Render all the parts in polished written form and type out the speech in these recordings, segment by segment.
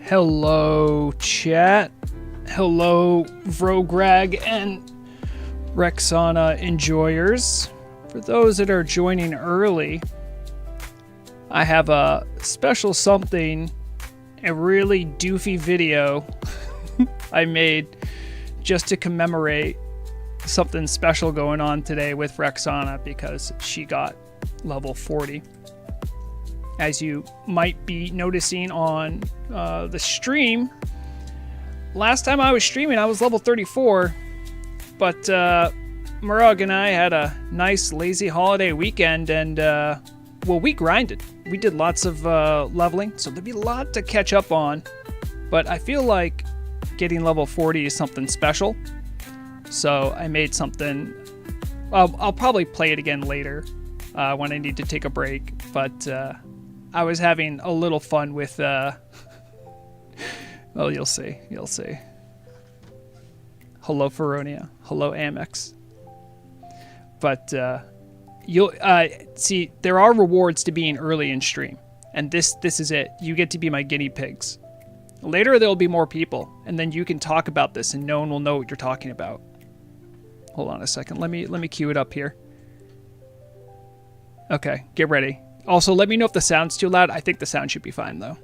Hello, chat. Hello, Vrograg and Rexana enjoyers. For those that are joining early, I have a special something, a really doofy video I made just to commemorate something special going on today with Rexana because she got level 40. As you might be noticing on the stream, last time I was streaming I was level 34, but Morog and I had a nice lazy holiday weekend and well, we grinded. We did lots of leveling, so there'd be a lot to catch up on, but I feel like getting level 40 is something special, so I made something. I'll probably play it again later when I need to take a break, but I was having a little fun with, well, you'll see. Hello, Feronia. Hello, Amex. But you'll see there are rewards to being early in stream, and this is it. You get to be my guinea pigs. Later, there'll be more people, and then you can talk about this, and no one will know what you're talking about. Hold on a second. Let me cue it up here. Okay, get ready. Also, let me know if the sound's too loud. I think the sound should be fine, though.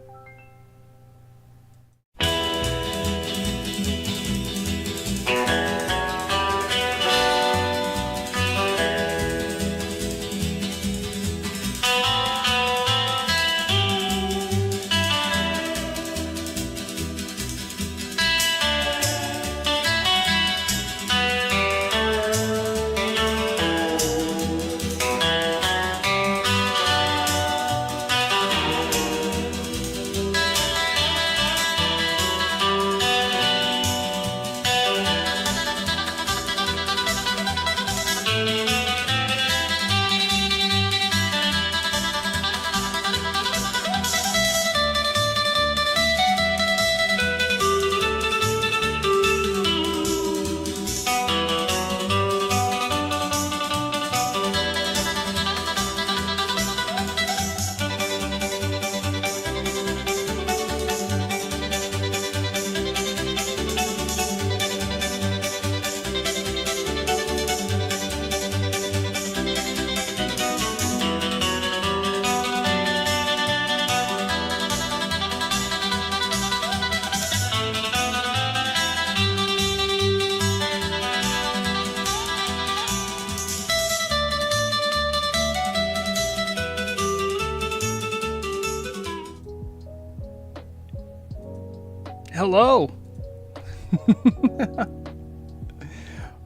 Hello.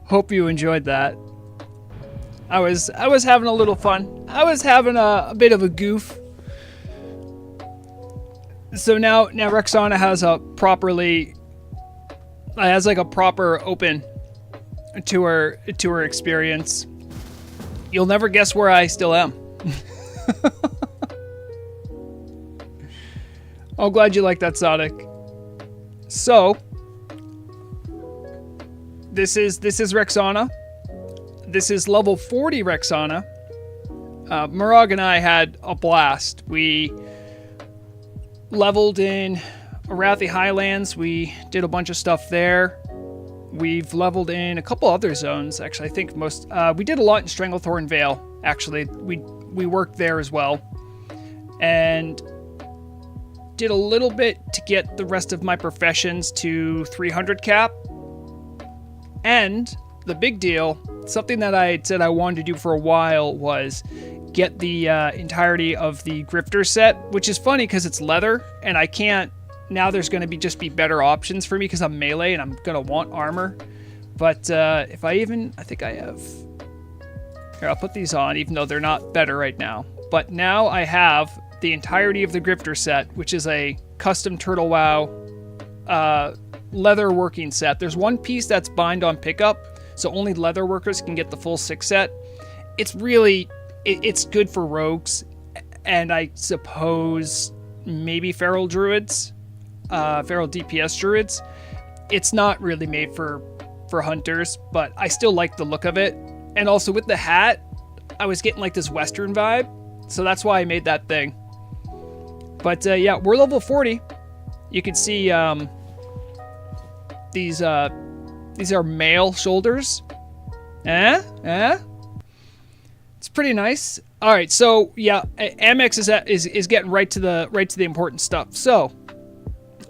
Hope you enjoyed that. I was having a little fun. I was having a bit of a goof. So now Rexana has a proper open to her experience. You'll never guess where I still am. I'm glad you like that, Sonic. So, this is Rexana. This is level 40 Rexana. Morog and I had a blast. We leveled in Arathi Highlands. We did a bunch of stuff there. We've leveled in a couple other zones, actually. I think most... we did a lot in Stranglethorn Vale, actually. We worked there as well. And... did a little bit to get the rest of my professions to 300 cap. And the big deal, something that I said I wanted to do for a while, was get the entirety of the Grifter set, which is funny because it's leather, and I can't... now there's going to be better options for me because I'm melee and I'm going to want armor. But if I think I have... Here, I'll put these on, even though they're not better right now. But now I have the entirety of the Grifter set, which is a custom Turtle WoW leather working set. There's one piece that's bind on pickup, so only leather workers can get the full 6 set. It's really, it's good for rogues, and I suppose maybe feral druids, feral DPS druids. It's not really made for hunters, but I still like the look of it. And also with the hat, I was getting like this Western vibe, so that's why I made that thing. But yeah, we're level 40. You can see these are male shoulders. It's pretty nice. All right, so yeah, Amex is getting right to the important stuff. So,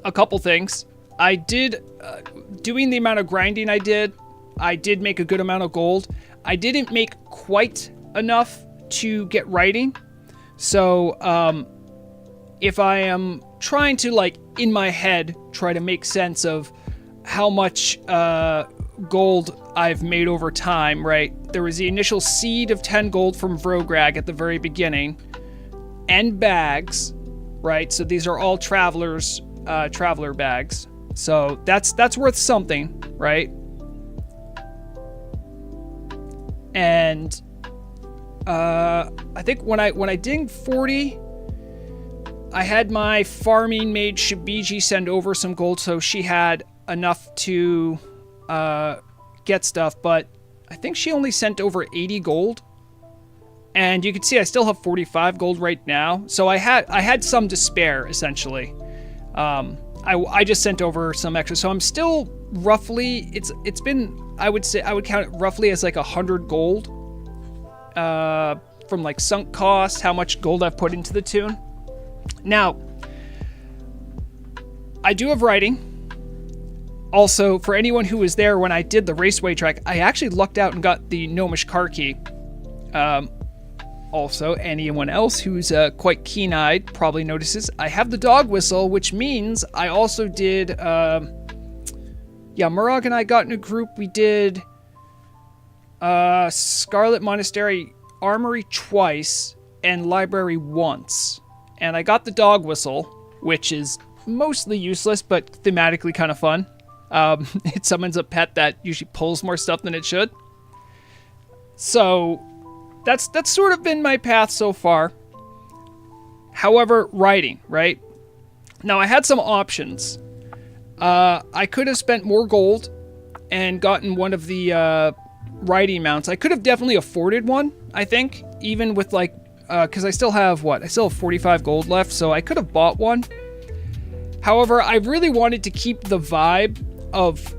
a couple things. I did doing the amount of grinding I did make a good amount of gold. I didn't make quite enough to get writing. So, if I am trying to, like, in my head, try to make sense of how much gold I've made over time, right? There was the initial seed of 10 gold from Vrograg at the very beginning, and bags, right? So these are all traveler bags. So that's worth something, right? And I think when I dinged 40, I had my farming maid Shabiji send over some gold, so she had enough to get stuff, but I think she only sent over 80 gold. And you can see I still have 45 gold right now. So I had some to spare, essentially. I just sent over some extra. So I'm still roughly, it's been, I would count it roughly as like 100 gold from like sunk cost, how much gold I've put into the tune. Now, I do have writing. Also, for anyone who was there when I did the raceway track, I actually lucked out and got the gnomish car key. Also, anyone else who's quite keen-eyed probably notices I have the dog whistle, which means I also did... Morog and I got in a group. We did Scarlet Monastery Armory twice and Library once. And I got the dog whistle, which is mostly useless, but thematically kind of fun. It summons a pet that usually pulls more stuff than it should. So that's sort of been my path so far. However, writing, right? Now I had some options. I could have spent more gold and gotten one of the writing mounts. I could have definitely afforded one, I think, even with like, because I still have 45 gold left, so I could have bought one. However, I really wanted to keep the vibe of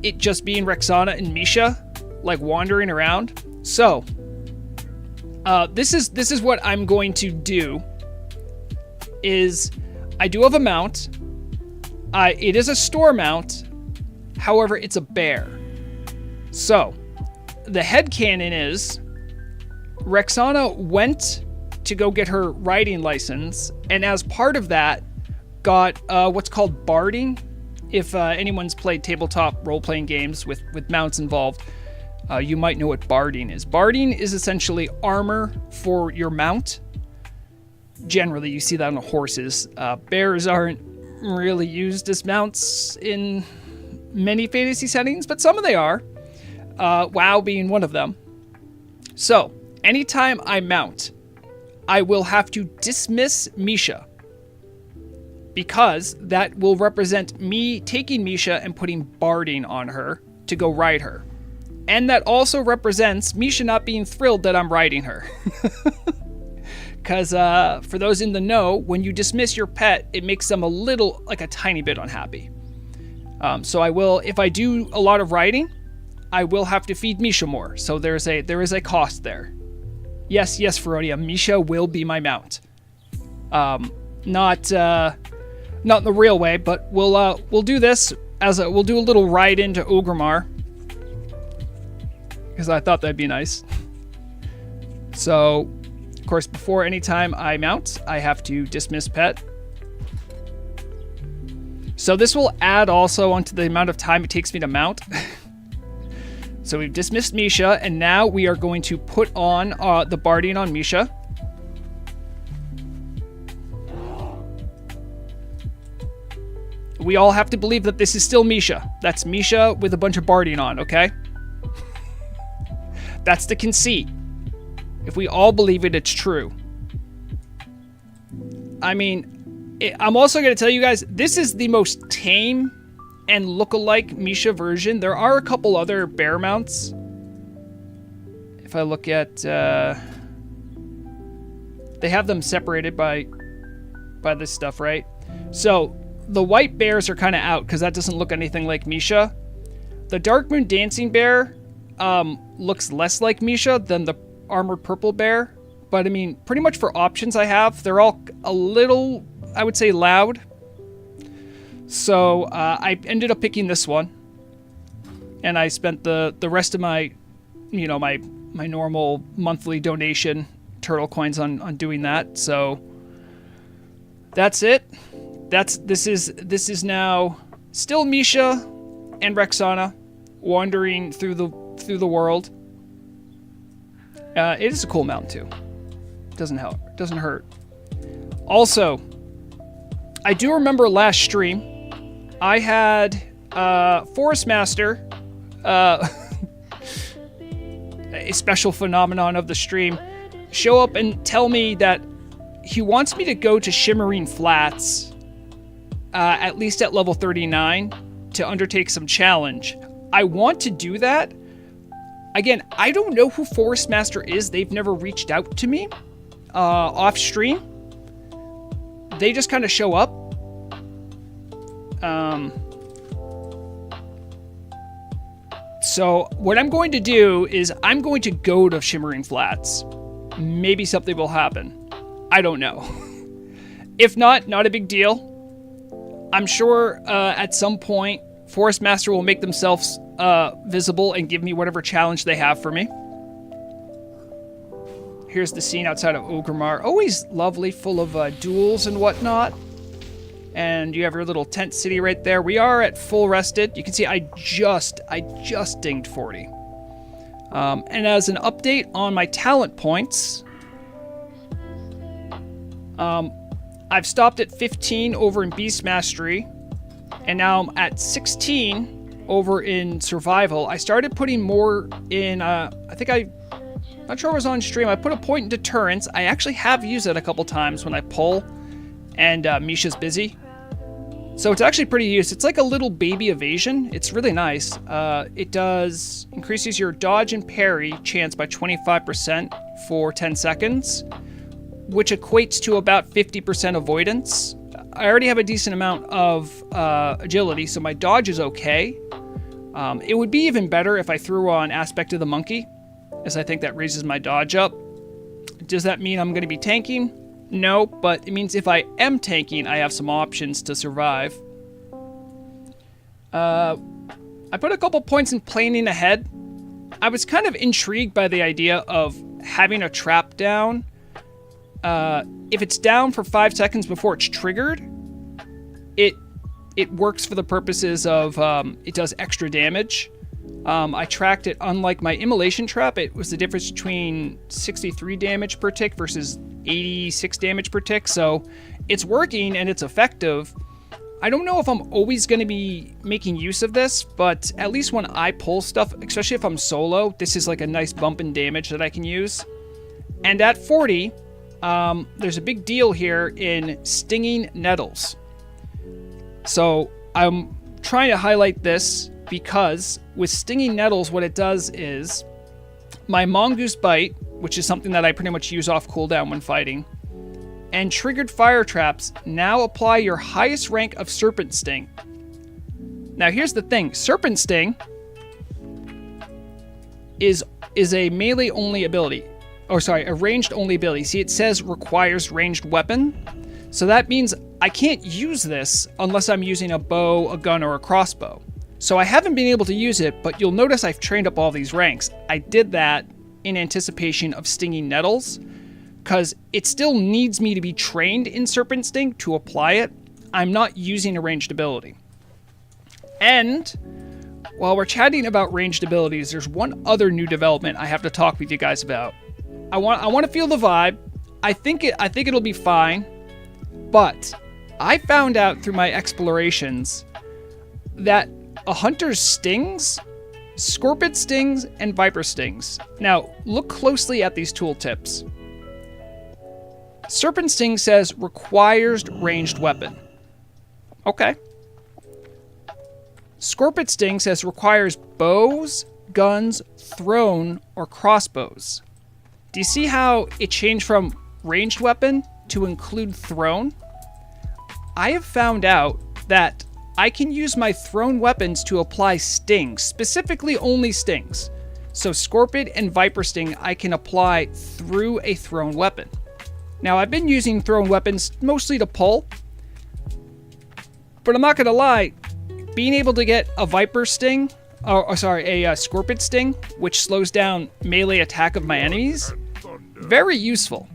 it just being Rexana and Misha, like wandering around. So, this is what I'm going to do. Is I do have a mount. It is a store mount. However, it's a bear. So, the headcanon is Rexana went to go get her riding license, and as part of that, got what's called barding. If anyone's played tabletop role-playing games with mounts involved, you might know what barding is. Barding is essentially armor for your mount. Generally, you see that on horses. Bears aren't really used as mounts in many fantasy settings, but some of they are. WoW being one of them. So, anytime I mount, I will have to dismiss Misha, because that will represent me taking Misha and putting barding on her to go ride her. And that also represents Misha not being thrilled that I'm riding her. Because for those in the know, when you dismiss your pet, it makes them a tiny bit unhappy. So I will, if I do a lot of riding, I will have to feed Misha more. So there is a cost there. Yes, Ferodia, Misha will be my mount. Not in the real way, but we'll do this we'll do a little ride into Orgrimmar, because I thought that'd be nice. So, of course, before any time I mount, I have to dismiss pet. So this will add also onto the amount of time it takes me to mount. So we've dismissed Misha, and now we are going to put on the barding on Misha. We all have to believe that this is still Misha. That's Misha with a bunch of barding on, okay? That's the conceit. If we all believe it, it's true. I mean, I'm also going to tell you guys, this is the most tame and look-alike Misha version. There are a couple other bear mounts. If I look at... they have them separated by this stuff, right? So... the white bears are kind of out because that doesn't look anything like Misha. The Dark Moon Dancing Bear looks less like Misha than the Armored Purple Bear. But, I mean, pretty much for options I have, they're all a little, I would say, loud. So, I ended up picking this one. And I spent the rest of my, you know, my normal monthly donation turtle coins on doing that. So, that's it. This is now still Misha and Rexana wandering through the world. It is a cool mount too. Doesn't hurt. Also, I do remember last stream I had Forestmaster, a special phenomenon of the stream, show up and tell me that he wants me to go to Shimmering Flats, at least at level 39, to undertake some challenge. I want to do that. Again, I don't know who Forestmaster is. They've never reached out to me off stream. They just kind of show up. So what I'm going to do is I'm going to go to Shimmering Flats. Maybe something will happen. I don't know. If not a big deal. I'm sure at some point Forestmaster will make themselves visible and give me whatever challenge they have for me. Here's the scene outside of Orgrimmar. Always lovely, full of duels and whatnot. And you have your little tent city right there. We are at full rested. You can see I just dinged 40. And as an update on my talent points, I've stopped at 15 over in Beast Mastery, and now I'm at 16 over in Survival. I started putting more in, not sure I was on stream. I put a point in Deterrence. I actually have used it a couple times when I pull and Misha's busy. So it's actually pretty used. It's like a little baby evasion. It's really nice. It increases your dodge and parry chance by 25% for 10 seconds. Which equates to about 50% avoidance. I already have a decent amount of agility, so my dodge is okay. It would be even better if I threw on Aspect of the Monkey, as I think that raises my dodge up. Does that mean I'm going to be tanking? No, but it means if I am tanking, I have some options to survive. I put a couple points in planning ahead. I was kind of intrigued by the idea of having a trap down. If it's down for 5 seconds before it's triggered, it works for the purposes of it does extra damage. I tracked it. Unlike my immolation trap, it was the difference between 63 damage per tick versus 86 damage per tick, so it's working and it's effective. I don't know if I'm always going to be making use of this, but at least when I pull stuff, especially if I'm solo, this is like a nice bump in damage that I can use. And at 40... there's a big deal here in Stinging Nettles. So I'm trying to highlight this because with Stinging Nettles, what it does is my Mongoose Bite, which is something that I pretty much use off cooldown when fighting, and Triggered Fire Traps now apply your highest rank of Serpent Sting. Now here's the thing, Serpent Sting is a melee only ability. A ranged only ability. See, it says requires ranged weapon. So that means I can't use this unless I'm using a bow, a gun, or a crossbow. So I haven't been able to use it, but you'll notice I've trained up all these ranks. I did that in anticipation of Stinging Nettles, because it still needs me to be trained in Serpent Sting to apply it. I'm not using a ranged ability. And while we're chatting about ranged abilities, there's one other new development I have to talk with you guys about. I want to feel the vibe. I think it'll be fine, but I found out through my explorations that a hunter's stings, scorpion stings, and viper stings. Now look closely at these tooltips. Serpent Sting says requires ranged weapon. Okay. Scorpion Sting says requires bows, guns, thrown, or crossbows. Do you see how it changed from ranged weapon to include thrown? I have found out that I can use my thrown weapons to apply stings, specifically only stings. So Scorpid and Viper Sting I can apply through a thrown weapon. Now I've been using thrown weapons mostly to pull, but I'm not going to lie, being able to get a Viper Sting, a Scorpid Sting, which slows down melee attack of my enemies, very useful.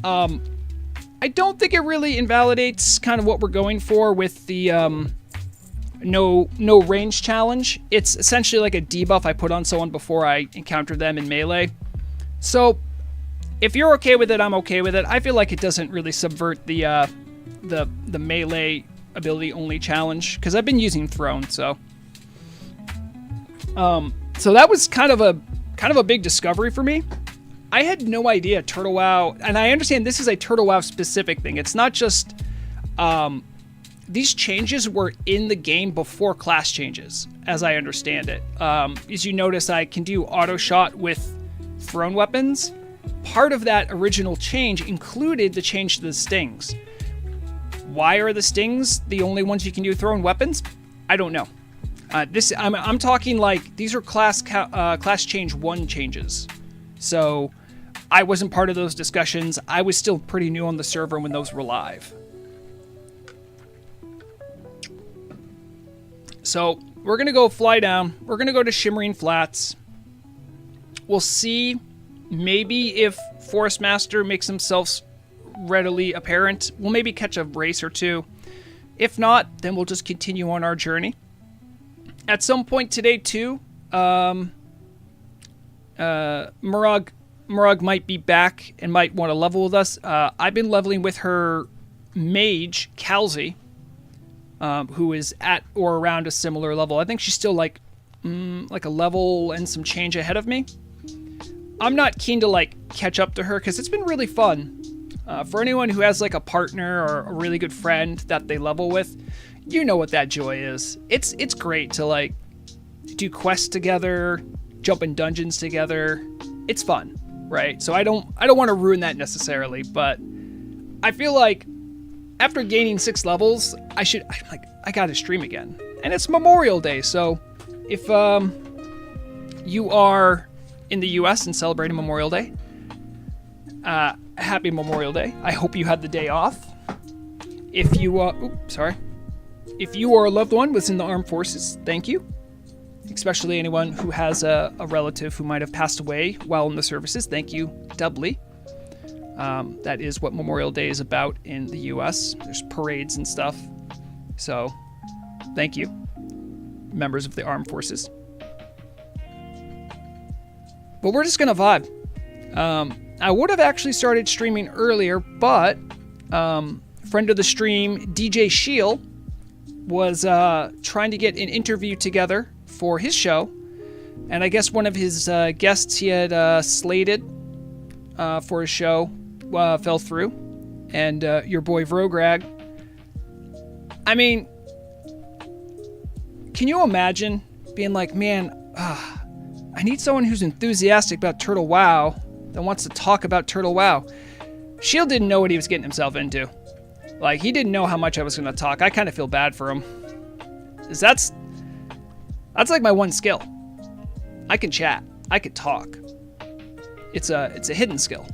I don't think it really invalidates kind of what we're going for with the no range challenge. It's essentially like a debuff I put on someone before I encounter them in melee. So if you're okay with it, I'm okay with it. I feel like it doesn't really subvert the melee ability only challenge because I've been using thrown. So that was kind of a big discovery for me. I had no idea Turtle WoW, and I understand this is a Turtle WoW specific thing. It's not just, these changes were in the game before class changes, as I understand it. As you notice, I can do auto shot with thrown weapons. Part of that original change included the change to the stings. Why are the stings the only ones you can do thrown weapons? I don't know. I'm talking like these are class change 1 changes. So I wasn't part of those discussions. I was still pretty new on the server when those were live. So we're going to go fly down. We're going to go to Shimmering Flats. We'll see maybe if Forestmaster makes himself readily apparent. We'll maybe catch a race or two. If not, then we'll just continue on our journey. At some point today too, Morog might be back and might want to level with us. I've been leveling with her mage, Calzi, who is at or around a similar level. I think she's still like a level and some change ahead of me. I'm not keen to like catch up to her because it's been really fun. For anyone who has like a partner or a really good friend that they level with, you know what that joy is. It's great to like do quests together, jump in dungeons together. It's fun, right? So I don't want to ruin that necessarily, but I feel like after gaining 6 levels, I gotta stream again. And it's Memorial Day, so if you are in the US and celebrating Memorial Day, happy Memorial Day. I hope you had the day off. If you if you or a loved one was in the armed forces, thank you. Especially anyone who has a relative who might have passed away while in the services, thank you doubly. That is what Memorial Day is about in the US. There's parades and stuff. So, thank you, members of the armed forces. But we're just gonna vibe. I would have actually started streaming earlier, but friend of the stream, DJ Shield, was trying to get an interview together for his show, and I guess one of his guests he had slated for his show fell through, and your boy Vrograg. I mean, can you imagine being like, man, I need someone who's enthusiastic about Turtle WoW that wants to talk about Turtle WoW. Shield didn't know what he was getting himself into. Like, he didn't know how much I was going to talk. I kind of feel bad for him. 'Cause that's like my one skill. I can chat. I can talk. It's a hidden skill.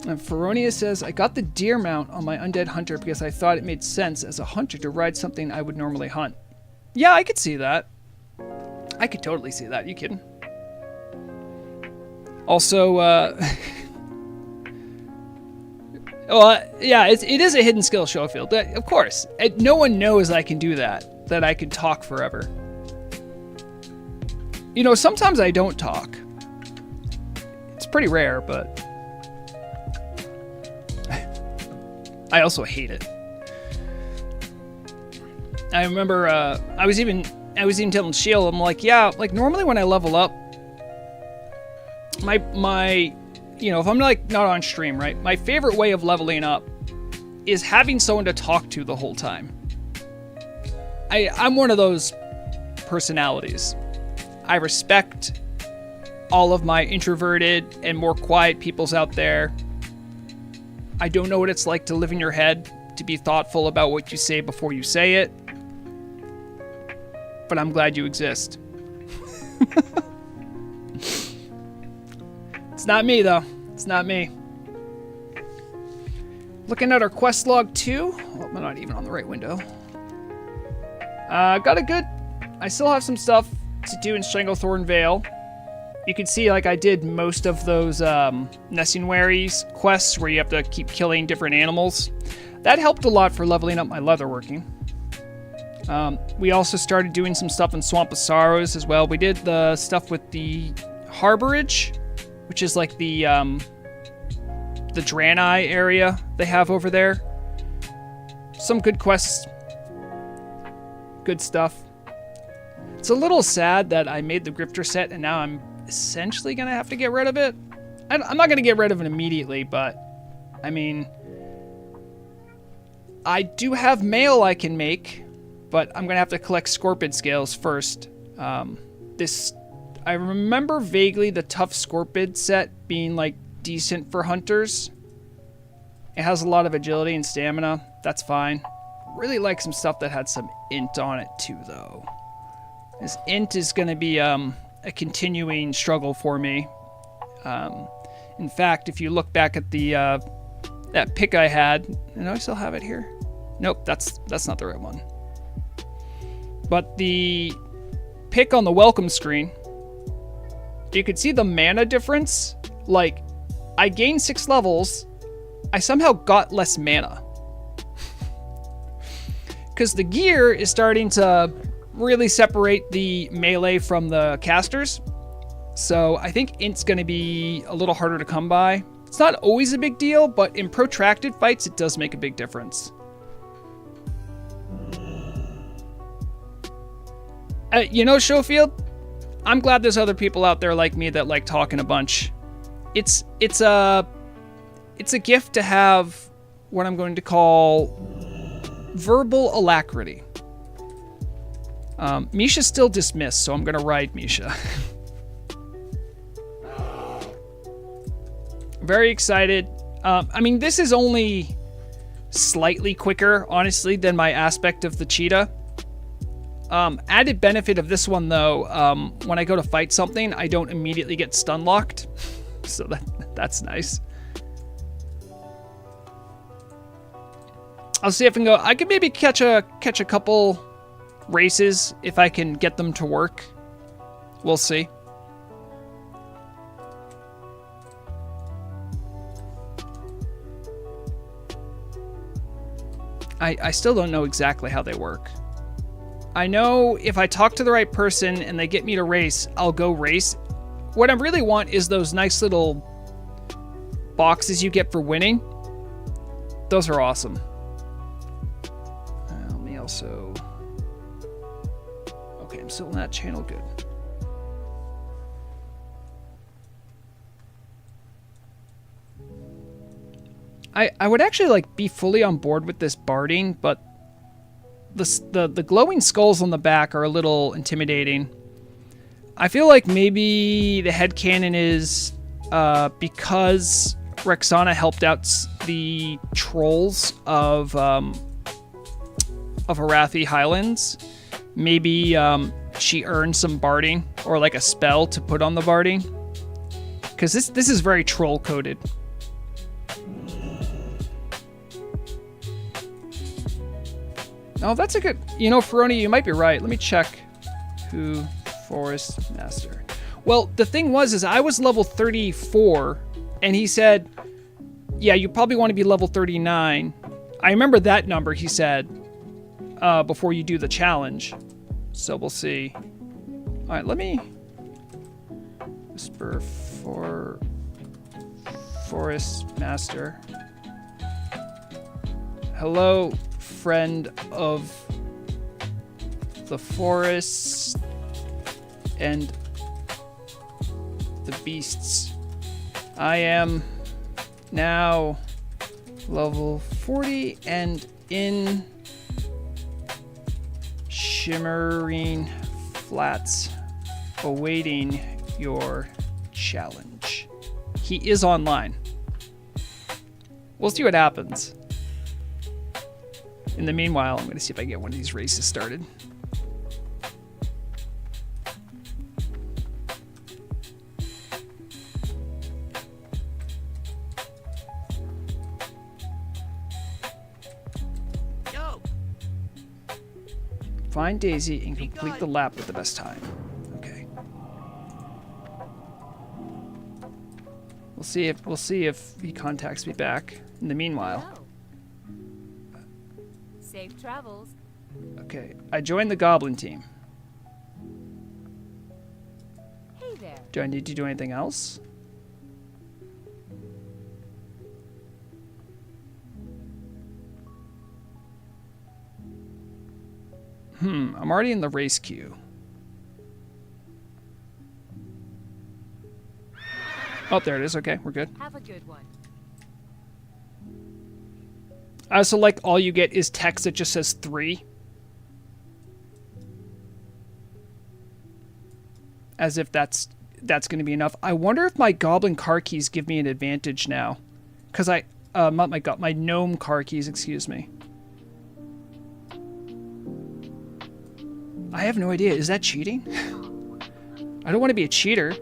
And Feronia says, I got the deer mount on my undead hunter because I thought it made sense as a hunter to ride something I would normally hunt. Yeah, I could see that. I could totally see that. You kidding? Also, yeah, it is a hidden skill, Schofield. Of course. No one knows I can do that I can talk forever. You know, sometimes I don't talk. It's pretty rare, but I also hate it. I remember I was even telling Shield, I'm like, yeah, like normally when I level up, my you know, if I'm like not on stream, right? My favorite way of leveling up is having someone to talk to the whole time. I'm one of those personalities. I respect all of my introverted and more quiet peoples out there. I don't know what it's like to live in your head, to be thoughtful about what you say before you say it. But I'm glad you exist. It's not me, though. It's not me. Looking at our quest log 2. Well, I'm not even on the right window. Got a good... I still have some stuff to do in Stranglethorn Vale. You can see, like, I did most of those Nessinwaries quests where you have to keep killing different animals. That helped a lot for leveling up my leatherworking. We also started doing some stuff in Swamp of Sorrows as well. We did the stuff with the Harborage, which is like the Draenei area they have over there. Some good quests. Good stuff. It's a little sad that I made the Grifter set and now I'm essentially going to have to get rid of it. I'm not going to get rid of it immediately, but I mean, I do have mail I can make, but I'm going to have to collect Scorpid scales first. I remember vaguely the tough Scorpid set being like decent for hunters. It has a lot of agility and stamina. That's fine. Really like some stuff that had some int on it too, though. This int is going to be a continuing struggle for me. In fact, if you look back at the that pick I had, and I still have it here. Nope, that's not the right one. But the pick on the welcome screen, you could see the mana difference. Like, I gained 6 levels. I somehow got less mana. Because the gear is starting to really separate the melee from the casters. So I think int's going to be a little harder to come by. It's not always a big deal, but in protracted fights, it does make a big difference. You know, Schofield, I'm glad there's other people out there like me that like talking a bunch. It's a gift to have what I'm going to call verbal alacrity. Misha's still dismissed, so I'm going to ride Misha. Very excited. I mean, this is only slightly quicker, honestly, than my aspect of the cheetah. Added benefit of this one, though, when I go to fight something, I don't immediately get stun locked. So that's nice. I'll see if I can go. I could maybe catch a couple races if I can get them to work. We'll see. I still don't know exactly how they work. I know if I talk to the right person and they get me to race, I'll go race. What I really want is those nice little boxes you get for winning. Those are awesome. Let me also... Okay, I'm still in that channel. Good. I would actually like be fully on board with this barding, but the glowing skulls on the back are a little intimidating. I feel like maybe the headcanon is because Rexana helped out the trolls of Arathi Highlands. Maybe she earned some barding or like a spell to put on the barding. Because this is very troll coded. Oh, that's a good... You know, Feroni, you might be right. Let me check who Forestmaster. Well, the thing is I was level 34, and he said, yeah, you probably want to be level 39. I remember that number, he said, before you do the challenge. So we'll see. All right, let me whisper for Forestmaster. Hello, friend of the forest and the beasts. I am now level 40 and in Shimmering Flats, awaiting your challenge. He is online. We'll see what happens. In the meanwhile, I'm going to see if I get one of these races started. Find Daisy and complete the lap with the best time. Okay. We'll see if he contacts me back. In the meanwhile. Safe travels. Okay. I joined the Goblin team. Hey there. Do I need to do anything else? I'm already in the race queue. Oh, there it is. Okay, we're good. Have a good one. I also like all you get is text that just says 3. As if that's going to be enough. I wonder if my Goblin car keys give me an advantage now. Because my Gnome car keys, excuse me. I have no idea. Is that cheating? I don't want to be a cheater.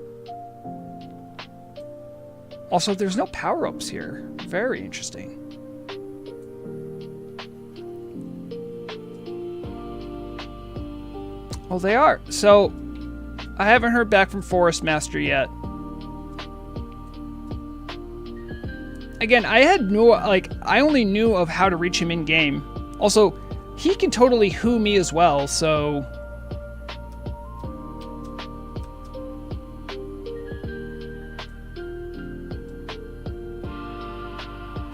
Also, there's no power-ups here. Very interesting. Oh, they are. So, I haven't heard back from Forestmaster yet. Again, I had no, I only knew of how to reach him in-game. Also, he can totally who me as well, so...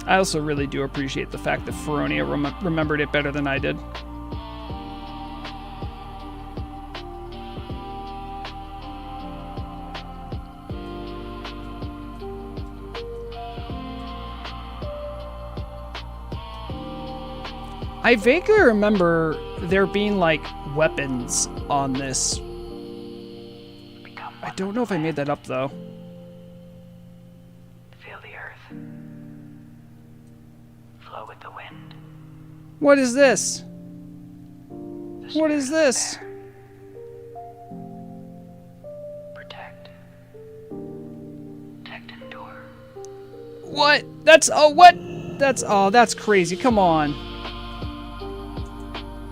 I also really do appreciate the fact that Feronia remembered it better than I did. I vaguely remember there being, like, weapons on this. I don't know if I made that up, though. Feel the earth. Flow with the wind. What is this? What is this? Protect. Protect and endure. What? That's, oh, what? That's, oh, that's crazy. Come on.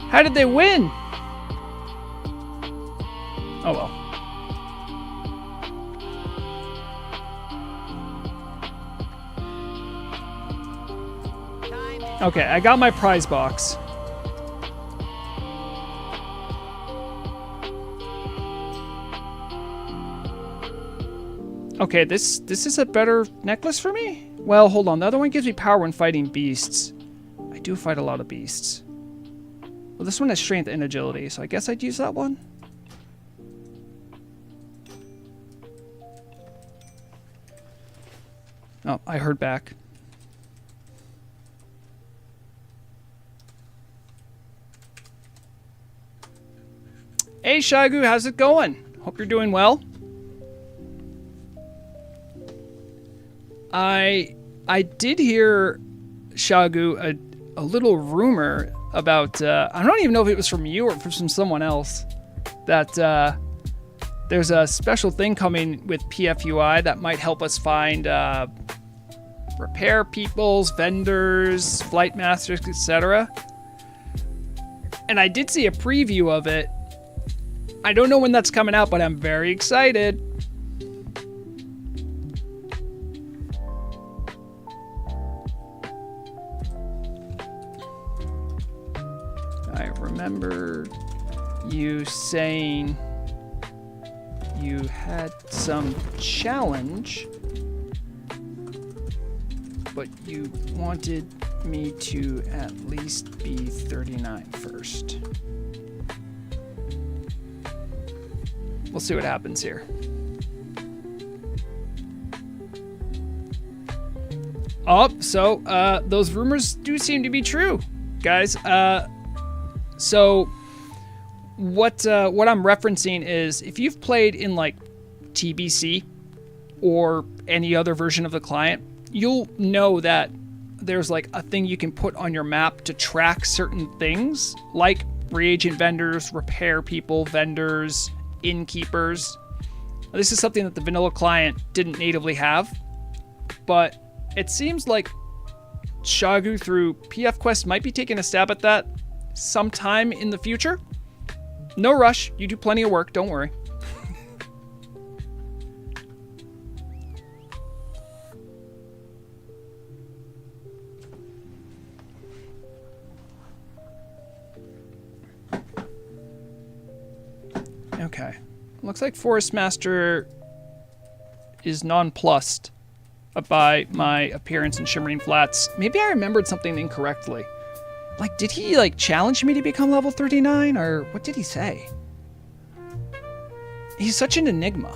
How did they win? Oh, well. Okay, I got my prize box. Okay, this is a better necklace for me? Well, hold on. The other one gives me power when fighting beasts. I do fight a lot of beasts. Well, this one has strength and agility, so I guess I'd use that one. Oh, I heard back. Hey, Shagu, how's it going? Hope you're doing well. I did hear, Shagu, a little rumor about, I don't even know if it was from you or from someone else, that there's a special thing coming with PFUI that might help us find repair peoples, vendors, flight masters, etc. And I did see a preview of it. I don't know when that's coming out, but I'm very excited. I remember you saying you had some challenge, but you wanted me to at least be 39 first. We'll see what happens here. Oh, so those rumors do seem to be true, guys. So what I'm referencing is if you've played in like TBC or any other version of the client, you'll know that there's like a thing you can put on your map to track certain things, like reagent vendors, repair people, vendors, innkeepers. This is something that the vanilla client didn't natively have, but it seems like Shagu through PF Quest might be taking a stab at that sometime in the future. No rush. You do plenty of work. Don't worry. Okay. Looks like Forestmaster is nonplussed by my appearance in Shimmering Flats. Maybe I remembered something incorrectly. Like, did he, like, challenge me to become level 39? Or what did he say? He's such an enigma.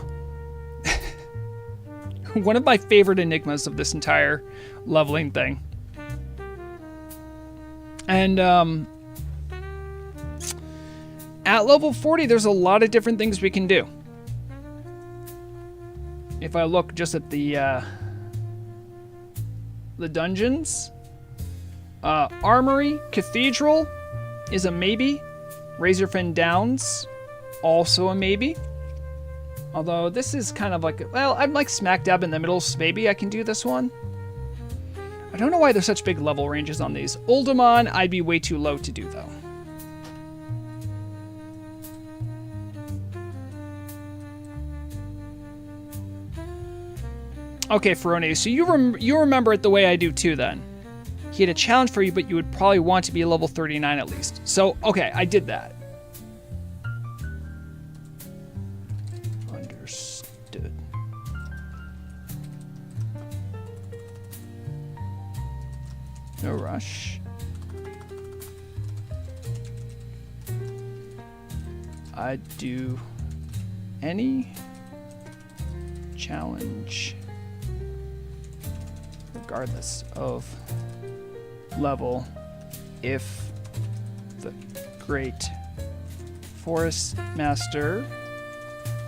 One of my favorite enigmas of this entire leveling thing. And, at level 40, there's a lot of different things we can do. If I look just at the dungeons, Armory, Cathedral is a maybe. Razorfin Downs, also a maybe. Although this is kind of like, well, I'm like smack dab in the middle, so maybe I can do this one. I don't know why there's such big level ranges on these. Uldaman, I'd be way too low to do though. Okay, Ferone, so you remember it the way I do too then. He had a challenge for you, but you would probably want to be a level 39 at least. So, okay, I did that. Understood. No rush. I'd do any challenge regardless of level if the great Forestmaster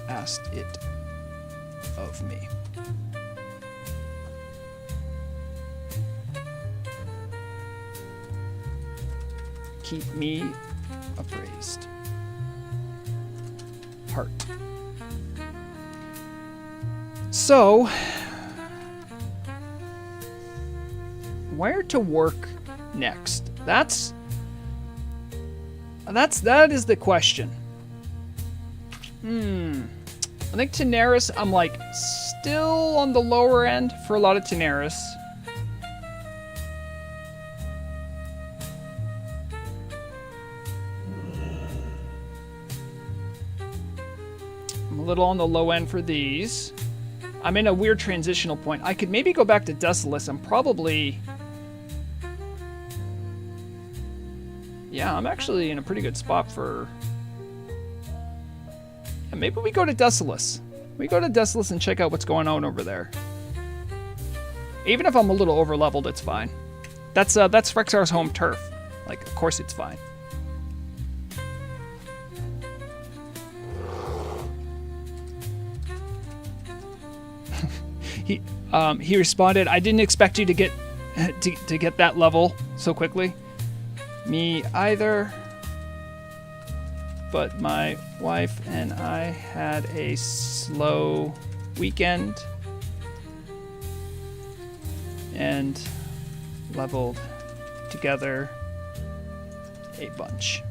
asked it of me. Keep me appraised. Heart. So, where to work next? That is the question. I think Tenaris, I'm like still on the lower end for a lot of Tenaris. I'm a little on the low end for these. I'm in a weird transitional point. I could maybe go back to Desolace. I'm probably... Yeah, I'm actually in a pretty good spot for... Yeah, maybe we go to Desolace. We go to Desolace and check out what's going on over there. Even if I'm a little over-leveled, it's fine. That's Rexxar's home turf. Like, of course it's fine. He responded, I didn't expect you to get to get that level so quickly. Me either. But my wife and I had a slow weekend and leveled together a bunch.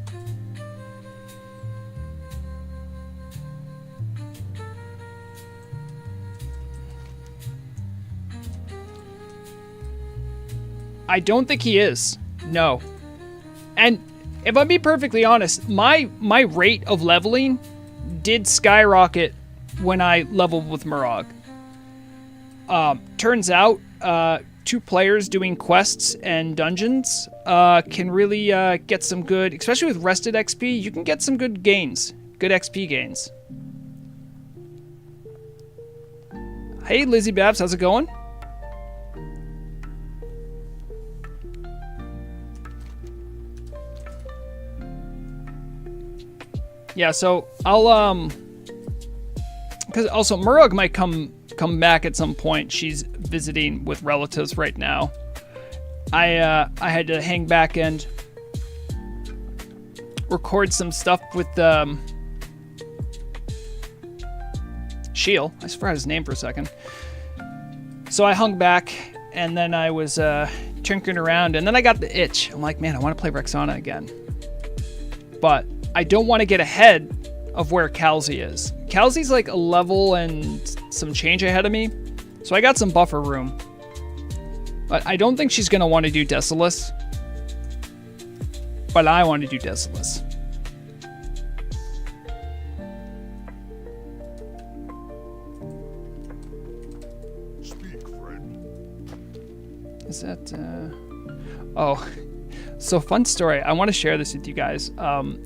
I don't think he is. No. And if I'm being perfectly honest, my rate of leveling did skyrocket when I leveled with Morog. Turns out, 2 players doing quests and dungeons can really get some good, especially with rested XP, you can get some good gains, good XP gains. Hey, Lizzie Babs, how's it going? Yeah, so I'll because also Morog might come back at some point. She's visiting with relatives right now, I had to hang back and record some stuff with Shiel. I forgot his name for a second. So I hung back, and then I was tinkering around, and then I got the itch. I'm like, man, I want to play Rexana again. But I don't want to get ahead of where Kalzi is. Kalzi's like a level and some change ahead of me, so I got some buffer room. But I don't think she's going to want to do Desolace. But I want to do Desolace. Speak, friend. Is that... Oh, so fun story. I want to share this with you guys.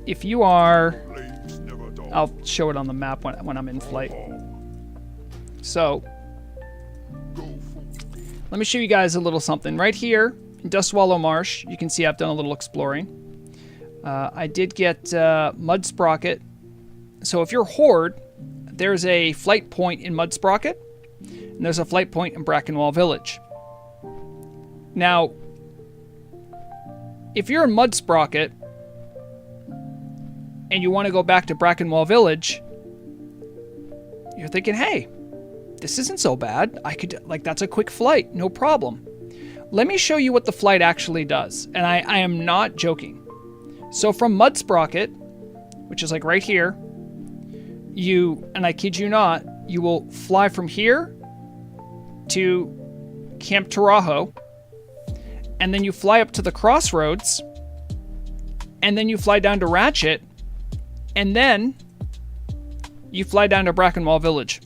If you are... Blades never dull. I'll show it on the map when I'm in flight. So, Go forth. let me show you guys a little something. Right here in Dustwallow Marsh, you can see I've done a little exploring. I did get Mud Sprocket. So if you're Horde, there's a flight point in Mud Sprocket, and there's a flight point in Brackenwall Village. Now, if you're in Mud Sprocket and you want to go back to Brackenwall Village, you're thinking, hey, this isn't so bad. I could, like, that's a quick flight, no problem. Let me show you what the flight actually does, and I am not joking. So from Mud Sprocket, which is like right here, and I kid you not, you will fly from here to Camp Tarajo, and then you fly up to the crossroads, and then you fly down to Ratchet, and then you fly down to Brackenwall Village.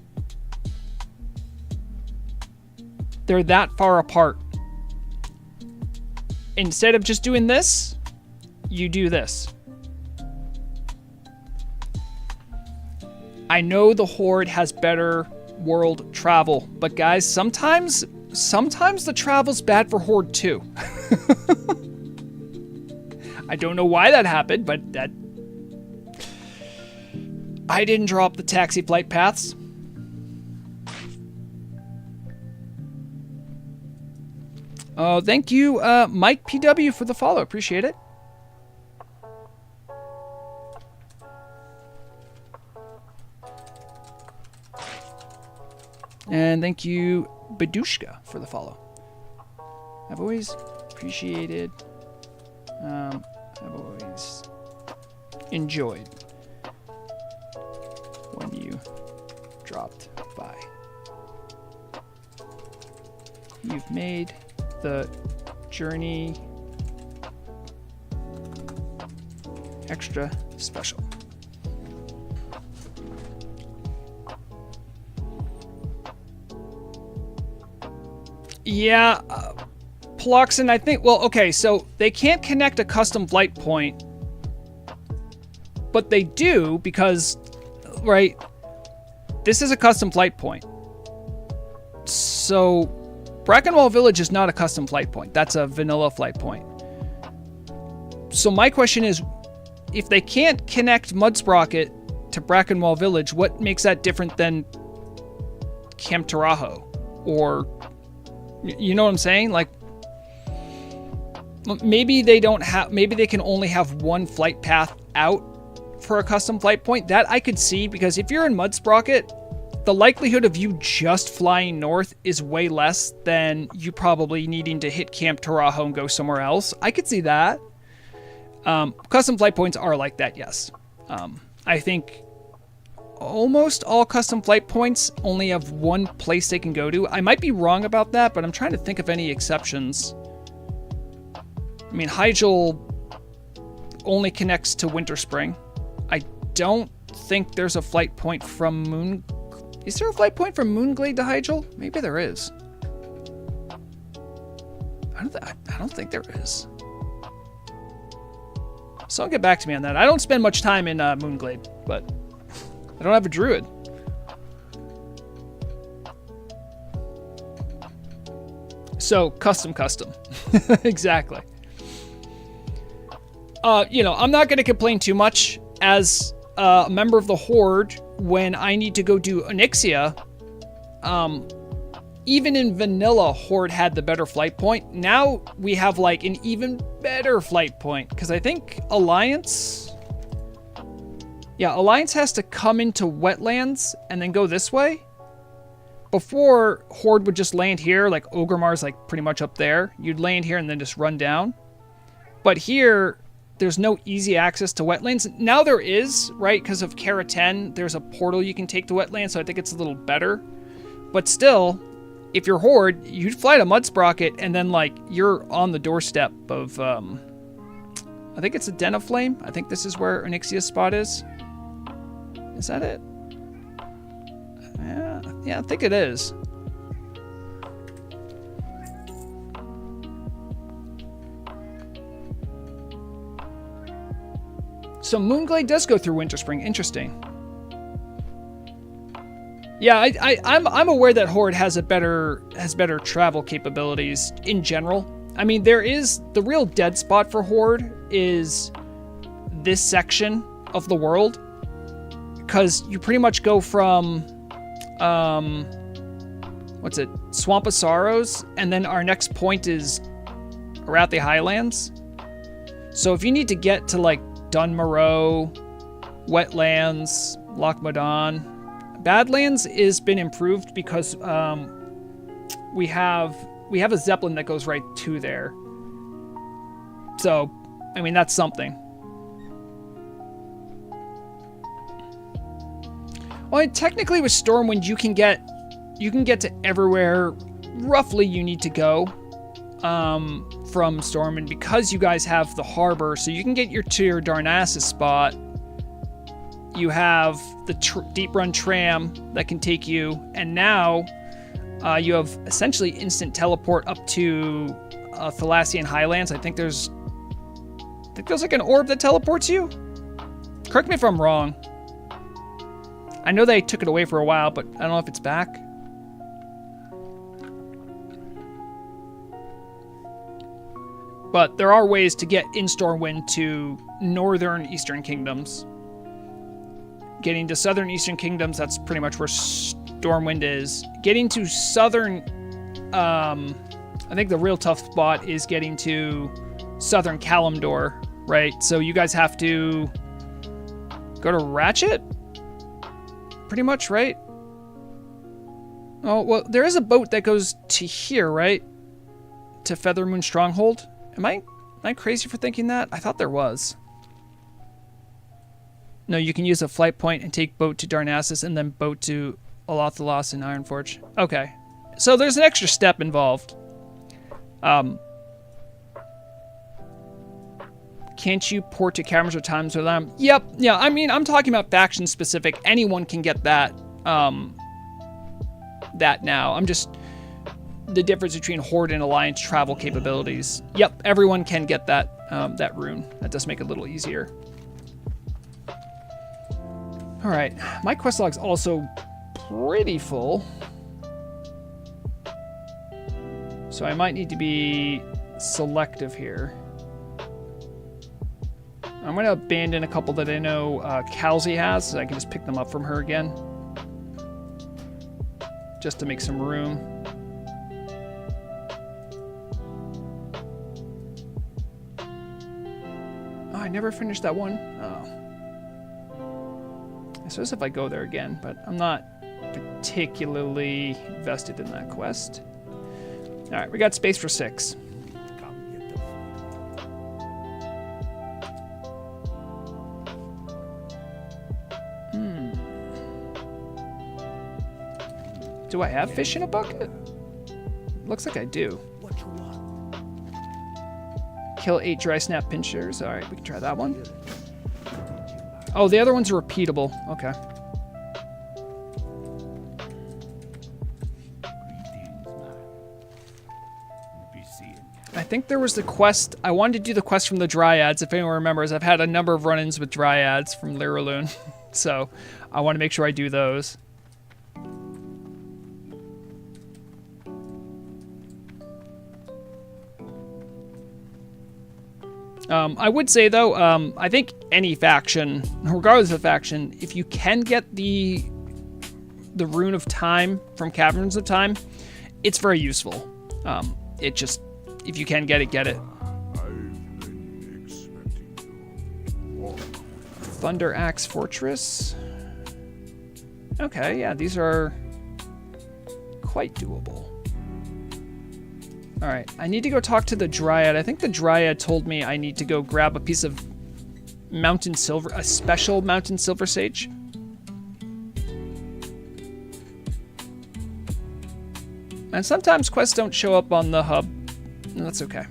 They're that far apart. Instead of just doing this, you do this. I know the Horde has better world travel, but guys, sometimes the travel's bad for Horde too. I don't know why that happened, but I didn't draw up the taxi flight paths. Oh, thank you, Mike PW, for the follow. Appreciate it. And thank you, Badushka, for the follow. I've always appreciated, I've always enjoyed when you dropped by. You've made the journey extra special. Yeah, Ploxin, I think, well, okay, so they can't connect a custom flight point, but they do because, right, this is a custom flight point. So Brackenwall Village is not a custom flight point. That's a vanilla flight point. So my question is, if they can't connect Mudsprocket to Brackenwall Village, what makes that different than Camp Tarajo? Or, you know what I'm saying? Like, maybe they don't have, maybe they can only have one flight path out for a custom flight point. That I could see, because if you're in Mudsprocket, the likelihood of you just flying north is way less than you probably needing to hit Camp Tarajo and go somewhere else. I could see that. Custom flight points are like that, yes. I think almost all custom flight points only have one place they can go to. I might be wrong about that, but I'm trying to think of any exceptions. I mean, Hyjal only connects to Winter Spring. I don't think there's a flight point from Moon... Is there a flight point from Moonglade to Hyjal? Maybe there is. I don't think there is. So get back to me on that. I don't spend much time in Moonglade, but I don't have a druid. So custom. Exactly. You know, I'm not going to complain too much as a member of the Horde when I need to go do Onyxia. even in vanilla, Horde had the better flight point. Now we have like an even better flight point because I think Alliance... Yeah, Alliance has to come into wetlands and then go this way. Before, Horde would just land here, like Ogremar's like pretty much up there. You'd land here and then just run down. But here, there's no easy access to wetlands. Now there is, right? Because of Kara 10, there's a portal you can take to wetlands, so I think it's a little better. But still, if you're Horde, you'd fly to Mudsprocket and then like you're on the doorstep of, I think it's a Den of Flame. I think this is where Onyxia's spot is. Is that it? Yeah, I think it is. So Moonglade does go through Winterspring. Interesting. Yeah, I'm aware that Horde has better travel capabilities in general. I mean, there is the real dead spot for Horde is this section of the world, because you pretty much go from what's it, Swamp of Sorrows, and then our next point is Arathi Highlands. So if you need to get to like Dunmoreau, Wetlands, Loch Modan, Badlands has been improved because we have a Zeppelin that goes right to there. So, I mean, that's something. Well, technically with Stormwind, you can get to everywhere roughly you need to go from Stormwind because you guys have the harbor, so you can get to your Darnassus spot. You have the Deep Run tram that can take you, and now you have essentially instant teleport up to Thalassian Highlands. I think there's like an orb that teleports you. Correct me if I'm wrong. I know they took it away for a while, but I don't know if it's back. But there are ways to get in Stormwind to northern Eastern Kingdoms. Getting to southern Eastern Kingdoms, that's pretty much where Stormwind is. Getting to southern, I think the real tough spot is getting to southern Kalimdor, right? So you guys have to go to Ratchet? Pretty much, right? Oh, well, there is a boat that goes to here, right? To Feathermoon Stronghold. Am I crazy for thinking that? I thought there was. No, you can use a flight point and take boat to Darnassus and then boat to Olothalos and Ironforge. Okay. So there's an extra step involved. Can't you port to Caverns or Times with them? Yep. Yeah, I mean, I'm talking about faction specific. Anyone can get that that now. I'm just the difference between Horde and Alliance travel capabilities. Yep, everyone can get that that rune. That does make it a little easier. All right, my quest log's also pretty full, so I might need to be selective here. I'm going to abandon a couple that I know Kalzi has, so I can just pick them up from her again, just to make some room. Oh, I never finished that one. Oh. I suppose if I go there again, but I'm not particularly vested in that quest. All right, we got space for 6. Do I have fish in a bucket? Looks like I do. Kill 8 dry snap pinchers. All right, we can try that one. Oh, the other ones are repeatable. Okay. I think there was the quest. I wanted to do the quest from the Dryads. If anyone remembers, I've had a number of run-ins with Dryads from Liraloon. So I want to make sure I do those. I would say, though, I think any faction, regardless of faction, if you can get the Rune of Time from Caverns of Time, it's very useful. It just, if you can get it, get it. I've been expecting you. Thunder Axe Fortress. Okay, yeah, these are quite doable. All right, I need to go talk to the Dryad. I think the Dryad told me I need to go grab a piece of mountain silver, a special mountain silver sage. And sometimes quests don't show up on the hub, and that's okay.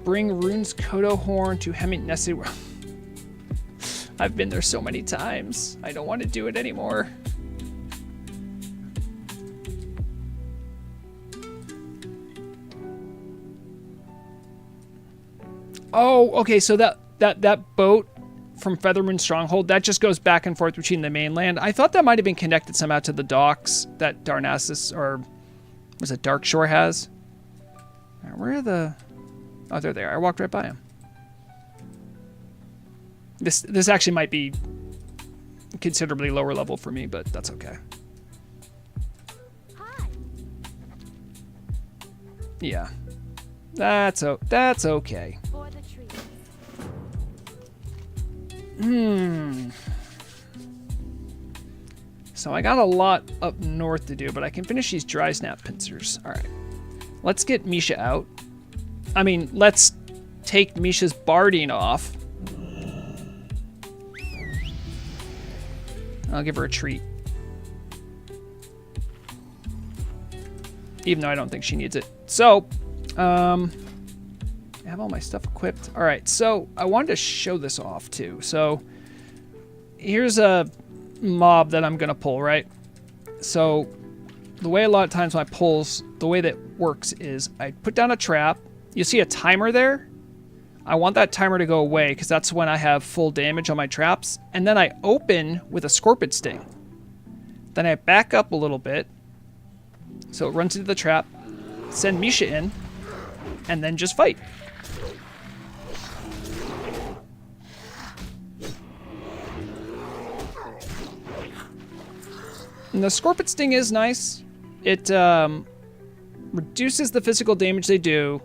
Bring Rune's Kodo Horn to Hemit Nessie. I've been there so many times. I don't want to do it anymore. Oh, okay, so that boat from Feathermoon Stronghold, that just goes back and forth between the mainland. I thought that might have been connected somehow to the docks that Darnassus, or was it Darkshore has? Where are the... Oh, they're there. I walked right by them. This actually might be considerably lower level for me, but that's okay. Hi. Yeah. That's okay. For the trees. So I got a lot up north to do, but I can finish these dry snap pincers. All right. Let's get Misha out. I mean, let's take Misha's barding off. I'll give her a treat. Even though I don't think she needs it. So, I have all my stuff equipped. All right, so I wanted to show this off too. So here's a mob that I'm gonna pull, right? So the way a lot of times my pulls, the way that works is I put down a trap. You see a timer there? I want that timer to go away because that's when I have full damage on my traps. And then I open with a Scorpion Sting. Then I back up a little bit. So it runs into the trap. Send Misha in. And then just fight. And the Scorpion Sting is nice. It reduces the physical damage they do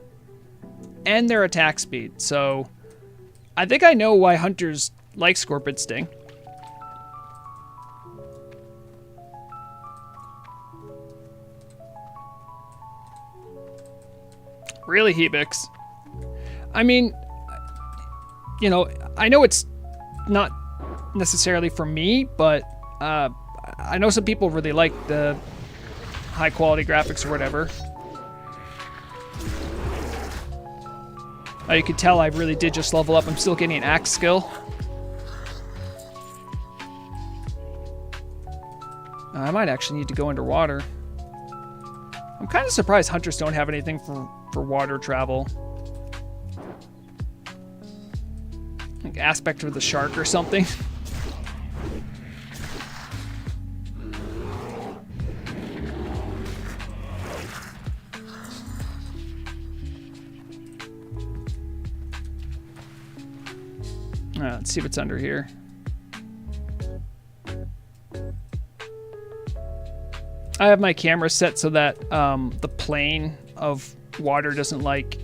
and their attack speed. So I think I know why hunters like Scorpion Sting. Really, Hebix? I mean, you know, I know it's not necessarily for me, but I know some people really like the high quality graphics or whatever. Oh, you can tell I really did just level up. I'm still getting an axe skill. I might actually need to go underwater. I'm kind of surprised hunters don't have anything for water travel. Like aspect of the shark or something. Let's see what's under here. I have my camera set so that the plane of water doesn't like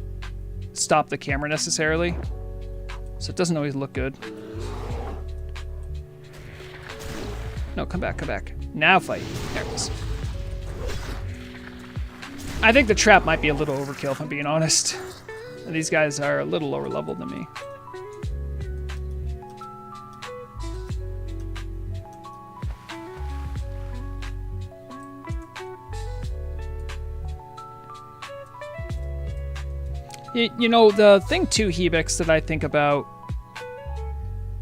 stop the camera necessarily. So it doesn't always look good. No, come back, come back. Now fight. There it is. I think the trap might be a little overkill if I'm being honest. These guys are a little lower level than me. You know, the thing too, Hebix, that I think about,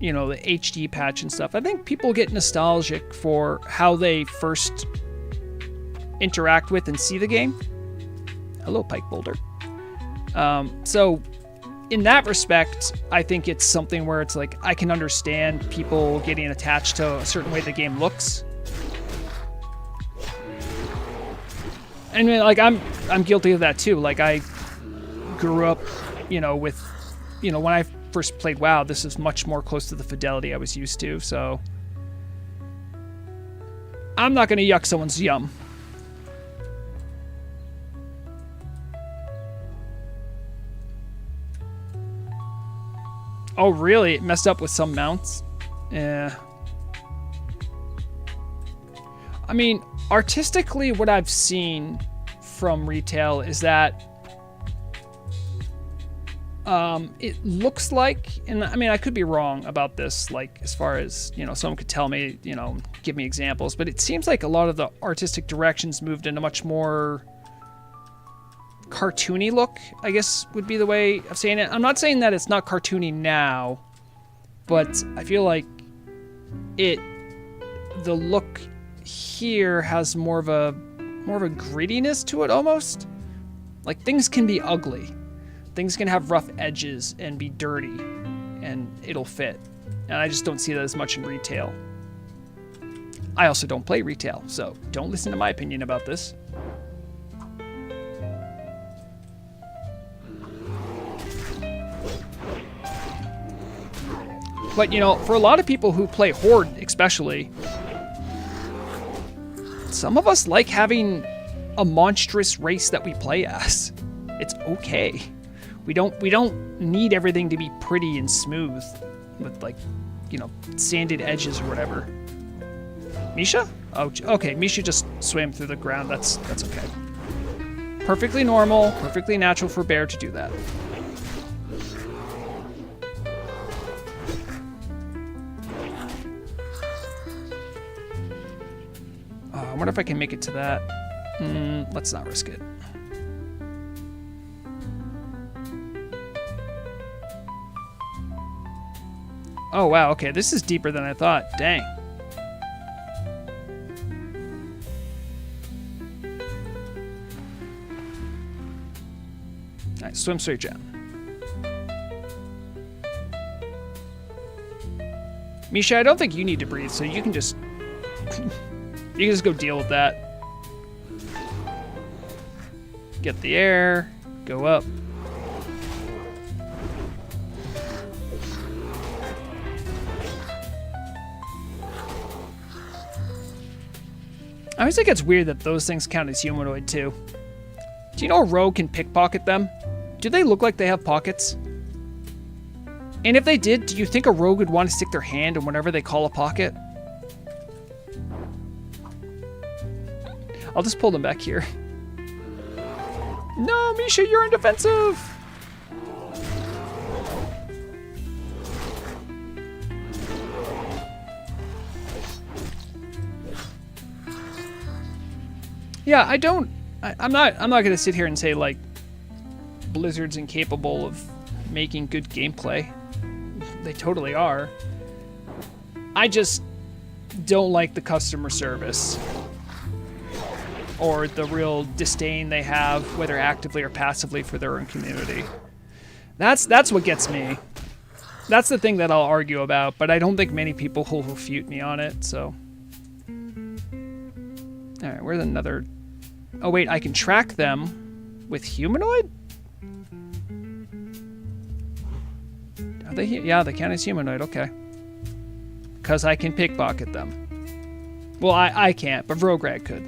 you know, the HD patch and stuff, I think people get nostalgic for how they first interact with and see the game. Hello, Pike Boulder. So in that respect, I think it's something where it's like, I can understand people getting attached to a certain way the game looks. I mean, like, I'm guilty of that too. Like, I grew up, you know, with, you know, when I first played WoW, this is much more close to the fidelity I was used to, so I'm not going to yuck someone's yum. Oh, really? It messed up with some mounts? Yeah. I mean, artistically, what I've seen from retail is that it looks like, and I mean, I could be wrong about this, like, as far as, you know, someone could tell me, you know, give me examples, but it seems like a lot of the artistic directions moved in a much more cartoony look, I guess would be the way of saying it. I'm not saying that it's not cartoony now, but I feel like the look here has more of a grittiness to it almost. Like, things can be ugly. Things can have rough edges and be dirty, and it'll fit. And I just don't see that as much in retail. I also don't play retail, so don't listen to my opinion about this. But, you know, for a lot of people who play Horde especially, some of us like having a monstrous race that we play as. It's okay. We don't need everything to be pretty and smooth with, like, you know, sanded edges or whatever. Misha? Oh, okay. Misha just swam through the ground. That's okay. Perfectly normal, perfectly natural for a bear to do that. I wonder if I can make it to that. Let's not risk it. Oh, wow. Okay, this is deeper than I thought. Dang. All right, swim straight down. Misha, I don't think you need to breathe, so you can just... you can just go deal with that. Get the air. Go up. I always think it's weird that those things count as humanoid, too. Do you know a rogue can pickpocket them? Do they look like they have pockets? And if they did, do you think a rogue would want to stick their hand in whatever they call a pocket? I'll just pull them back here. No, Misha, you're undefensive! Yeah, I'm not going to sit here and say, like, Blizzard's incapable of making good gameplay. They totally are. I just don't like the customer service or the real disdain they have, whether actively or passively, for their own community. That's what gets me. That's the thing that I'll argue about, but I don't think many people will refute me on it, so. All right, where's another... Oh, wait, I can track them with humanoid? Are they? Yeah, they count as humanoid, okay. Because I can pickpocket them. Well, I can't, but Vrograg could.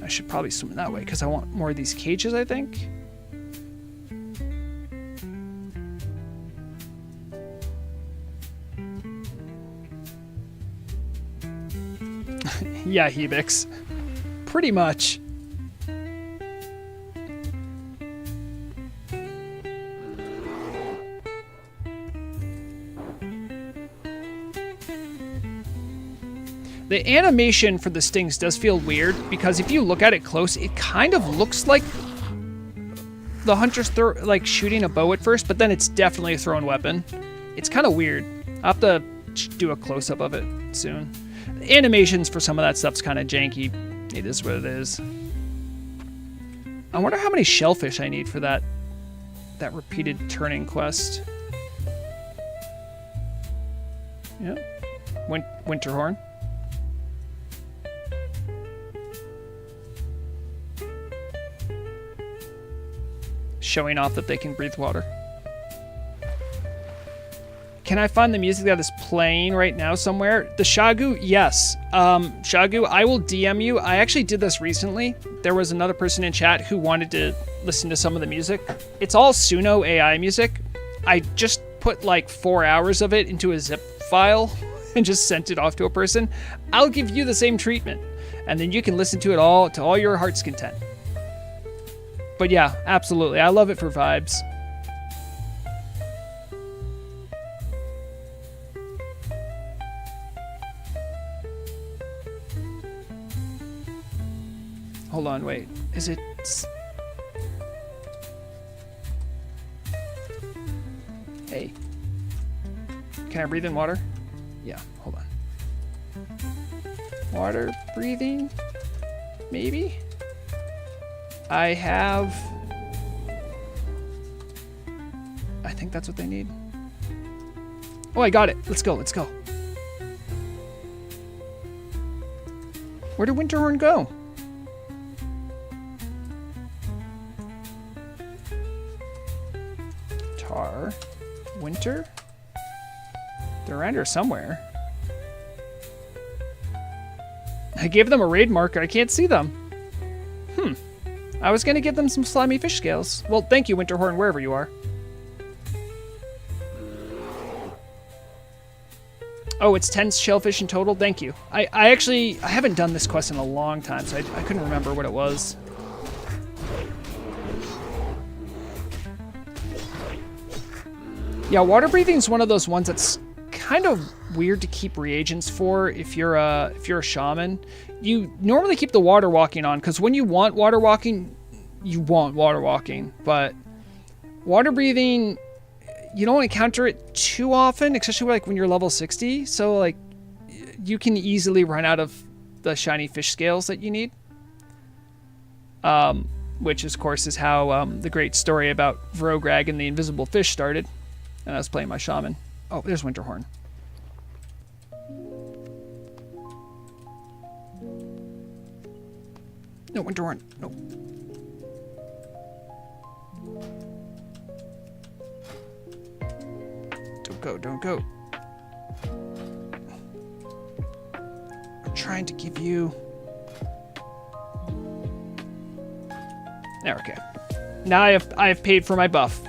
I should probably swim that way, because I want more of these cages, I think. Yeah, Hebix. Pretty much. The animation for the stings does feel weird, because if you look at it close, it kind of looks like the hunter's like shooting a bow at first, but then it's definitely a thrown weapon. It's kind of weird. I'll have to do a close-up of it soon. The animations for some of that stuff's kind of janky. It is what it is. I wonder how many shellfish I need for that repeated turning quest. Yeah. Winterhorn. Showing off that they can breathe water. Can I find the music that is playing right now somewhere? The Shagu, yes. Shagu, I will DM you. I actually did this recently. There was another person in chat who wanted to listen to some of the music. It's all Suno AI music. I just put like 4 hours of it into a zip file and just sent it off to a person. I'll give you the same treatment, and then you can listen to it all to all your heart's content. But yeah, absolutely. I love it for vibes. Hold on, wait. Is it... Hey. Can I breathe in water? Yeah, hold on. Water breathing? Maybe? I have... I think that's what they need. Oh, I got it. Let's go, let's go. Where did Winterhorn go? Tar. Winter? They're around here somewhere. I gave them a raid marker. I can't see them. I was gonna give them some slimy fish scales. Well, thank you, Winterhorn, wherever you are. Oh, it's 10 shellfish in total? Thank you. I haven't done this quest in a long time, so I couldn't remember what it was. Yeah, water breathing is one of those ones that's kind of weird to keep reagents for if you're a shaman. You normally keep the water walking on, because when you want water walking, you want water walking. But water breathing, you don't encounter it too often, especially like when you're level 60. So like you can easily run out of the shiny fish scales that you need. Which of course is how the great story about Vrograg and the invisible fish started. And I was playing my shaman. Oh, there's Winterhorn. No, Winterhorn. No. Don't go, don't go. I'm trying to give you... There, okay. Now I have paid for my buff.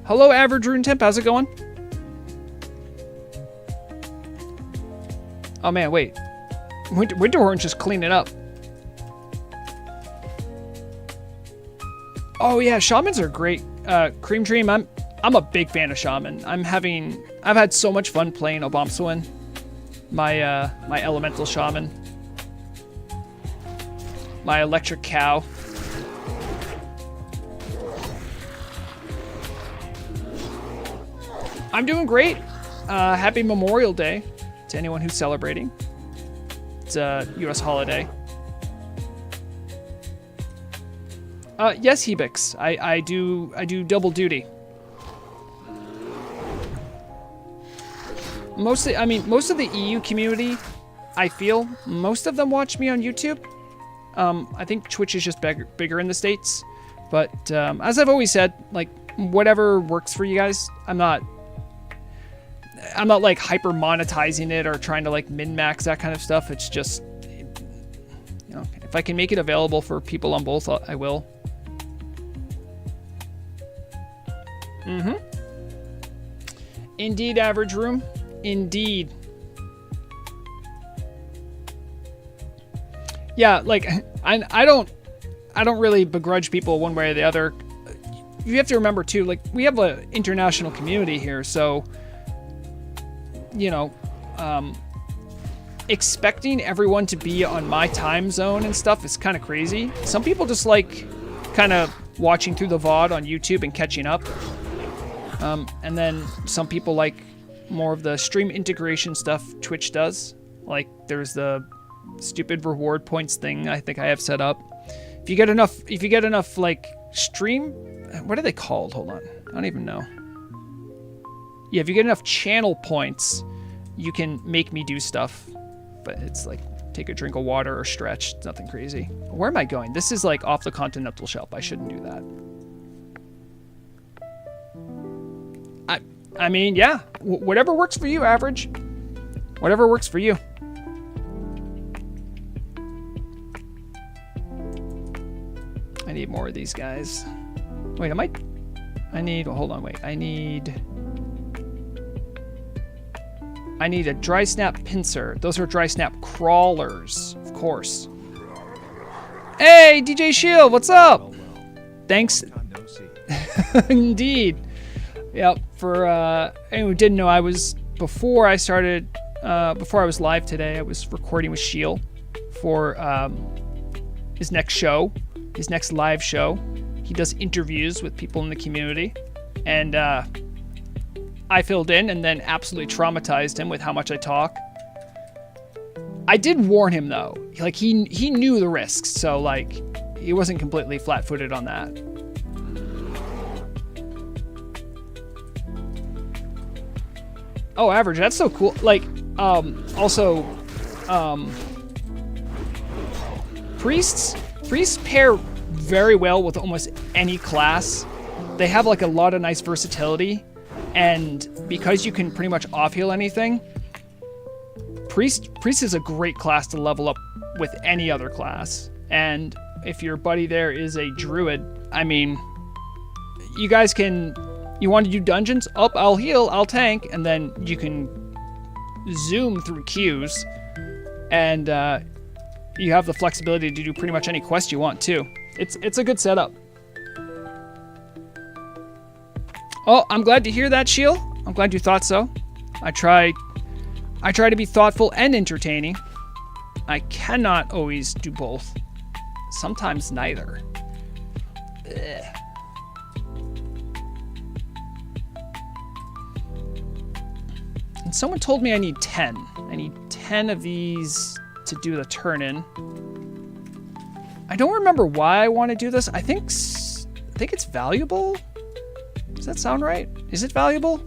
Hello, Average Rune Temp. How's it going? Oh, man, wait. Winterhorn's just cleaning up. Oh, yeah, shamans are great. Cream Dream, I'm a big fan of shaman. I've had so much fun playing Obomsawin, my elemental shaman. My electric cow. I'm doing great. Happy Memorial Day to anyone who's celebrating. It's a U.S. holiday. Yes, Hebix. I do double duty. Most of the EU community, I feel, most of them watch me on YouTube. I think Twitch is just bigger in the States. But as I've always said, like, whatever works for you guys, I'm not like hyper monetizing it or trying to like min-max that kind of stuff. It's just, you know, if I can make it available for people on both, I will. Indeed, Average Room. Indeed. Yeah, like I don't really begrudge people one way or the other. You have to remember too, like, we have an international community here, so you know, expecting everyone to be on my time zone and stuff is kind of crazy. Some people just like kind of watching through the VOD on YouTube and catching up. And then some people like more of the stream integration stuff Twitch does. Like there's the stupid reward points thing I think I have set up. If you get enough like stream, what are they called? Hold on. I don't even know. Yeah, if you get enough channel points, you can make me do stuff. But it's like, take a drink of water or stretch. It's nothing crazy. Where am I going? This is like off the continental shelf. I shouldn't do that. I mean, yeah. Whatever works for you, average. Whatever works for you. I need more of these guys. Wait, I need, hold on, wait. I need a dry snap pincer. Those are dry snap crawlers, of course. Hey, DJ Shield, what's up? Thanks. Indeed. Yep, for anyone who didn't know, before I was live today, I was recording with Shield for his next show, his next live show. He does interviews with people in the community, and I filled in and then absolutely traumatized him with how much I talk. I did warn him though, like he knew the risks, so like he wasn't completely flat-footed on that. Oh, average, that's so cool. Like, also, priests pair very well with almost any class. They have like a lot of nice versatility, and because you can pretty much off-heal anything, priest is a great class to level up with any other class. And if your buddy there is a druid, I mean, you guys can, you want to do dungeons? I'll heal, I'll tank, and then you can zoom through queues, and you have the flexibility to do pretty much any quest you want too. It's a good setup. Oh, I'm glad to hear that, Shield. I'm glad you thought so. I try to be thoughtful and entertaining. I cannot always do both. Sometimes neither. Ugh. And someone told me I need 10. I need 10 of these to do the turn-in. I don't remember why I want to do this. I think it's valuable. Does that sound right? Is it valuable?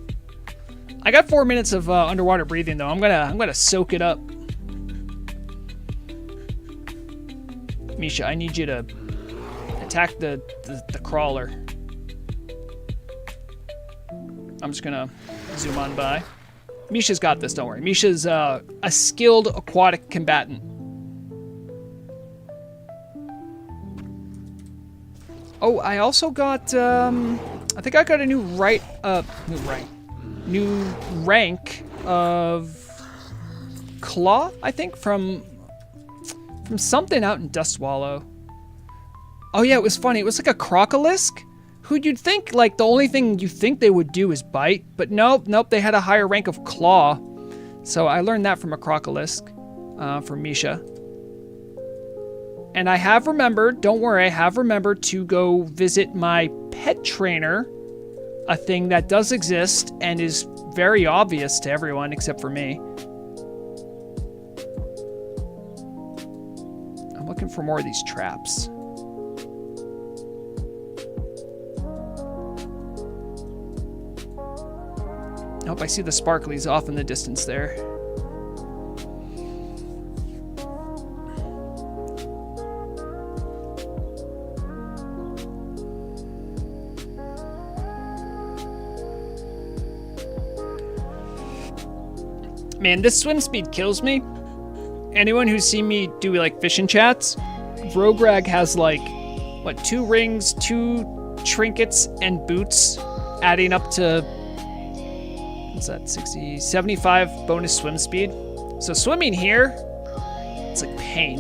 I got 4 minutes of underwater breathing though. I'm gonna soak it up. Misha, I need you to attack the crawler. I'm just gonna zoom on by. Misha's got this, don't worry. Misha's a skilled aquatic combatant. Oh, I also got, I think I got a new rank of Claw, I think, from something out in Dustswallow. Oh yeah, it was funny. It was like a crocolisk, who you'd think, like, the only thing you think they would do is bite, but nope, they had a higher rank of Claw. So I learned that from a crocolisk, from Misha. And I have remembered, don't worry, I have remembered to go visit my pet trainer, a thing that does exist and is very obvious to everyone except for me. I'm looking for more of these traps. Nope, I see the sparklies off in the distance there. Man, this swim speed kills me. Anyone who's seen me do like fishing chats, Vrograg has like, what, 2 rings, 2 trinkets, and boots, adding up to, what's that, 60, 75 bonus swim speed. So swimming here, it's like pain.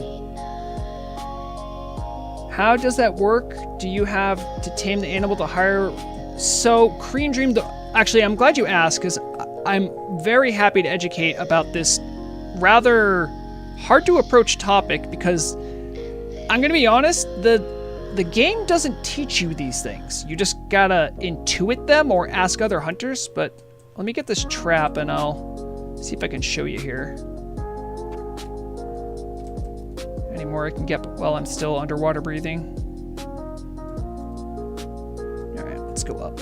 How does that work? Do you have to tame the animal to hire? So Cream Dream, actually, I'm glad you asked, because I'm very happy to educate about this rather hard to approach topic, because I'm gonna be honest, the game doesn't teach you these things. You just gotta intuit them or ask other hunters. But let me get this trap and I'll see if I can show you here. Any more I can get while I'm still underwater breathing? All right, let's go up.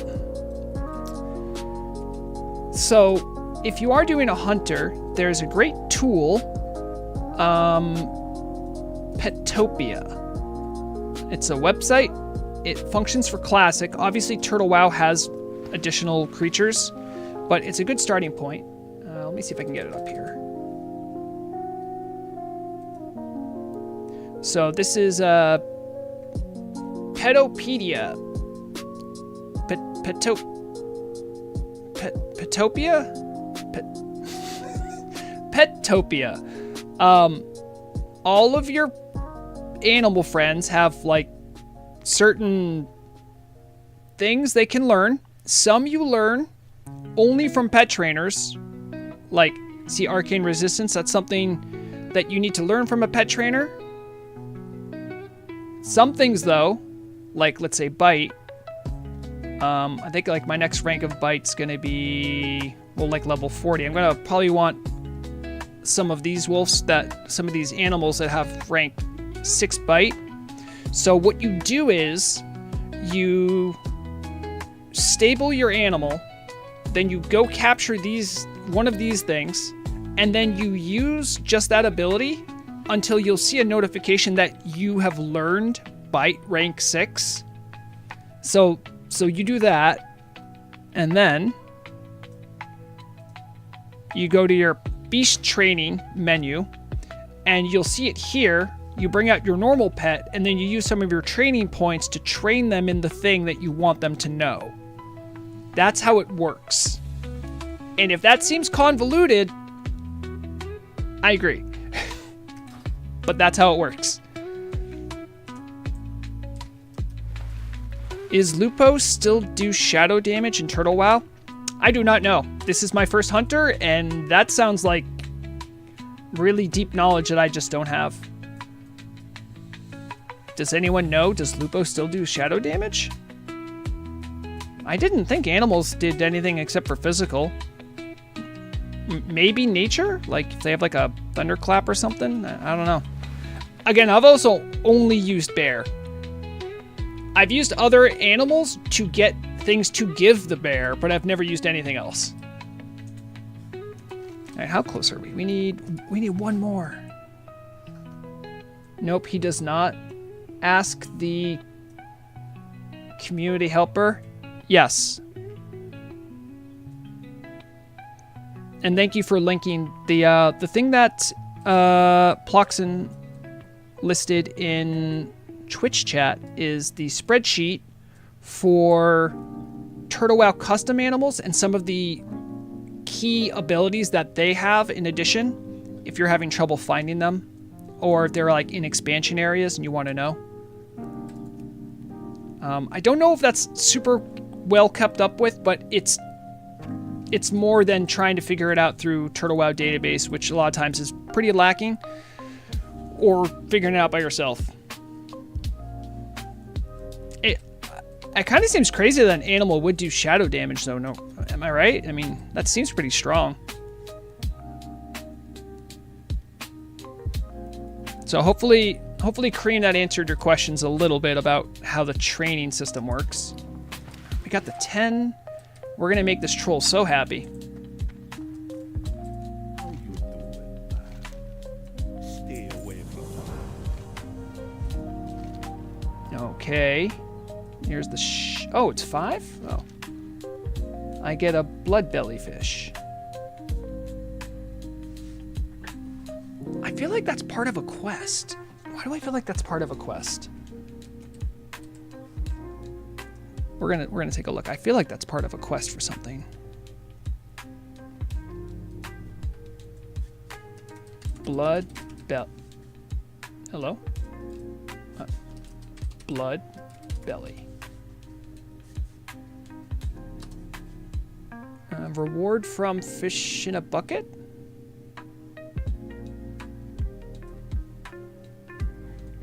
So if you are doing a hunter, there's a great tool, Petopia. It's a website. It functions for Classic. Obviously, Turtle WoW has additional creatures, but it's a good starting point. Let me see if I can get it up here. So this is Petopedia. Petopia? Petopia. All of your animal friends have like certain things they can learn. Some you learn only from pet trainers. Like, see, arcane resistance, that's something that you need to learn from a pet trainer. Some things though, like let's say bite, I think like my next rank of bite's gonna be, well, like level 40. I'm gonna probably want some of these some of these animals that have rank 6 bite. So what you do is you stable your animal, then you go capture one of these things, and then you use just that ability until you'll see a notification that you have learned bite rank 6. So you do that, and then you go to your beast training menu, and you'll see it here. You bring out your normal pet, and then you use some of your training points to train them in the thing that you want them to know. That's how it works. And if that seems convoluted, I agree. But that's how it works. Is Lupo still do shadow damage in Turtle WoW? I do not know. This is my first hunter, and that sounds like really deep knowledge that I just don't have. Does anyone know? Does Lupo still do shadow damage? I didn't think animals did anything except for physical. Maybe nature? Like if they have like a thunderclap or something? I don't know. Again, I've also only used bear. I've used other animals to get things to give the bear, but I've never used anything else. All right, how close are we? We need one more. Nope, he does not. Ask the community helper. Yes. And thank you for linking the thing that Ploxin listed in Twitch chat is the spreadsheet for Turtle WoW custom animals and some of the key abilities that they have in addition, if you're having trouble finding them, or if they're like in expansion areas and you want to know. I don't know if that's super well kept up with, but it's more than trying to figure it out through Turtle WoW database, which a lot of times is pretty lacking, or figuring it out by yourself. It kind of seems crazy that an animal would do shadow damage, though. No, am I right? I mean, that seems pretty strong. So hopefully, Kareem, that answered your questions a little bit about how the training system works. We got the 10. We're gonna make this troll so happy. How you doing, man? Stay away from me. Okay. Here's the oh, it's 5? Oh. I get a blood belly fish. I feel like that's part of a quest. Why do I feel like that's part of a quest? We're gonna take a look. I feel like that's part of a quest for something. Blood bell. Hello? Blood belly. Reward from fish in a bucket?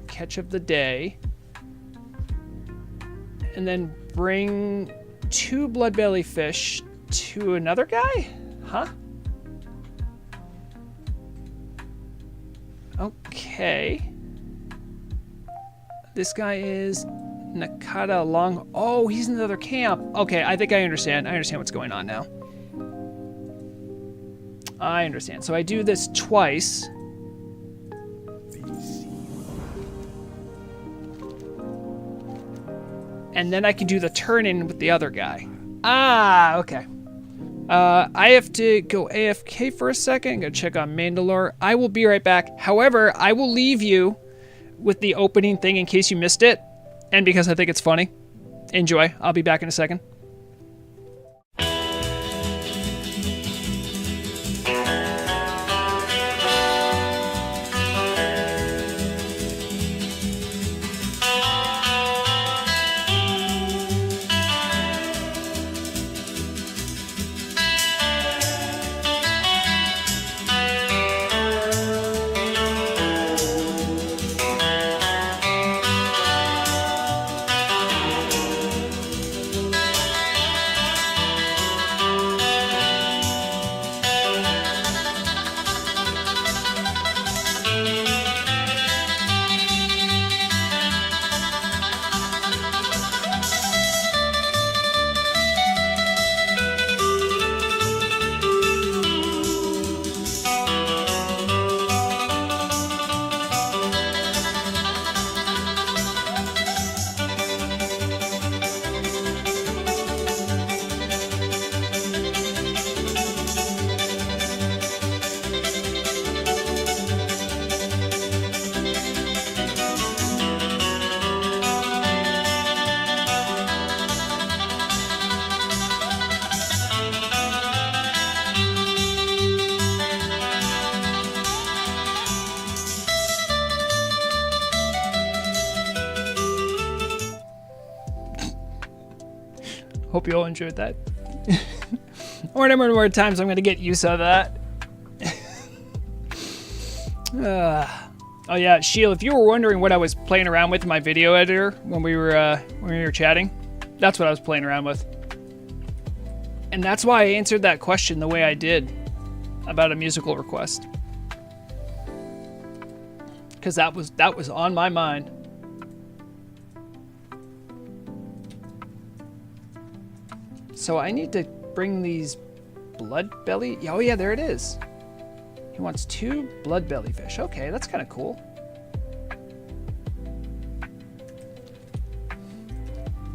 Catch of the day. And then bring 2 bloodbelly fish to another guy? Huh? Okay. This guy is Nakata Long. Oh, he's in another camp. Okay, I think I understand. I understand what's going on now. I understand. So I do this twice. And then I can do the turn in with the other guy. Ah, okay. I have to go AFK for a second. Go check on Mandalore. I will be right back. However, I will leave you with the opening thing in case you missed it, and because I think it's funny. Enjoy. I'll be back in a second. Hope you all enjoyed that. Or number more times I'm going to get used to that. Oh yeah, Sheil, if you were wondering what I was playing around with in my video editor when we were chatting, that's what I was playing around with. And that's why I answered that question the way I did about a musical request. Because that was on my mind. So I need to bring these blood belly. Oh yeah, there it is. He wants 2 blood belly fish. Okay, that's kind of cool.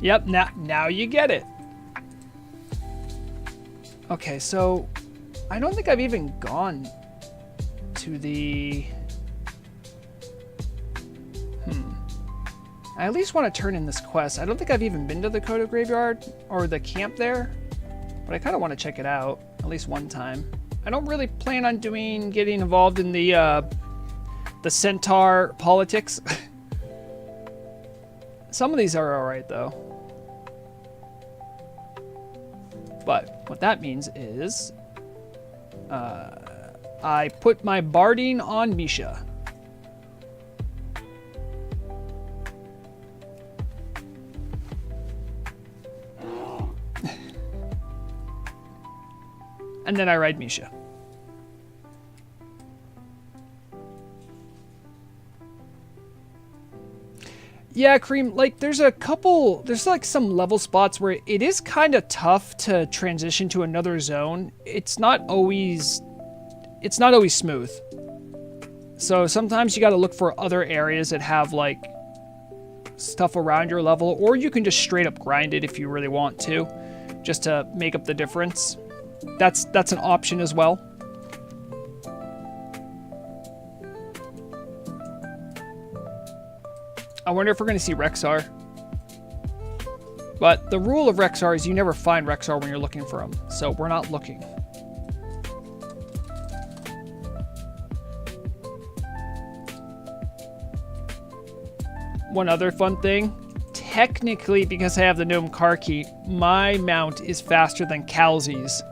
Yep, now you get it. Okay, so I don't think I've even gone to the... I at least want to turn in this quest. I don't think I've even been to the Kodo Graveyard or the camp there, but I kind of want to check it out at least one time. I don't really plan on getting involved in the centaur politics. Some of these are all right though. But what that means is I put my barding on Misha. And then I ride Misha. Yeah, Cream, like there's like some level spots where it is kind of tough to transition to another zone. It's not always smooth. So sometimes you got to look for other areas that have like stuff around your level, or you can just straight up grind it if you really want to, just to make up the difference. That's an option as well. I wonder if we're going to see Rexxar. But the rule of Rexxar is you never find Rexxar when you're looking for him, so we're not looking. One other fun thing, technically because I have the Gnome car key, my mount is faster than Calzy's.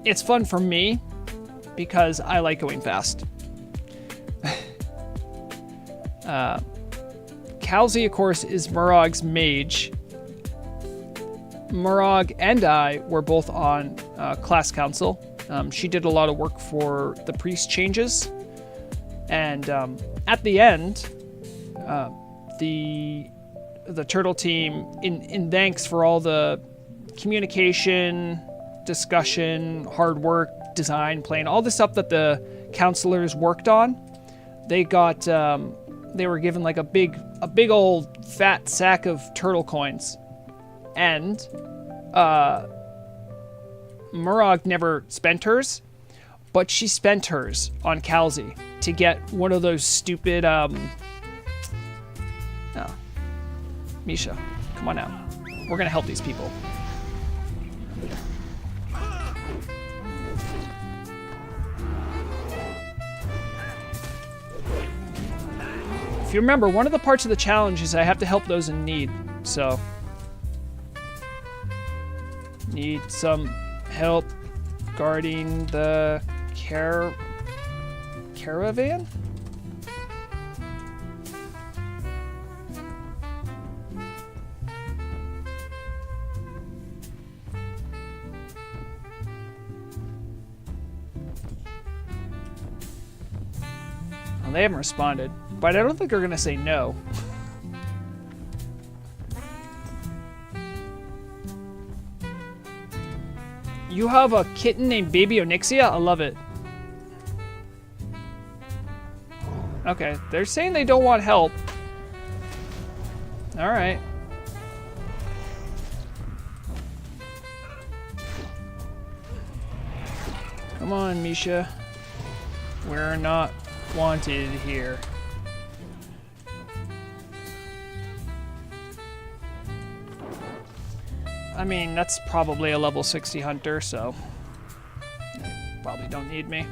It's fun for me because I like going fast. Calzy, of course, is Morog's mage. Morog and I were both on class council. She did a lot of work for the priest changes. And at the end, the turtle team, in thanks for all the communication, discussion, hard work, design, playing, all the stuff that the counselors worked on, they got they were given like a big old fat sack of turtle coins, and Morog never spent hers, but she spent hers on Kalzi to get one of those stupid, Oh. Misha, come on now. We're gonna help these people. If you remember, one of the parts of the challenge is I have to help those in need, so... Need some help guarding the caravan? Well, they haven't responded, but I don't think they're gonna say no. You have a kitten named Baby Onyxia? I love it. Okay, they're saying they don't want help. Alright. Come on, Misha. We're not wanted here. I mean, that's probably a level 60 hunter, so they probably don't need me.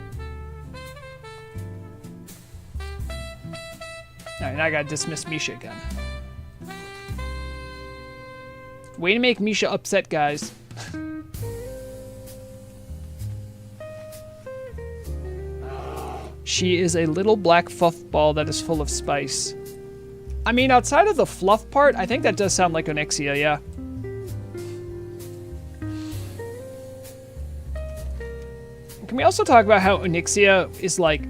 Alright, now I gotta dismiss Misha again. Way to make Misha upset, guys. She is a little black fluff ball that is full of spice. I mean, outside of the fluff part, I think that does sound like Onyxia, yeah. Can we also talk about how Onyxia is, like,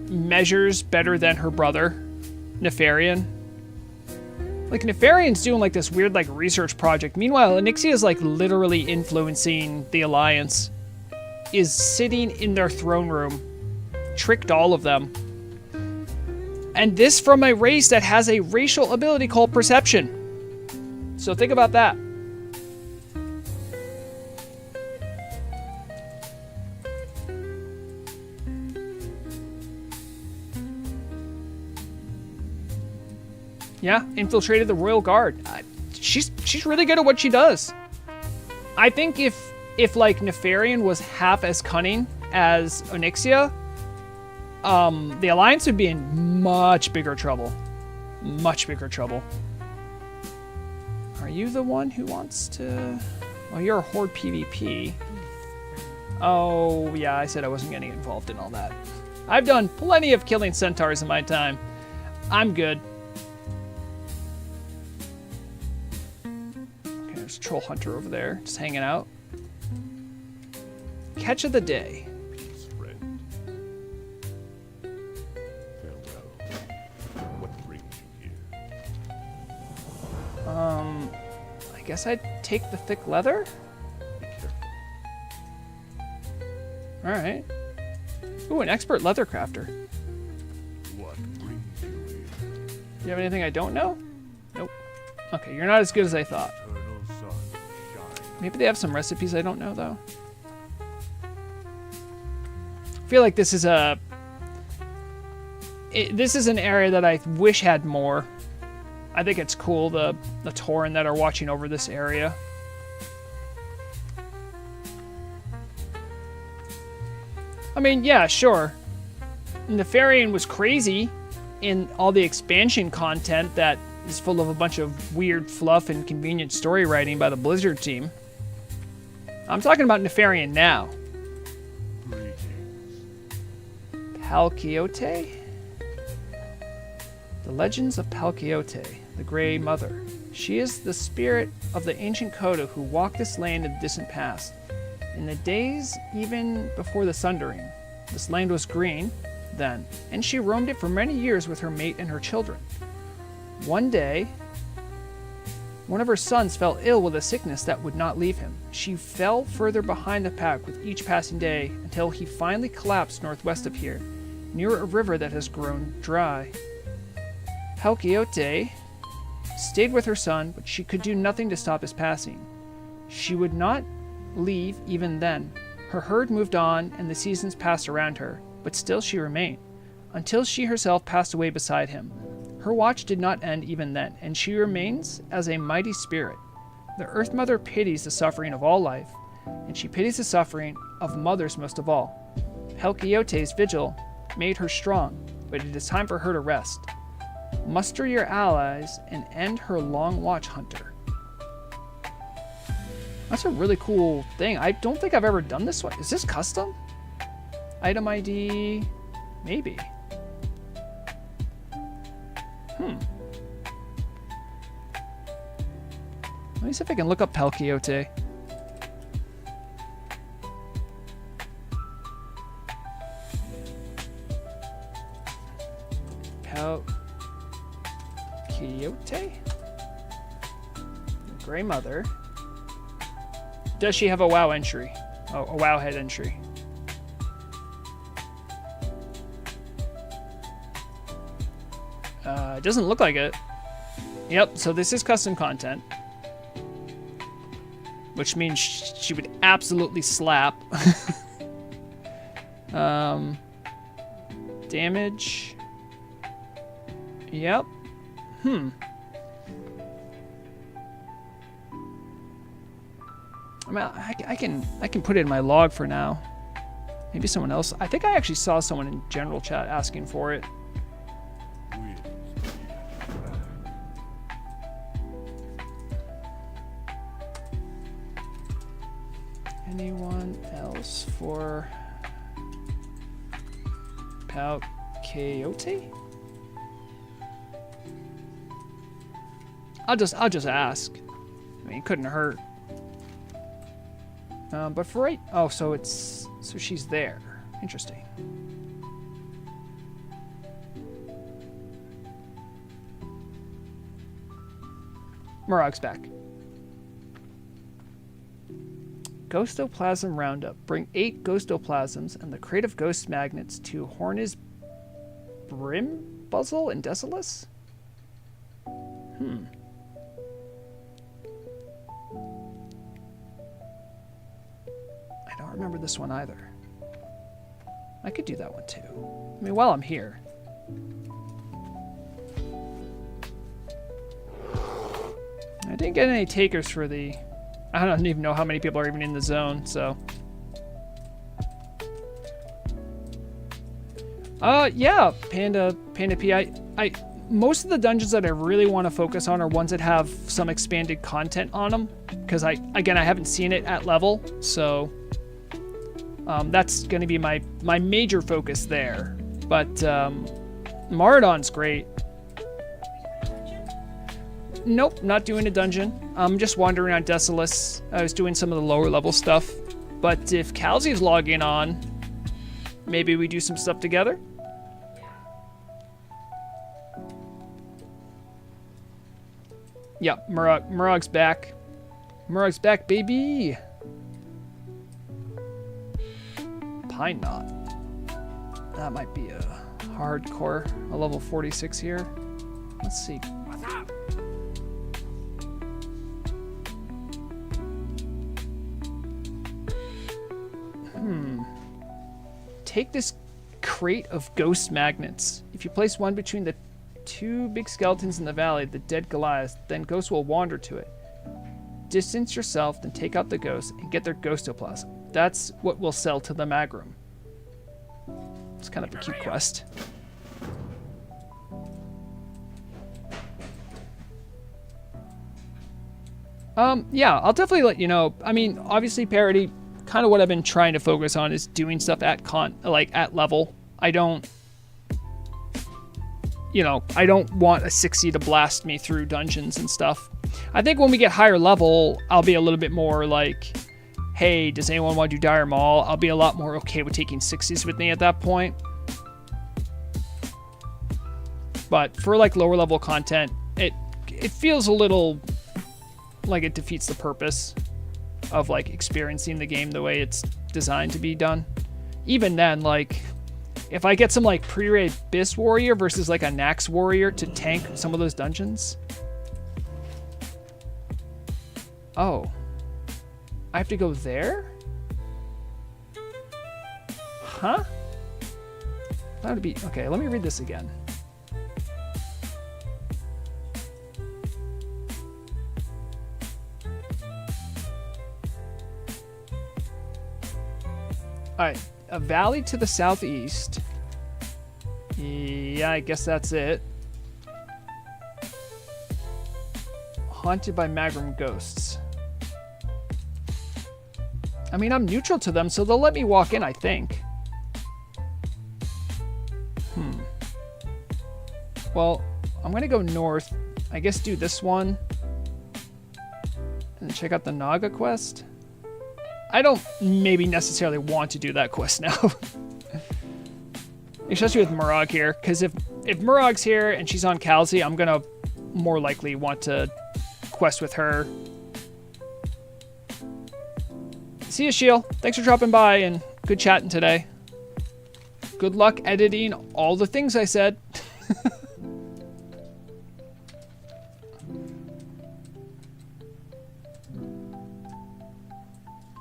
measures better than her brother, Nefarian? Like, Nefarian's doing, like, this weird, like, research project. Meanwhile, Onyxia is, like, literally influencing the Alliance. Is sitting in their throne room. Tricked all of them. And this from a race that has a racial ability called Perception. So think about that. Yeah, infiltrated the Royal Guard. She's really good at what she does. I think if like Nefarian was half as cunning as Onyxia, the Alliance would be in much bigger trouble. Much bigger trouble. Are you the one who wants to... Well, you're a Horde PvP. Oh, yeah, I said I wasn't getting involved in all that. I've done plenty of killing centaurs in my time. I'm good. Okay, there's a troll hunter over there, just hanging out. Catch of the day. Peace, friend. Farewell. What brings you here? I guess I'd take the thick leather? Be careful. Alright. Ooh, an expert leather crafter. What brings you here? Do you have anything I don't know? Nope. Okay, you're not as good as I thought. Eternal sun, shine. Maybe they have some recipes I don't know, though. I feel like this is a... this is an area that I wish had more. I think it's cool, the Tauren that are watching over this area. I mean, yeah, sure. Nefarian was crazy in all the expansion content that is full of a bunch of weird fluff and convenient story writing by the Blizzard team. I'm talking about Nefarian now. Greetings. Palquiote? The Legends of Palquiote, the Grey Mother. She is the spirit of the ancient Koda who walked this land in the distant past. In the days even before the Sundering, this land was green then, and she roamed it for many years with her mate and her children. One day, one of her sons fell ill with a sickness that would not leave him. She fell further behind the pack with each passing day until he finally collapsed northwest of here, near a river that has grown dry. Palquiote stayed with her son, but she could do nothing to stop his passing. She would not leave even then. Her herd moved on, and the seasons passed around her, but still she remained, until she herself passed away beside him. Her watch did not end even then, and she remains as a mighty spirit. The Earth Mother pities the suffering of all life, and she pities the suffering of mothers most of all. Helkiote's vigil made her strong, but it is time for her to rest. Muster your allies and end her long watch, Hunter. That's a really cool thing. I don't think I've ever done this one. Is this custom? Item ID? Maybe. Let me see if I can look up Helkiote. Helkiote? Grey Mother. Does she have a WoW entry? Oh, a WoW head entry. It doesn't look like it. Yep, so this is custom content. Which means she would absolutely slap. Damage. Yep. I mean, I can put it in my log for now. Maybe someone else. I think I actually saw someone in general chat asking for it. Anyone else for Helkiote? I'll just ask. I mean, it couldn't hurt. But for right, oh, so she's there. Interesting. Morog's back. Ghostoplasm Roundup. Bring 8 Ghostoplasms and the crate of ghost magnets to Horn's Brimbuzzle in Desolace? I don't remember this one either. I could do that one too. I mean, while I'm here. I didn't get any takers for the... I don't even know how many people are even in the zone, so... Yeah, Panda P. Most of the dungeons that I really want to focus on are ones that have some expanded content on them. Because, I haven't seen it at level, so... that's going to be my major focus there. But, Maraudon's great. Nope, not doing a dungeon. I'm just wandering around Desolace. I was doing some of the lower level stuff. But if Calzy's logging on, maybe we do some stuff together. Yep, Morog's back. Morog's back, baby! Pine Knot. That might be a hardcore, a level 46 here. Let's see. What's up? Take this crate of ghost magnets. If you place one between the 2 big skeletons in the valley, the dead Goliath, then ghosts will wander to it. Distance yourself, then take out the ghosts and get their ghostoplasm. That's what we'll sell to the Magrum. It's kind of a cute quest. Yeah, I'll definitely let you know. I mean, obviously parody, kind of what I've been trying to focus on is doing stuff at at level. I don't want a 60 to blast me through dungeons and stuff. I think when we get higher level, I'll be a little bit more like, hey, does anyone want to do Dire Maul? I'll be a lot more okay with taking 60s with me at that point. But for like lower level content, it feels a little like it defeats the purpose of like experiencing the game the way it's designed to be done. Even then, like, if I get some like pre-raid Abyss Warrior versus like a Nax Warrior to tank some of those dungeons. Oh. I have to go there? Huh? That would be... Okay, let me read this again. Alright, a valley to the southeast. Yeah, I guess that's it. Haunted by Magrum ghosts. I mean, I'm neutral to them, so they'll let me walk in, I think. Well, I'm going to go north. I guess do this one. And check out the Naga quest. I don't maybe necessarily want to do that quest now. Especially with Morog here. Because if Morog's here and she's on Kalzi, I'm going to more likely want to quest with her. See you, Shield. Thanks for dropping by and good chatting today. Good luck editing all the things I said.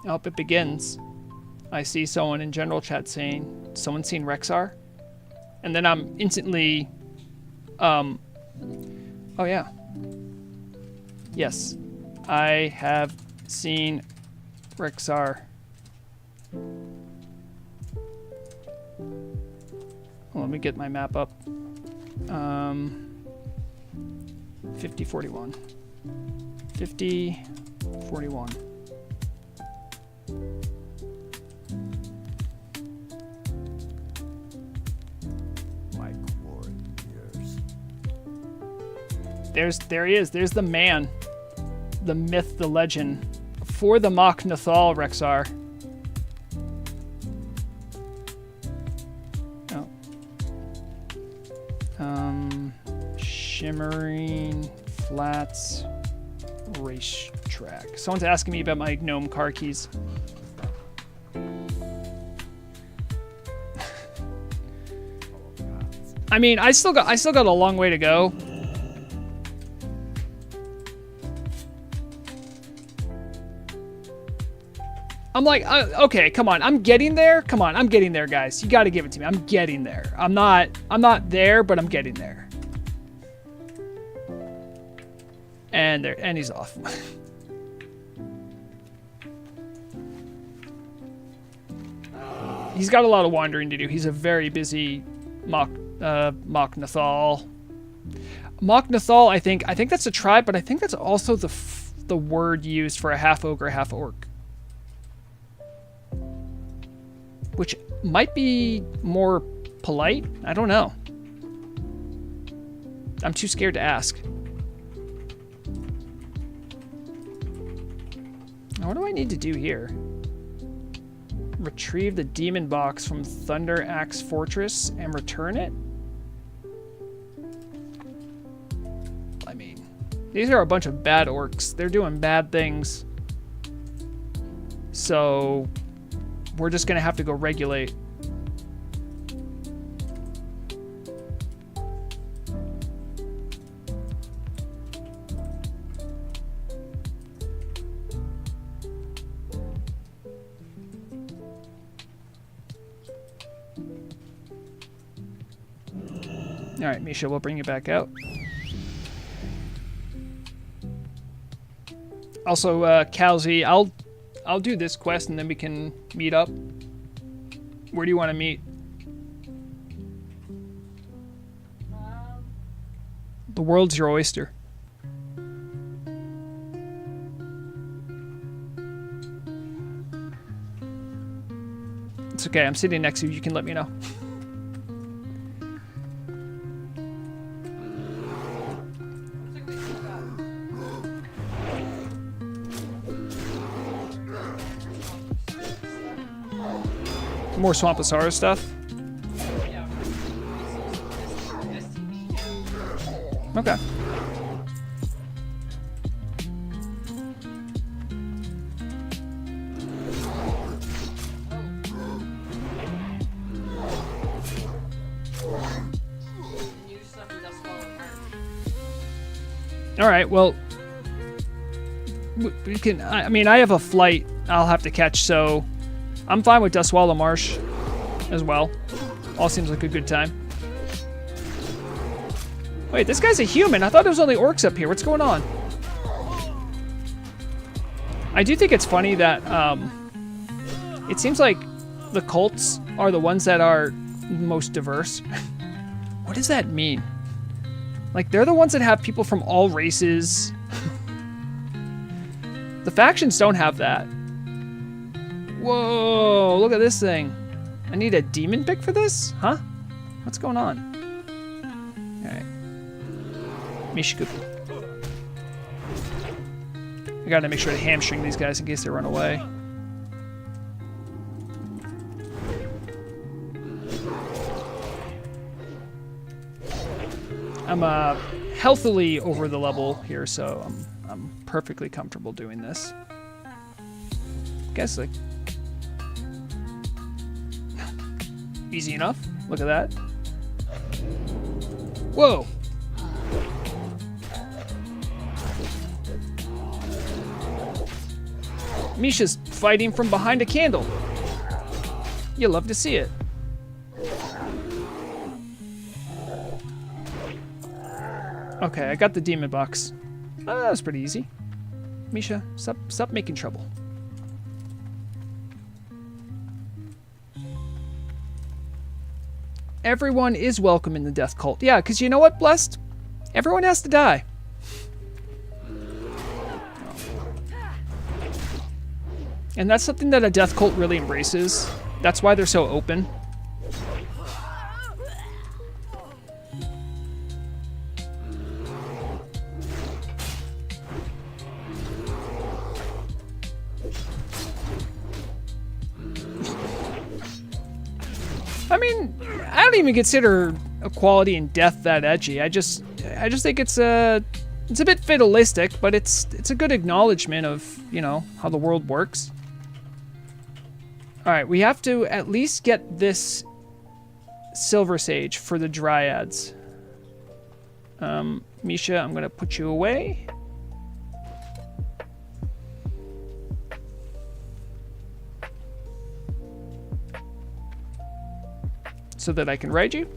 I hope it begins. I see someone in general chat saying, someone's seen Rexxar? And then I'm instantly, oh yeah. Yes, I have seen Rexxar. Let me get my map up. 5041. 5041. My warriors. There he is. There's the man. The myth, the legend. For the Mock Nathal, Rexxar. Shimmering Flats racetrack. Someone's asking me about my gnome car keys. I mean, I still got a long way to go. I'm like, okay, come on, I'm getting there. Come on, I'm getting there, guys. You got to give it to me. I'm getting there. I'm not there, but I'm getting there. And he's off. He's got a lot of wandering to do. He's a very busy Mock Nathal. Mock Nathal, I think that's a tribe, but I think that's also the word used for a half ogre, half orc. Which might be more polite. I don't know. I'm too scared to ask. Now, what do I need to do here? Retrieve the demon box from Thunder Axe Fortress and return it? I mean, these are a bunch of bad orcs. They're doing bad things. So we're just gonna have to go regulate. All right, Misha, we'll bring you back out. Also, Kalzi, I'll do this quest and then we can meet up. Where do you want to meet? The world's your oyster. It's okay, I'm sitting next to you. You can let me know. More Swampasaurus stuff. Okay. All right, well, we can. I mean, I have a flight I'll have to catch, so I'm fine with Dustwallow Marsh as well. All seems like a good time. Wait, this guy's a human. I thought there was only orcs up here. What's going on? I do think it's funny that it seems like the cults are the ones that are most diverse. What does that mean? Like, they're the ones that have people from all races. The factions don't have that. Whoa, look at this thing. I need a demon pick for this? Huh? What's going on? Alright. Mishiku. I gotta make sure to hamstring these guys in case they run away. I'm healthily over the level here, so I'm perfectly comfortable doing this. Guess like easy enough. Look at that. Whoa. Misha's fighting from behind a candle. You love to see it. Okay, I got the demon box. That was pretty easy. Misha, stop making trouble. Everyone is welcome in the death cult. Yeah, because you know what, Blessed? Everyone has to die. And that's something that a death cult really embraces. That's why they're so open. I mean, I don't even consider equality and death that edgy. I just think it's a bit fatalistic, but it's a good acknowledgement of, you know, how the world works. All right, we have to at least get this Silver Sage for the Dryads. Misha, I'm gonna put you away. So that I can ride you.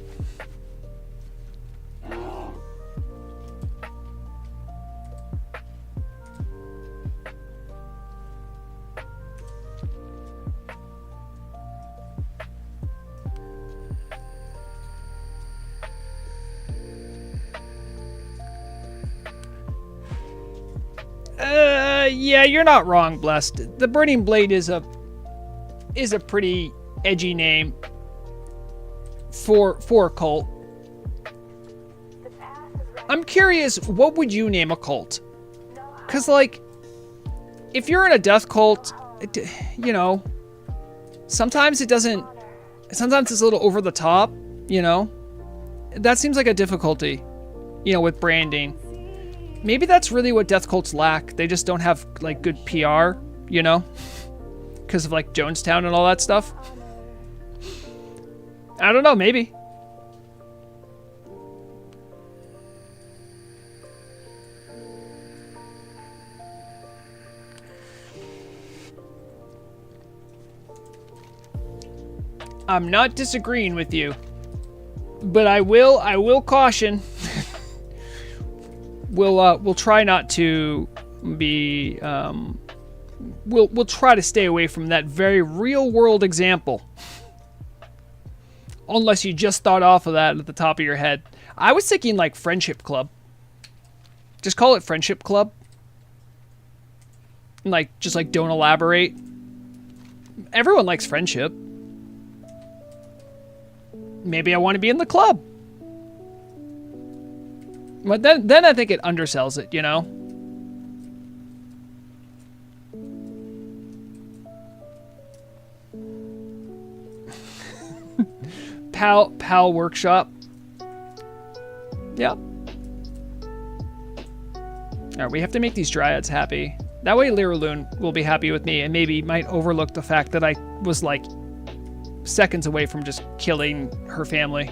Yeah, you're not wrong, Blessed. The Burning Blade is a pretty edgy name for a cult. I'm curious, what would you name a cult? Because, like, if you're in a death cult, you know, sometimes it doesn't... Sometimes it's a little over the top, you know? That seems like a difficulty, you know, with branding. Maybe that's really what death cults lack. They just don't have, like, good PR, you know? Because of, like, Jonestown and all that stuff. I don't know, maybe. I'm not disagreeing with you, but I will caution. We'll try not to be we'll try to stay away from that very real world example. Unless you just thought off of that at the top of your head. I was thinking like Friendship Club. Just call it Friendship Club. Like, just like don't elaborate. Everyone likes friendship. Maybe I want to be in the club. But then I think it undersells it, you know? Pal Workshop. Yeah. Alright, we have to make these Dryads happy. That way Liraloon will be happy with me and maybe might overlook the fact that I was like seconds away from just killing her family.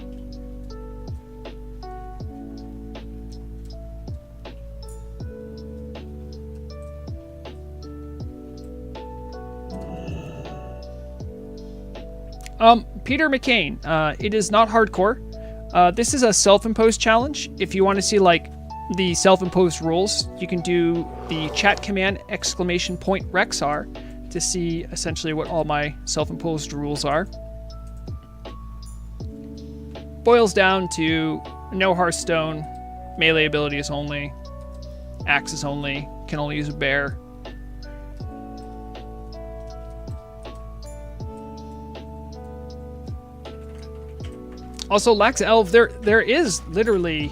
Peter McCain. It is not hardcore. This is a self-imposed challenge. If you want to see like the self-imposed rules, you can do the chat command !Rexxar to see essentially what all my self-imposed rules are. Boils down to no hearthstone, melee abilities only, axes only, can only use a bear. Also, Lax Elf, there is literally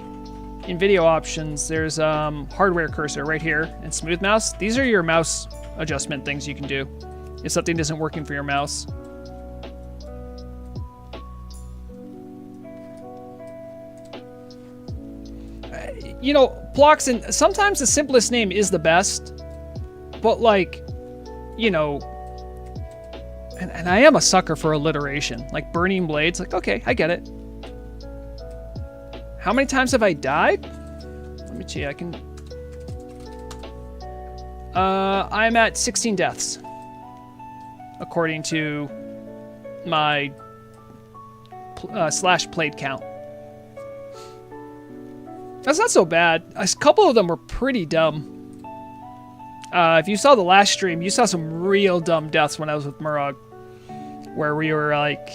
in video options, there's hardware cursor right here and smooth mouse. These are your mouse adjustment things you can do if something isn't working for your mouse. You know, Ploxin, sometimes the simplest name is the best, but like, you know, and I am a sucker for alliteration, like Burning Blades, like, okay, I get it. How many times have I died? Let me see, I can... I'm at 16 deaths, according to my slash played count. That's not so bad. A couple of them were pretty dumb. If you saw the last stream, you saw some real dumb deaths when I was with Morog, where we were like,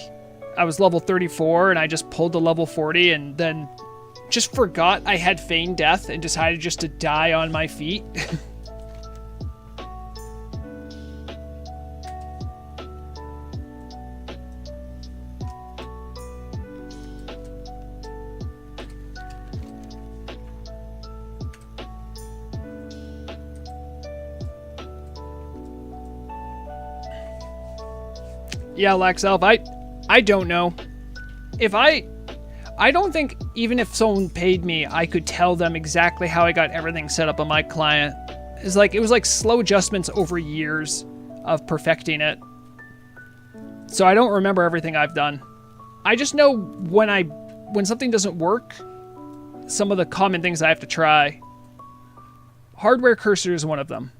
I was level 34 and I just pulled to level 40 and then just forgot I had feigned death and decided just to die on my feet. Yeah, Lax Elf, I don't know. If I don't think even if someone paid me, I could tell them exactly how I got everything set up on my client. It was like slow adjustments over years of perfecting it. So I don't remember everything I've done. I just know when something doesn't work, some of the common things I have to try. Hardware cursor is one of them.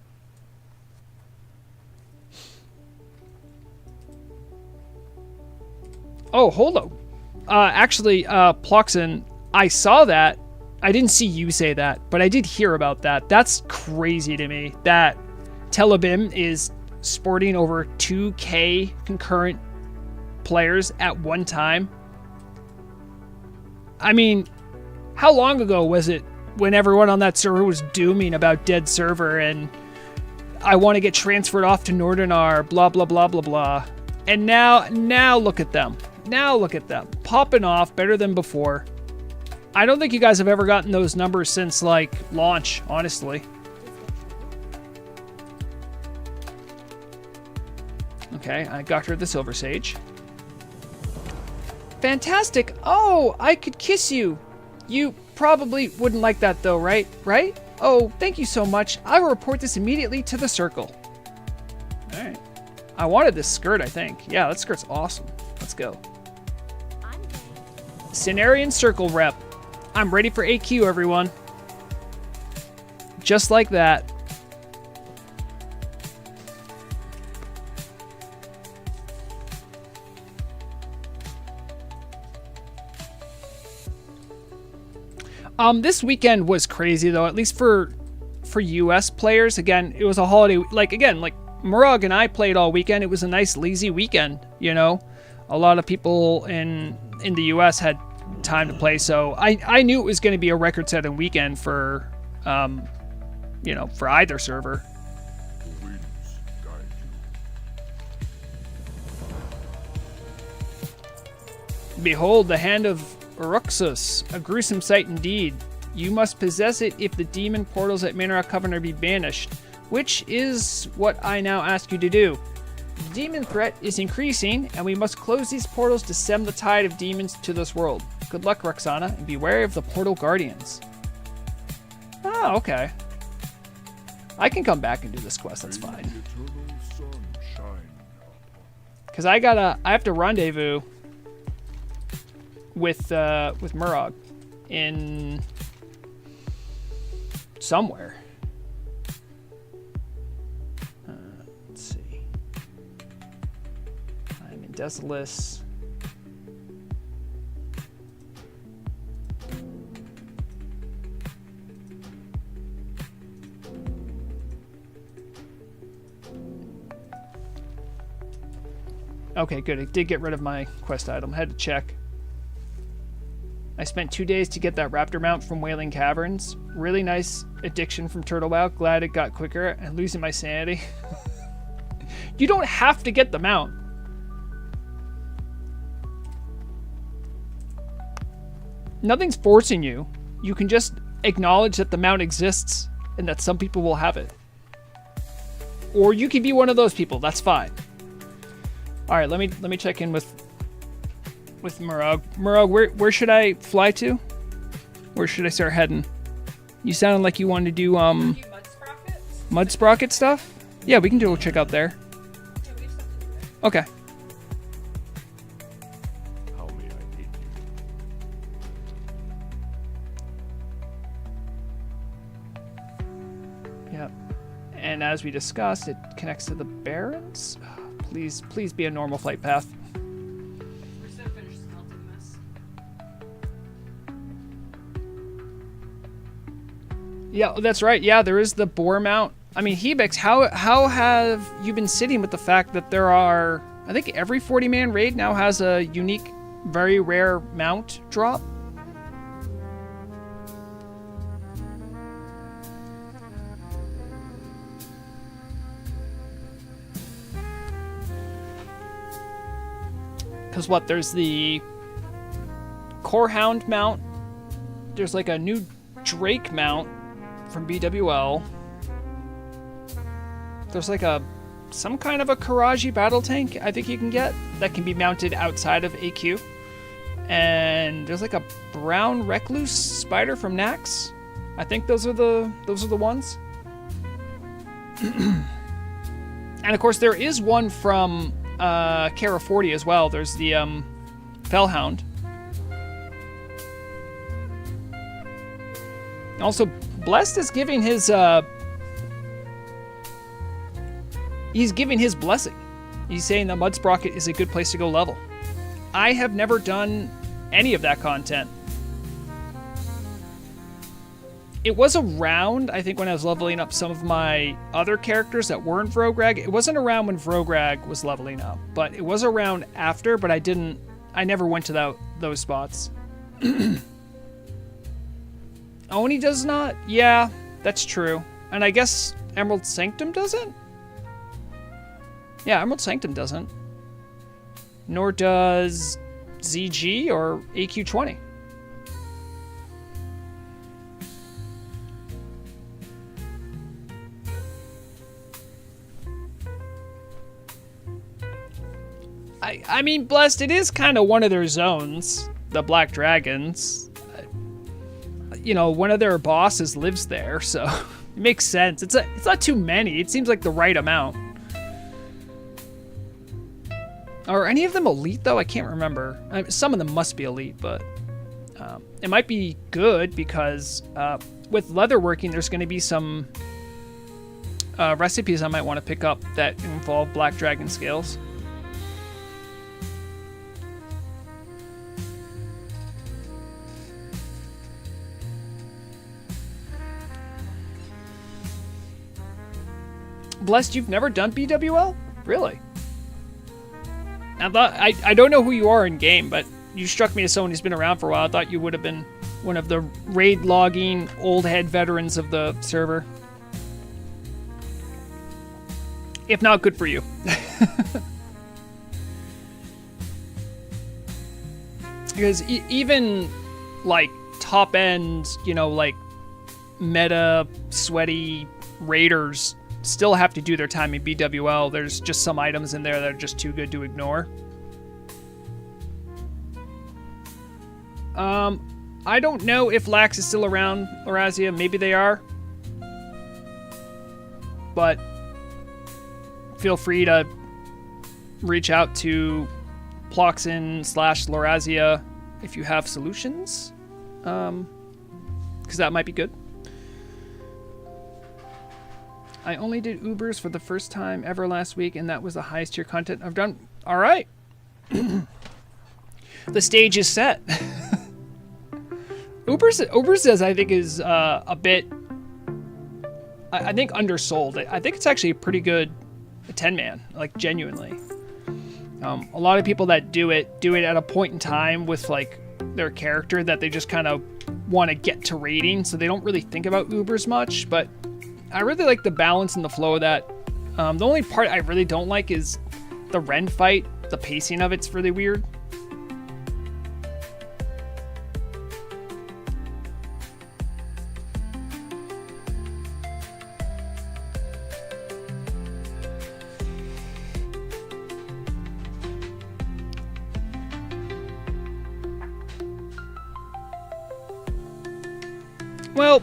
Oh, hold up. Actually, Ploxin, I saw that. I didn't see you say that, but I did hear about that. That's crazy to me that Tel'abim is sporting over 2K concurrent players at one time. I mean, how long ago was it when everyone on that server was dooming about dead server and I want to get transferred off to Nordanaar, blah, blah, blah, blah, blah. And now look at them. Now look at them. Popping off better than before. I don't think you guys have ever gotten those numbers since, like, launch, honestly. Okay, I got her the Silver Sage. Fantastic. Oh, I could kiss you. You probably wouldn't like that, though, right? Right? Oh, thank you so much. I will report this immediately to the circle. All right. I wanted this skirt, I think. Yeah, that skirt's awesome. Let's go. Cenarian Circle rep. I'm ready for AQ, everyone. Just like that. This weekend was crazy, though, at least for US players. Again, it was a holiday. Like Morog and I played all weekend. It was a nice, lazy weekend, you know? A lot of people in the US had time to play, so I knew it was going to be a record-setting weekend for, you know, for either server. Behold the hand of Uruxus, a gruesome sight indeed. You must possess it if the demon portals at Mineral Covenant be banished, which is what I now ask you to do. The demon threat is increasing, and we must close these portals to stem the tide of demons to this world. Good luck, Rexana, and be wary of the portal guardians. Oh, okay. I can come back and do this quest, that's fine. Because I have to rendezvous with Morog in somewhere. Let's see. I'm in Desolace. Okay, good. It did get rid of my quest item. Had to check. I spent 2 days to get that raptor mount from Wailing Caverns. Really nice addiction from Turtlebout. Glad it got quicker and losing my sanity. You don't have to get the mount. Nothing's forcing you. You can just acknowledge that the mount exists and that some people will have it. Or you can be one of those people. That's fine. All right, let me check in with Morog. Morog, where should I fly to? Where should I start heading? You sounded like you wanted to do mud sprocket stuff? Yeah, we can do a check out there. Okay. How may I aid you? Yep. And as we discussed, it connects to the Barrens. Please be a normal flight path. We're just gonna finish smelting this. Yeah, that's right. Yeah, there is the boar mount. I mean, Hebix, how have you been sitting with the fact that there are, I think every 40-man raid now has a unique, very rare mount drop? Because what, there's the Corehound mount, there's like a new Drake mount from BWL. There's like some kind of a Karaji battle tank I think you can get that can be mounted outside of AQ. And there's like a brown recluse spider from Nax. I think those are the ones. And of course there is one from Kara 40 as well. There's the Fellhound. Also, Blessed is giving his he's giving his blessing. He's saying that Mud Sprocket is a good place to go level. I have never done any of that content. It was around, I think, when I was leveling up some of my other characters that weren't Vrograg. It wasn't around when Vrograg was leveling up, but it was around after, but I never went to those spots. Oni does not? Yeah, that's true. And I guess Emerald Sanctum doesn't? Yeah, Emerald Sanctum doesn't. Nor does ZG or AQ20. I mean, Blessed, it is kind of one of their zones, the Black Dragons. You know, one of their bosses lives there, so it makes sense. It's not too many. It seems like the right amount. Are any of them elite, though? I can't remember. Some of them must be elite, but it might be good because with leatherworking, there's going to be some recipes I might want to pick up that involve Black Dragon scales. Blessed, you've never done BWL? Really? I don't know who you are in game, but you struck me as someone who's been around for a while. I thought you would have been one of the raid logging old head veterans of the server. If not, good for you. Because even like top end, you know, like meta sweaty raiders still have to do their time in BWL. There's just some items in there that are just too good to ignore. I don't know if Lax is still around, Lorazia. Maybe they are. But feel free to reach out to Ploxin/Lorazia if you have solutions. Because that might be good. I only did Ubers for the first time ever last week, and that was the highest tier content I've done. All right. The stage is set. Ubers, I think, is a bit, I think, undersold. I think it's actually a pretty good 10-man, like, genuinely. A lot of people that do it at a point in time with like their character that they just kind of want to get to raiding, so they don't really think about Ubers much. But I really like the balance and the flow of that. The only part I really don't like is the Ren fight. The pacing of it's really weird. Well,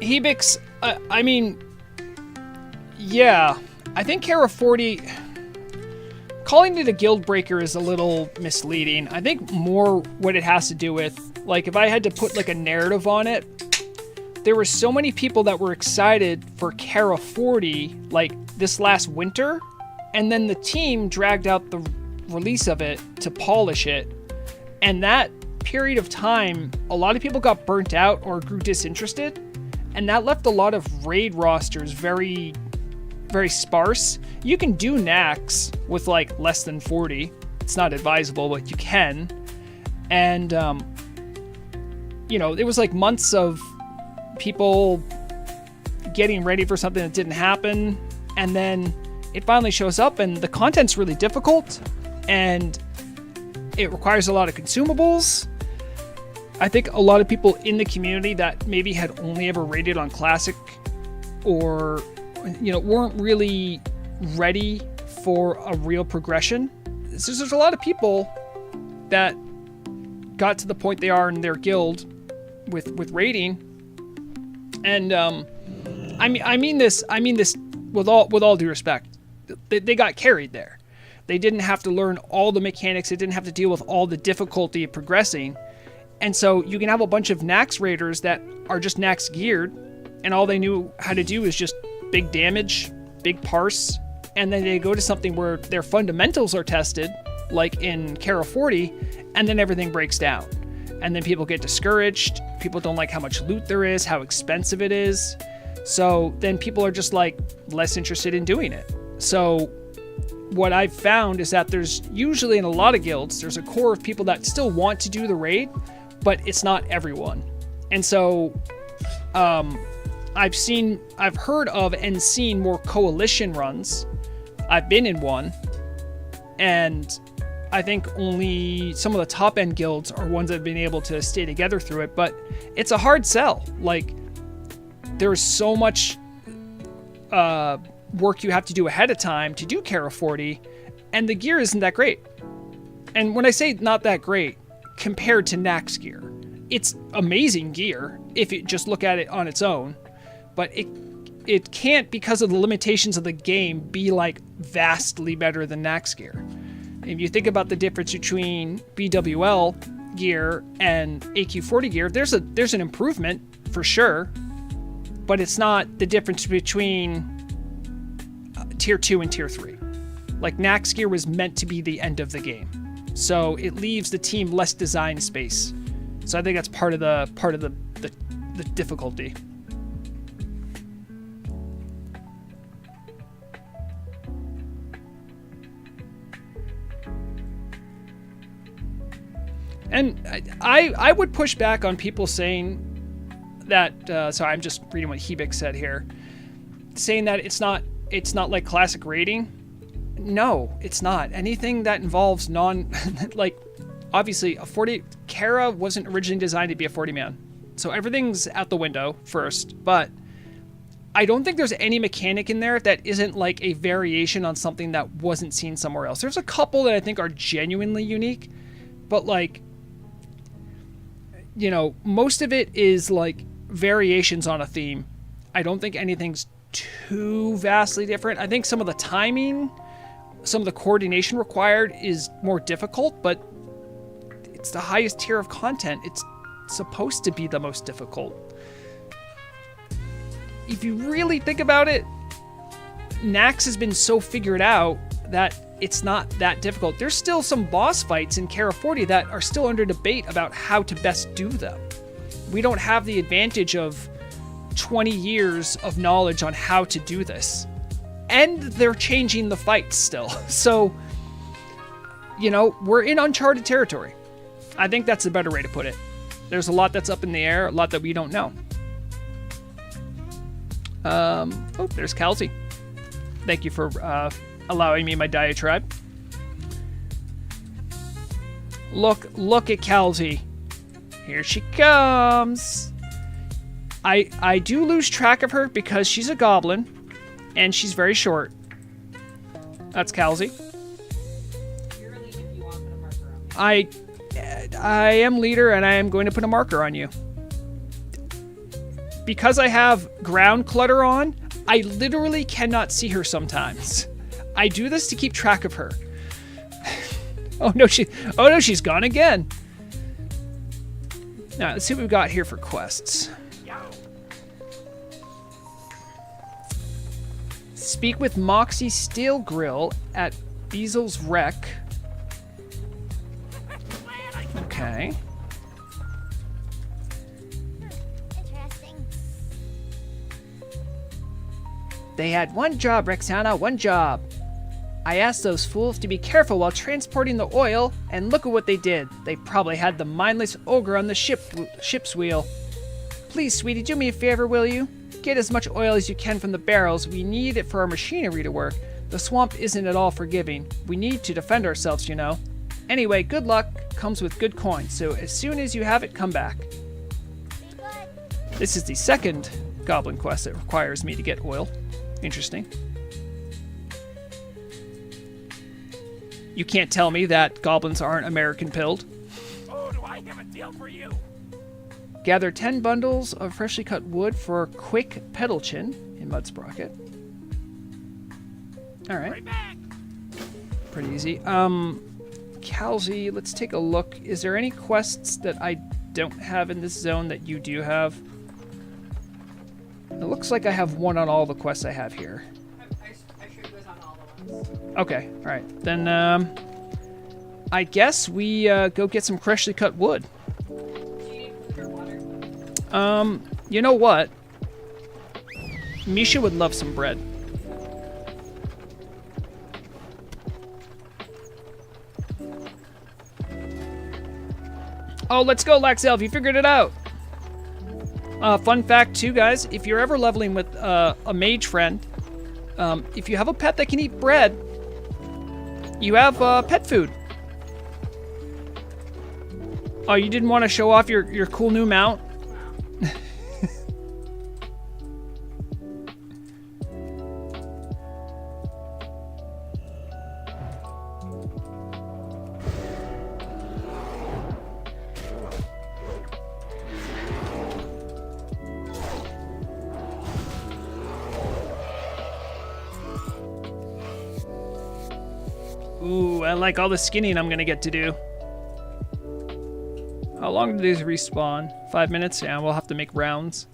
Hebix, I mean, yeah, I think Kara 40, calling it a guild breaker is a little misleading. I think more what it has to do with, like, if I had to put like a narrative on it, there were so many people that were excited for Kara 40, like this last winter, and then the team dragged out the release of it to polish it, and that period of time, a lot of people got burnt out or grew disinterested, and that left a lot of raid rosters very, very sparse. You can do Nax with like less than 40. It's not advisable, but you can. And, you know, it was like months of people getting ready for something that didn't happen, and then it finally shows up, and the content's really difficult, and it requires a lot of consumables. I think a lot of people in the community that maybe had only ever raided on Classic or, you know, weren't really ready for a real progression. So there's a lot of people that got to the point they are in their guild with raiding. And I mean this with all due respect. They got carried there. They didn't have to learn all the mechanics. They didn't have to deal with all the difficulty of progressing. And so you can have a bunch of Nax raiders that are just Nax geared, and all they knew how to do is just big damage, big parse, and then they go to something where their fundamentals are tested, like in Kara 40, and then everything breaks down. And then people get discouraged, people don't like how much loot there is, how expensive it is, so then people are just like less interested in doing it. So what I've found is that there's usually in a lot of guilds, there's a core of people that still want to do the raid, but it's not everyone. And so I've heard of and seen more coalition runs. I've been in one, and I think only some of the top end guilds are ones that have been able to stay together through it, but it's a hard sell. Like, there's so much work you have to do ahead of time to do Kara 40, and the gear isn't that great. And when I say not that great, compared to Nax gear, it's amazing gear if you just look at it on its own, but it can't, because of the limitations of the game, be like vastly better than Nax gear. If you think about the difference between BWL gear and AQ40 gear, there's an improvement for sure, but it's not the difference between tier 2 and tier 3. Like, Nax gear was meant to be the end of the game, so it leaves the team less design space. So I think that's part of the difficulty. And I would push back on people saying that. Sorry, I'm just reading what Hebix said here, saying that it's not like classic raiding. No, it's not. Anything that involves like, obviously a 40 Kara wasn't originally designed to be a 40-man, so everything's out the window first. But I don't think there's any mechanic in there that isn't like a variation on something that wasn't seen somewhere else. There's a couple that I think are genuinely unique, but like, you know, most of it is like variations on a theme. I don't think anything's too vastly different. I think some of the timing, some of the coordination required is more difficult, but it's the highest tier of content. It's supposed to be the most difficult. If you really think about it, Nax has been so figured out that it's not that difficult. There's still some boss fights in Kara 40 that are still under debate about how to best do them. We don't have the advantage of 20 years of knowledge on how to do this. And they're changing the fights still. So you know, we're in uncharted territory. I think that's the better way to put it. There's a lot that's up in the air, a lot that we don't know. Oh, there's Kelsey. Thank you for allowing me my diatribe. Look at Kelsey. Here she comes. I do lose track of her because she's a goblin and she's very short. That's Kelsey. You're a lead if you want to put a marker on me. I am leader and I am going to put a marker on you. Because I have ground clutter on, I literally cannot see her sometimes. I do this to keep track of her. Oh no, she's gone again. Now, let's see what we've got here for quests. Speak with Moxie Steel Grill at Beasel's Wreck. Okay. Interesting. They had one job, Rexana, one job. I asked those fools to be careful while transporting the oil, and look at what they did. They probably had the mindless ogre on the ship's wheel. Please, sweetie, do me a favor, will you? Get as much oil as you can from the barrels. We need it for our machinery to work. The swamp isn't at all forgiving. We need to defend ourselves, you know. Anyway, good luck comes with good coin, so as soon as you have it, come back. Be good. This is the second goblin quest that requires me to get oil. Interesting. You can't tell me that goblins aren't American pilled. Oh, do I have a deal for you? Gather 10 bundles of freshly cut wood for quick pedal chin in Mud Sprocket. Alright. Right back. Pretty easy. Kelsey, let's take a look. Is there any quests that I don't have in this zone that you do have? It looks like I have one on all the quests I have here. I showed you guys on all the ones. Okay, alright. Then, I guess we go get some freshly cut wood. Do you need food or water? You know what? Misha would love some bread. Oh, let's go, Laxelf. You figured it out. Fun fact, too, guys. If you're ever leveling with a mage friend, if you have a pet that can eat bread, you have pet food. Oh, you didn't want to show off your cool new mount? Ooh, I like all the skinning I'm gonna get to do. How long do these respawn? 5 minutes? Yeah, we'll have to make rounds.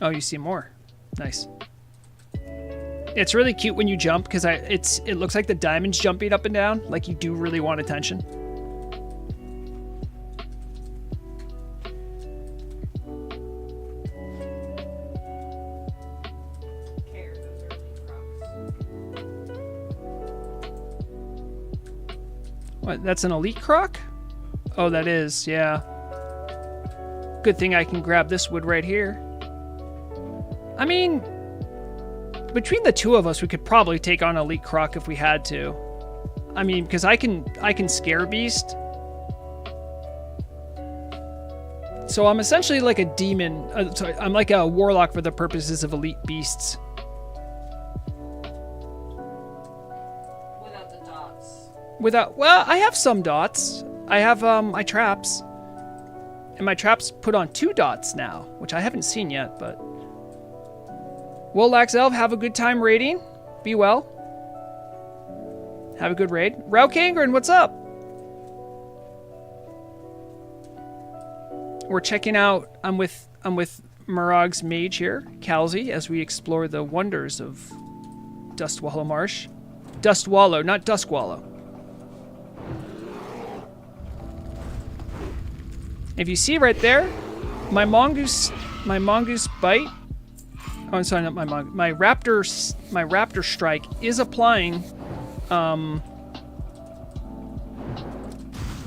Oh, you see more. Nice. It's really cute when you jump because it looks like the diamond's jumping up and down, like you do really want attention. Care, those are elite crops. What? That's an elite croc? Oh, that is. Yeah. Good thing I can grab this wood right here. I mean, between the two of us, we could probably take on elite croc if we had to. I mean, because I can scare beast. So I'm essentially like a demon. Sorry, I'm like a warlock for the purposes of elite beasts. Without the dots. Well, I have some dots. I have my traps. And my traps put on 2 dots now, which I haven't seen yet, but... Well, Laxelf, have a good time raiding. Be well. Have a good raid. Raukangren, what's up? We're checking out. I'm with Morog's mage here, Kelsey, as we explore the wonders of Dustwallow Marsh. Dust Wallow, not Dusk Wallow. If you see right there, my mongoose bite. Oh, I'm sorry, not my mongoose. My raptor strike is applying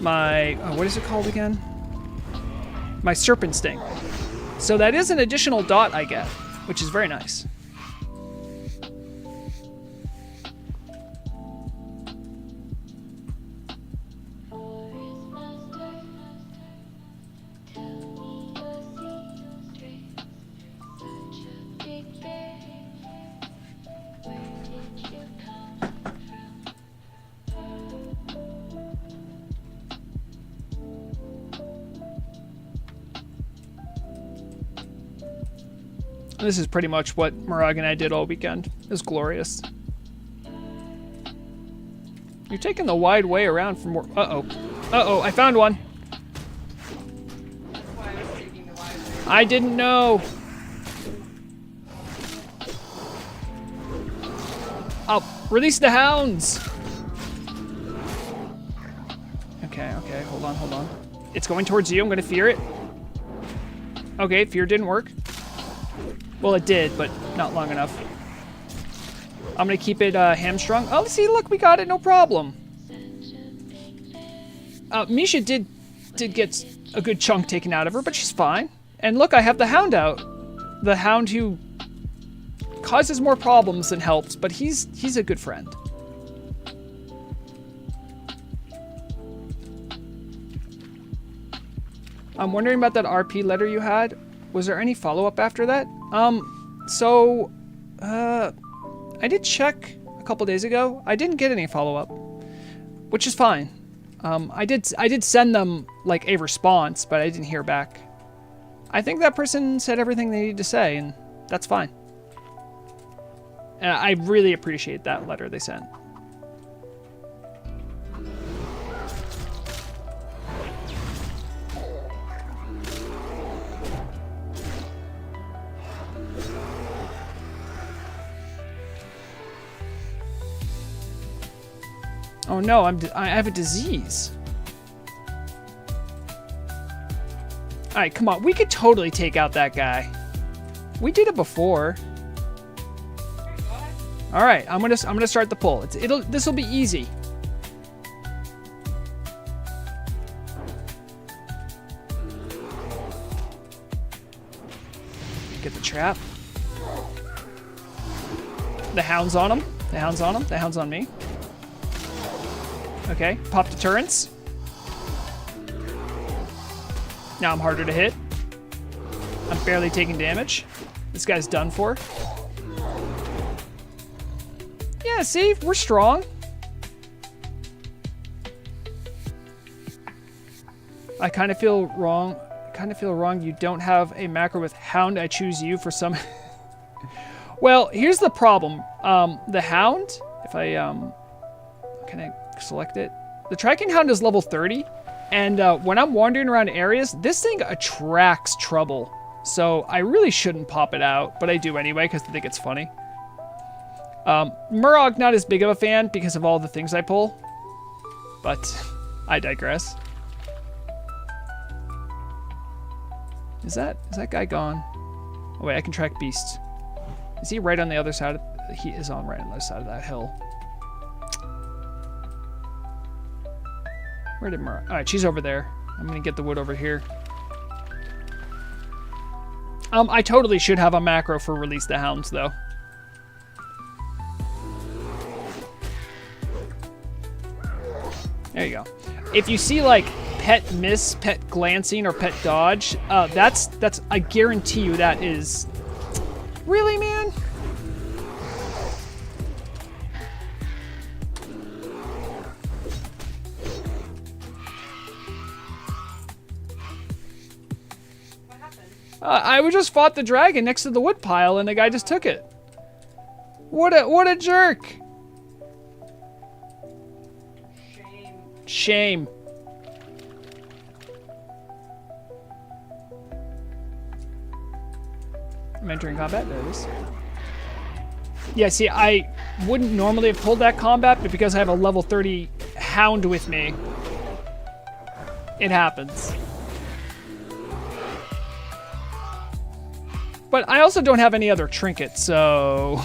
my what is it called again? My serpent sting. So that is an additional dot I get, which is very nice. This is pretty much what Morog and I did all weekend. It was glorious. You're taking the wide way around for more. Uh-oh. Uh-oh, I found one. That's why I was taking the wide way. I didn't know. Oh, release the hounds. Okay, hold on. It's going towards you. I'm going to fear it. Okay, fear didn't work. Well, it did, but not long enough. I'm gonna keep it hamstrung. Oh, see, look, we got it, no problem. Misha did get a good chunk taken out of her, but she's fine. And look, I have the hound out. The hound who causes more problems than helps, but he's a good friend. I'm wondering about that RP letter you had. Was there any follow-up after that? I did check a couple days ago. I didn't get any follow-up, which is fine. I did send them like a response, but I didn't hear back. I think that person said everything they needed to say, and that's fine. And I really appreciate that letter they sent. Oh no, I have a disease. All right, come on. We could totally take out that guy. We did it before. All right, I'm gonna start the pull. This will be easy. Get the trap. The hound's on him. The hound's on him. The hound's on me. Okay, pop deterrence. Now I'm harder to hit. I'm barely taking damage. This guy's done for. Yeah, see, we're strong. I kind of feel wrong. You don't have a macro with hound. I choose you for some. Well, here's the problem. The hound, if I can I select it? The tracking hound is level 30, and when I'm wandering around areas, this thing attracts trouble. So I really shouldn't pop it out, but I do anyway because I think it's funny. Morog, not as big of a fan because of all the things I pull, but I digress. Is that guy gone? Oh wait, I can track beasts. Is he right on the other side? He is on right on the other side of that hill. Where did Morog? All right, she's over there. I'm gonna get the wood over here. I totally should have a macro for release the hounds though. There you go. If you see like pet miss, pet glancing, or pet dodge, that's I guarantee you that is. Really, man? What happened? I just fought the dragon next to the wood pile, and the guy just took it. What a jerk! Shame. I'm entering combat. There it is. Yeah, see, I wouldn't normally have pulled that combat, but because I have a level 30 hound with me, it happens. But I also don't have any other trinkets, so...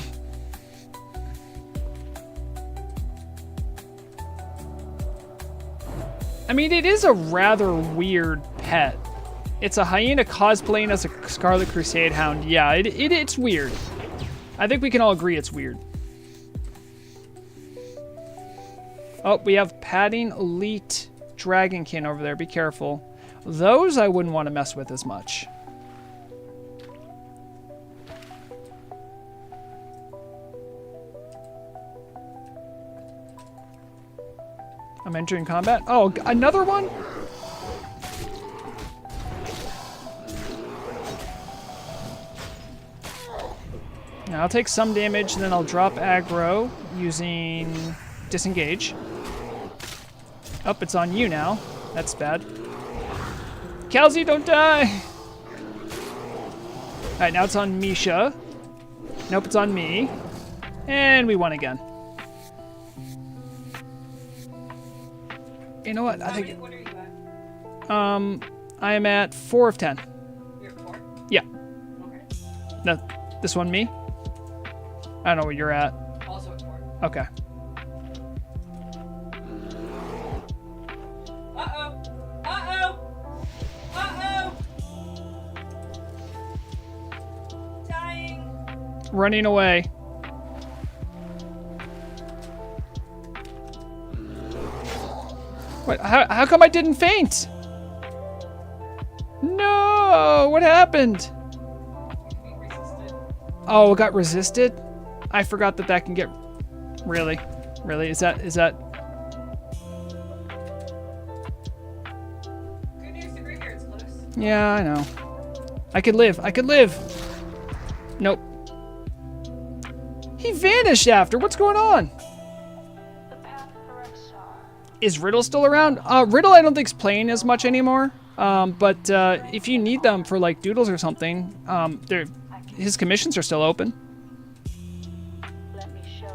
I mean, it is a rather weird pet. It's a hyena cosplaying as a Scarlet Crusade hound. Yeah, it's weird. I think we can all agree it's weird. Oh, we have Padding Elite Dragonkin over there. Be careful. Those I wouldn't want to mess with as much. I'm entering combat. Oh, another one? Now I'll take some damage, and then I'll drop aggro using disengage. Oh, it's on you now. That's bad. Kelsey, don't die! Alright, now it's on Misha. Nope, it's on me. And we won again. You know what? I think... What are you at? I am at 4 of 10. You're at 4? Yeah. Okay. No, this one, me? I don't know where you're at. Also at 4. Okay. Uh-oh! Uh-oh! Uh-oh! Dying! Running away. What? How come I didn't faint? No! What happened? Being resisted. Oh, it got resisted? I forgot that that can get... Really? Really? Is that... Good news, the graveyard's close. Yeah, I know. I could live. I could live. Nope. He vanished after. What's going on? The Path of Rexxar. Is Riddle still around? Riddle I don't think's playing as much anymore. But if you need them for like doodles or something, his commissions are still open. Let me show you.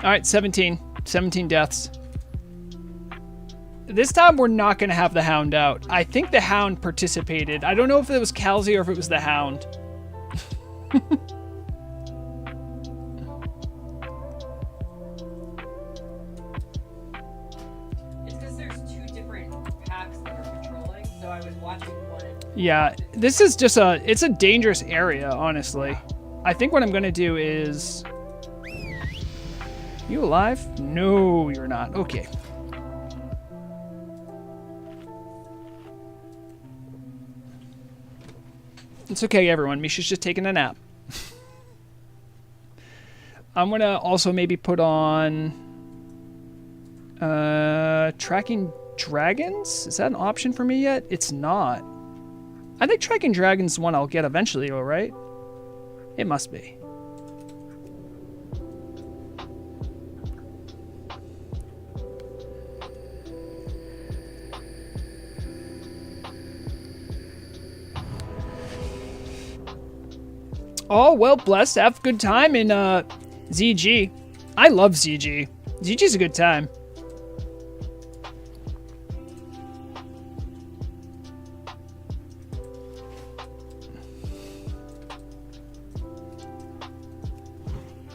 All right, 17. 17 deaths. This time we're not going to have the Hound out. I think the Hound participated. I don't know if it was Calzi or if it was the Hound. It's because there's 2 different packs that are patrolling, so I was watching one. Yeah, this is just it's a dangerous area, honestly. I think what I'm going to do is... You alive? No, you're not. Okay. It's okay, everyone. Misha's just taking a nap. I'm going to also maybe put on... Tracking Dragons? Is that an option for me yet? It's not. I think Tracking Dragons is one I'll get eventually, all right? It must be. Oh, well, blessed. Have a good time in ZG. I love ZG. ZG's a good time.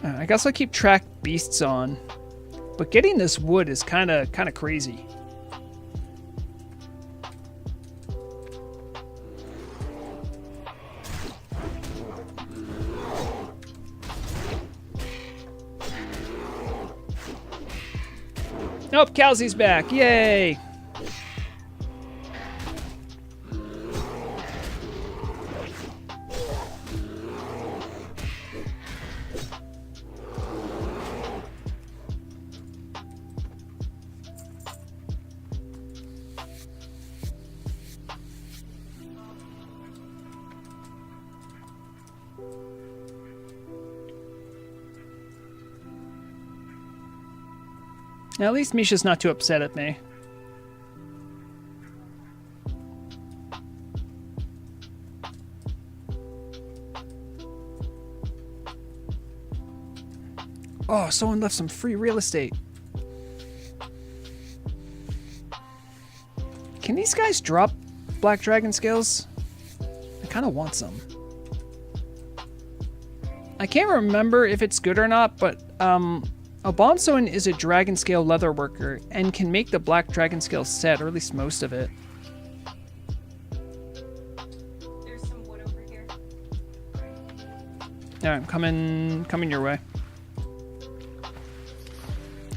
I guess I'll keep track beasts on. But getting this wood is kind of crazy. Nope, Kelsey's back. Yay! Now, at least Misha's not too upset at me. Oh, someone left some free real estate. Can these guys drop black dragon scales? I kind of want some. I can't remember if it's good or not, but Obomsawin is a dragon scale leather worker and can make the black dragon scale set, or at least most of it. There's some wood over here. All right, I'm coming your way.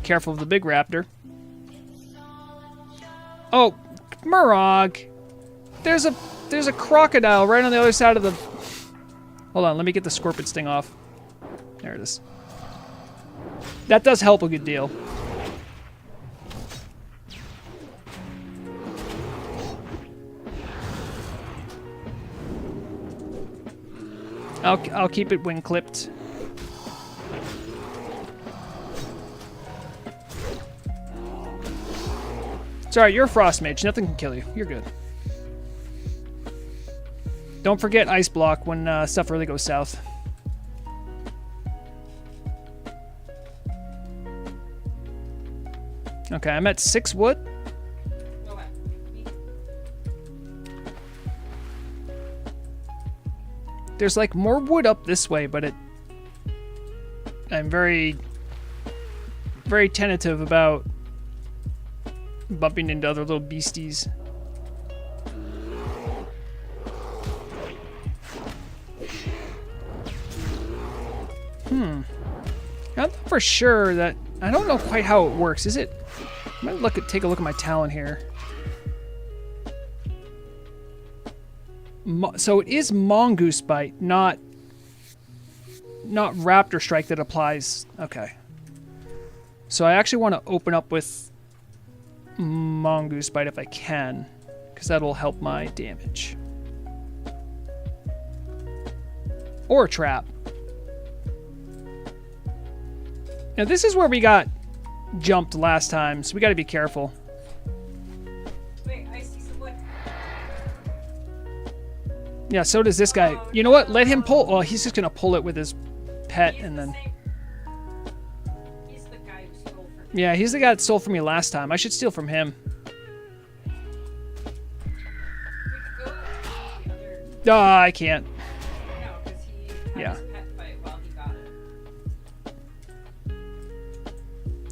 Careful of the big raptor. Oh, Morog. There's a crocodile right on the other side of the... Hold on, let me get the scorpion sting off. There it is. That does help a good deal. I'll keep it wing clipped. Sorry, you're a frost mage. Nothing can kill you. You're good. Don't forget ice block when stuff really goes south. Okay, I'm at 6 wood. Okay. There's like more wood up this way, but I'm very, very tentative about bumping into other little beasties. I'm not for sure that... I don't know quite how it works. Is it... I'm gonna take a look at my talent here. So it is Mongoose Bite, not Raptor Strike that applies. Okay. So I actually want to open up with Mongoose Bite if I can, because that'll help my damage. Or Trap. Now this is where we got jumped last time, so we got to be careful. Wait, I see some wood. Yeah, so does this guy. You know what? Let him pull. Well, he's just gonna pull it with his pet, and then. He's the guy who stole from me. Yeah, he's the guy that stole from me last time. I should steal from him. We could go to the other. Ah, I can't. No, because he had Yeah. his pet fight while he got it.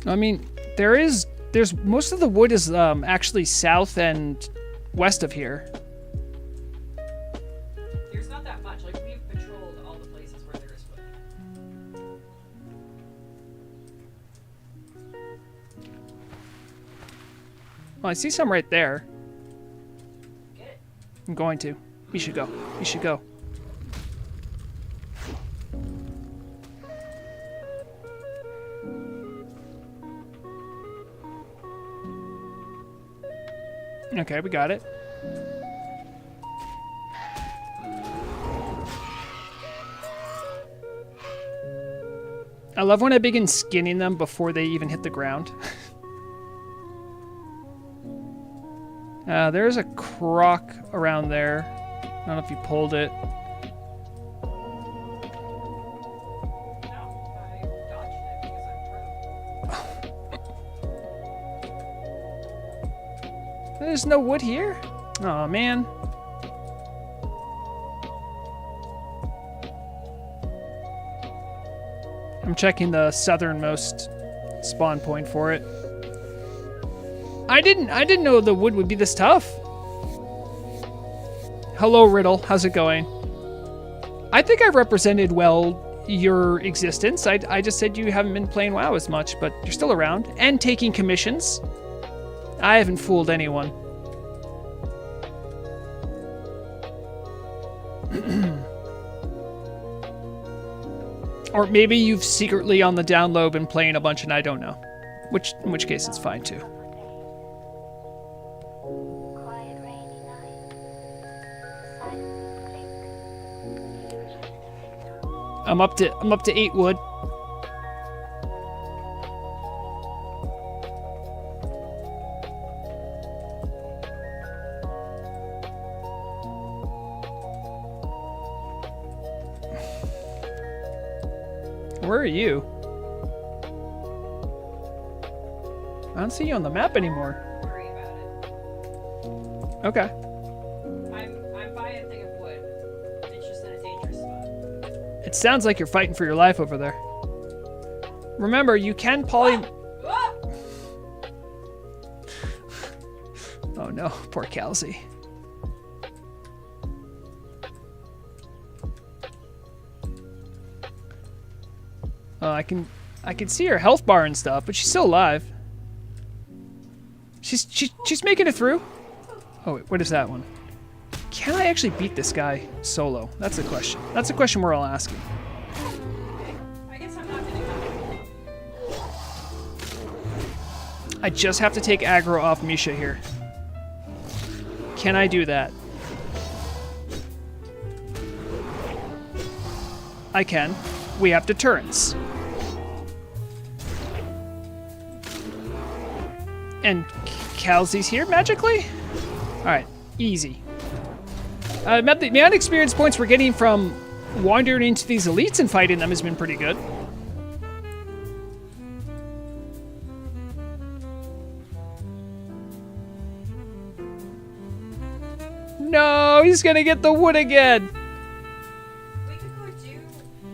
I mean, there's most of the wood is actually south and west of here. There's not that much. Like, we've patrolled all the places where there is wood. Well, I see some right there. Get it? I'm going to. We should go. We should go. Okay, we got it. I love when I begin skinning them before they even hit the ground. There's a croc around there. I don't know if you pulled it. No, I dodged it because I'm pro. There's no wood here? Oh man. I'm checking the southernmost spawn point for it. I didn't know the wood would be this tough. Hello, Riddle. How's it going? I think I represented well your existence. I just said you haven't been playing WoW as much, but you're still around and taking commissions. I haven't fooled anyone. Or maybe you've secretly on the down low been playing a bunch and I don't know. In which case it's fine too. Quiet, rainy night. Silent blink. I'm up to 8 wood. Where are you? I don't see you on the map anymore. Don't worry about it. Okay. I'm by a thing of wood. It's just in a dangerous spot. It sounds like you're fighting for your life over there. Remember, you can poly... Ah! Oh no, poor Kelsey. I can see her health bar and stuff, but she's still alive. She's making it through. Oh wait, what is that one? Can I actually beat this guy solo? That's the question. That's the question we're all asking. I guess I'm not gonna go. I just have to take aggro off Misha here. Can I do that? I can. We have deterrence. And Kelsey's here magically? Alright, easy. The amount of experience points we're getting from wandering into these elites and fighting them has been pretty good. No, he's gonna get the wood again. We could go do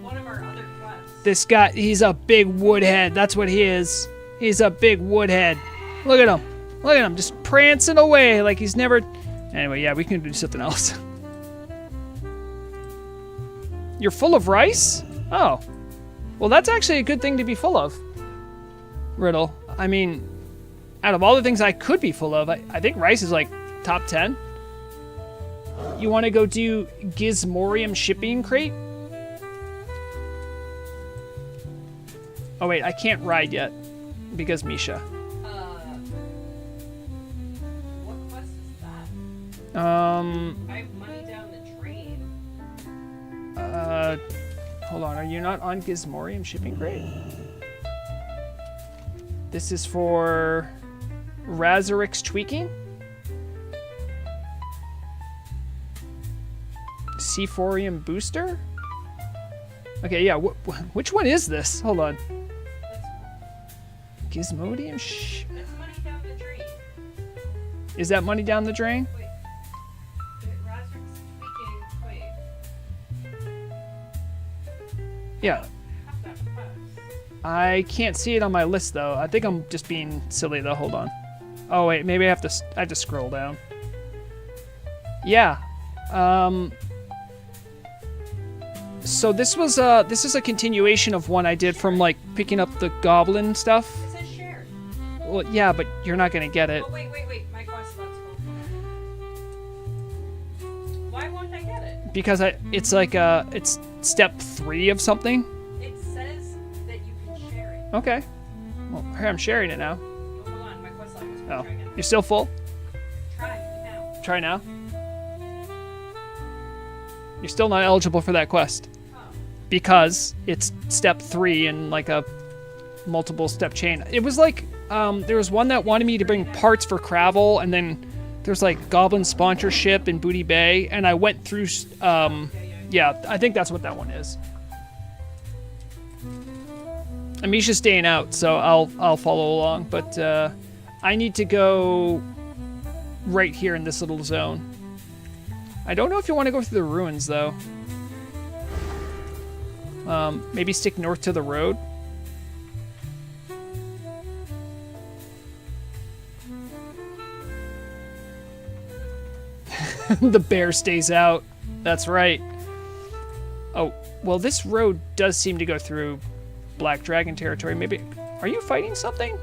one of our other quests. This guy, he's a big woodhead. That's what he is. He's a big woodhead. Look at him. Look at him, just prancing away like he's never... Anyway, yeah, we can do something else. You're full of rice? Oh. Well, that's actually a good thing to be full of. Riddle. I mean, out of all the things I could be full of, I think rice is like top 10. You want to go do Gizmorium shipping crate? Oh wait, I can't ride yet because Misha. What quest is that? I I have money down the drain. Hold on, are you not on Gizmorium shipping crate? This is for Razorix tweaking? Seaphorium booster? Okay, yeah, which one is this? Hold on. Gizmodium That's money down the drain. Is that money down the drain? Wait. Razorix tweaking. Wait. Yeah. Have that quest. I can't see it on my list though. I think I'm just being silly though. Hold on. Oh wait, maybe I have to scroll down. Yeah. So this is a continuation of one I did from like picking up the goblin stuff. It says shared. Well, yeah, but you're not gonna get it Oh, wait. My quest log's full. Why won't I get it? because it's like it's step 3 of something. It says that you can share it. Okay. Well, here I'm sharing it now. Oh, hold on. My quest log was full. Oh, Try again. you're still full? Try now. Try now. You're still not eligible for that quest. Oh. Because it's step 3 in like a multiple step chain. It was like there was one that wanted me to bring parts for Cravel, and then there's like Goblin sponsorship in Booty Bay, and I went through yeah, I think that's what that one is. Amisha's staying out, so I'll follow along, but I need to go right here in this little zone. I don't know if you want to go through the ruins though. Maybe stick north to the road. The bear stays out. That's right. Oh, well, this road does seem to go through Black Dragon territory. Maybe... Are you fighting something?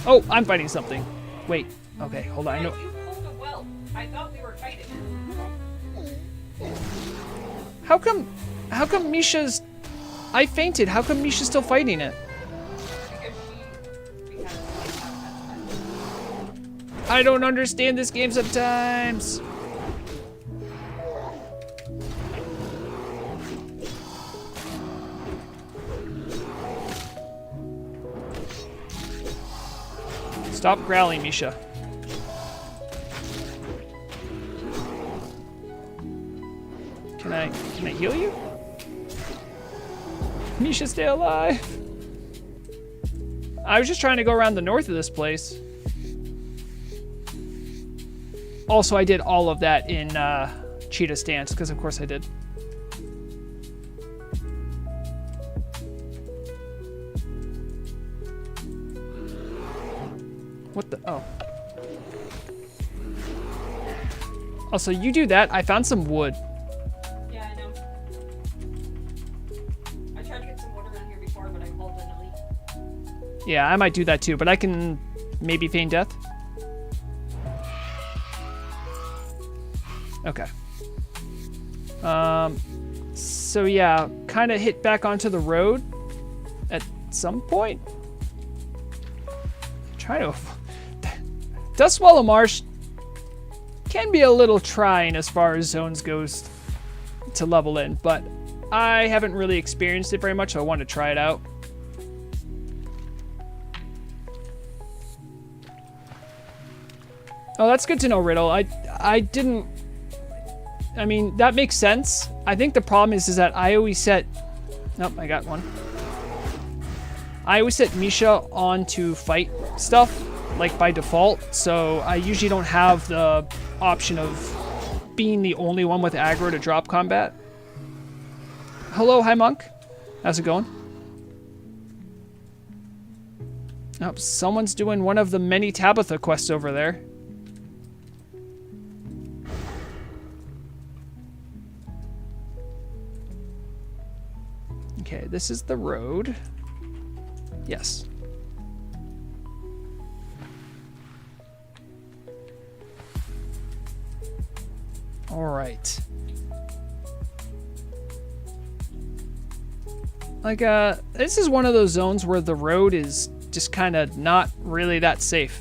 Oh, I'm fighting something. Wait. Okay, hold on. I know... You pulled a whelp. I thought we were fighting. How come Misha's... I fainted. How come Misha's still fighting it? Because we had I don't understand this game sometimes. Stop growling, Misha. Can I heal you? Misha, stay alive. I was just trying to go around the north of this place. Also, I did all of that in Cheetah Stance, because of course I did. What the? Oh. Also, you do that. I found some wood. Yeah, I know. I tried to get some water around here before, but I pulled in a leak. Yeah, I might do that too, but I can maybe feign death. Okay. So yeah, kind of hit back onto the road at some point. Try to... Dustswallow Marsh can be a little trying as far as zones goes to level in, but I haven't really experienced it very much, so I want to try it out. Oh, that's good to know, Riddle. I didn't... I mean, that makes sense. I think the problem is that I always set... Nope, I got one. I always set Misha on to fight stuff, like by default, so I usually don't have the option of being the only one with aggro to drop combat. Hello, hi Monk. How's it going? Oh, someone's doing one of the many Tabitha quests over there. Okay, this is the road. Yes. All right. Like, this is one of those zones where the road is just kind of not really that safe.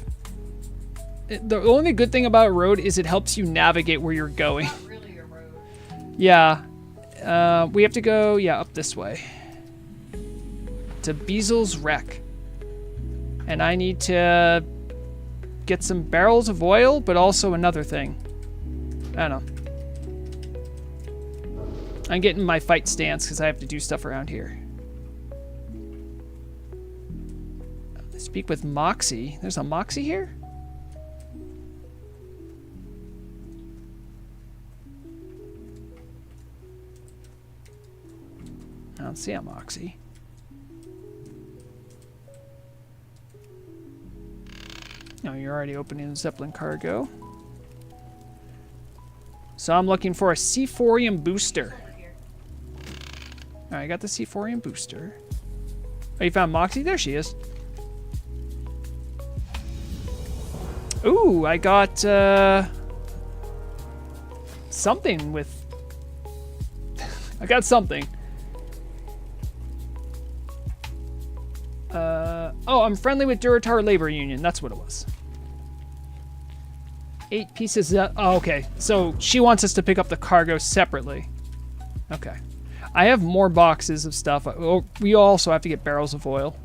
The only good thing about a road is it helps you navigate where you're going. Not really a road. Yeah. We have to go, yeah, up this way. To Beazel's Wreck. And I need to get some barrels of oil, but also another thing. I don't know. I'm getting my fight stance because I have to do stuff around here. Speak with Moxie. There's a Moxie here? I don't see a Moxie. No, you're already opening the Zeppelin cargo. So I'm looking for a C4ium booster. Alright, I got the C4ium booster. Oh, you found Moxie? There she is. Ooh, I got something with... I got something. Oh, I'm friendly with Duratar Labor Union. That's what it was. 8 pieces of... Oh, okay. So she wants us to pick up the cargo separately. Okay. I have more boxes of stuff. Oh, we also have to get barrels of oil.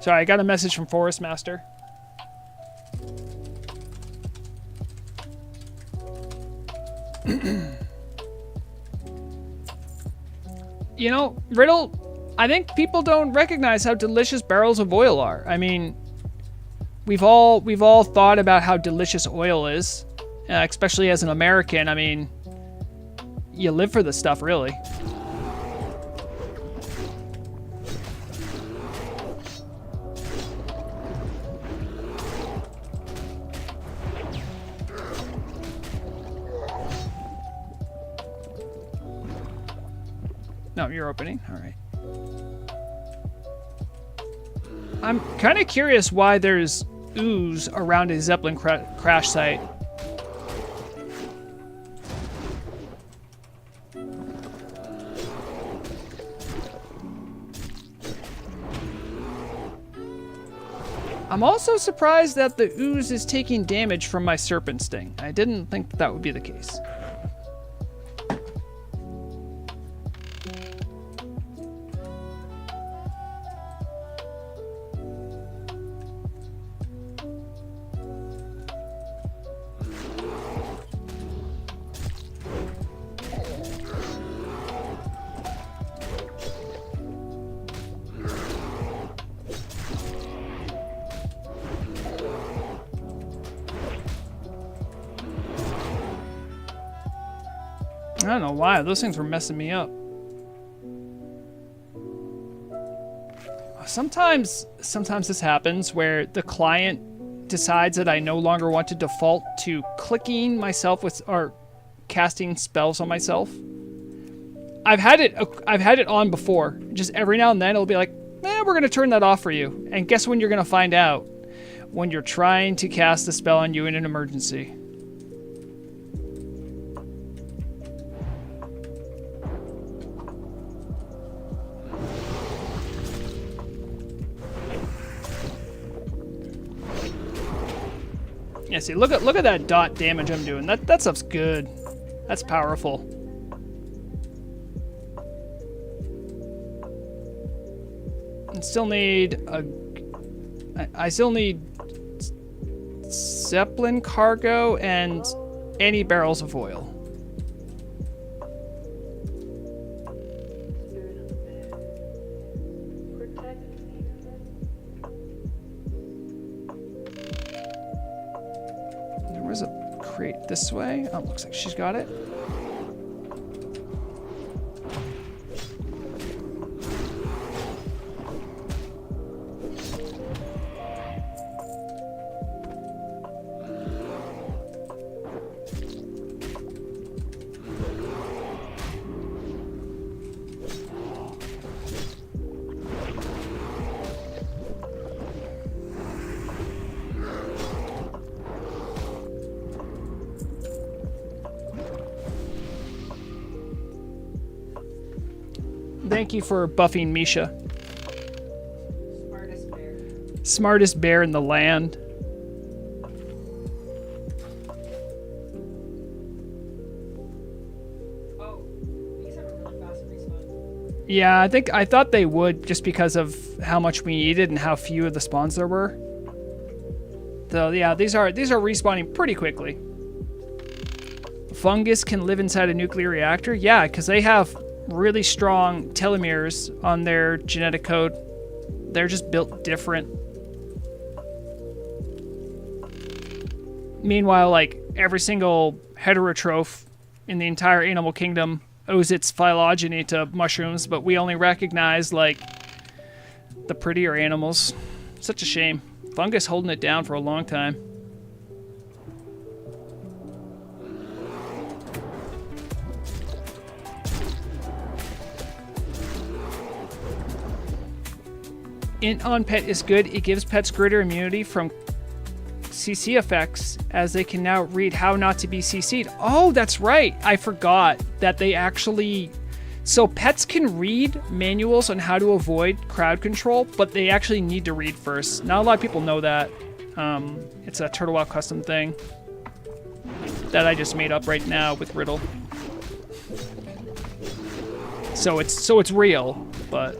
Sorry, I got a message from Forestmaster. You know, Riddle, I think people don't recognize how delicious barrels of oil are. I mean, we've all thought about how delicious oil is, especially as an American. I mean, you live for this stuff, really. No, you're opening. All right. I'm kind of curious why there's ooze around a Zeppelin crash site. I'm also surprised that the ooze is taking damage from my serpent sting. I didn't think that would be the case. I don't know why. Those things were messing me up. Sometimes this happens where the client decides that I no longer want to default to clicking myself with or casting spells on myself. I've had it on before. Just every now and then it'll be like, we're gonna turn that off for you. And guess when you're gonna find out? When you're trying to cast a spell on you in an emergency. Yeah, see, look at that dot damage I'm doing. That stuff's good. That's powerful. I still need I still need Zeppelin cargo and any barrels of oil. There was a crate this way. Oh, looks like she's got it. Thank you for buffing Misha. Smartest bear. Smartest bear in the land. Oh, these have a really fast respawn. Yeah, I thought they would just because of how much we needed and how few of the spawns there were. So yeah, these are respawning pretty quickly. Fungus can live inside a nuclear reactor? Yeah, because they have really strong telomeres on their genetic code. They're just built different. Meanwhile, like, every single heterotroph in the entire animal kingdom owes its phylogeny to mushrooms, but we only recognize, like, the prettier animals. Such a shame. Fungus holding it down for a long time. Int on pet is good. It gives pets greater immunity from CC effects, as they can now read how not to be CC'd. Oh, that's right. I forgot that they actually... So pets can read manuals on how to avoid crowd control, but they actually need to read first. Not a lot of people know that. It's a Turtle Wow custom thing that I just made up right now with Riddle. So it's real, but...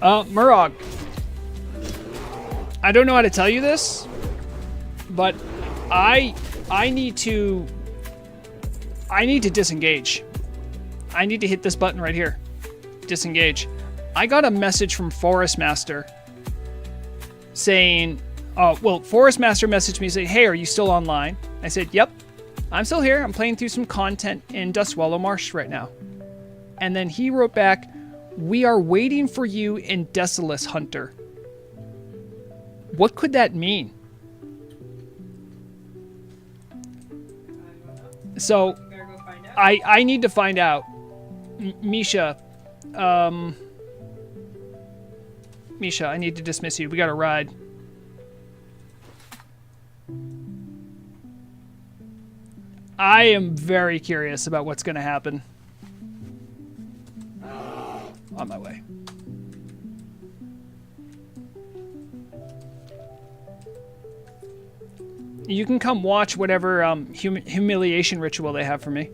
Morog. I don't know how to tell you this, but I need to disengage. I need to hit this button right here. Disengage. I got a message from Forestmaster saying, Forestmaster messaged me saying, hey, are you still online? I said, yep, I'm still here. I'm playing through some content in Dustwallow Marsh right now. And then he wrote back, we are waiting for you in Desolace, Hunter. What could that mean? So, Better go find out. I need to find out. Misha, Misha, I need to dismiss you. We got a ride. I am very curious about what's going to happen. On my way. You can come watch whatever humiliation ritual they have for me.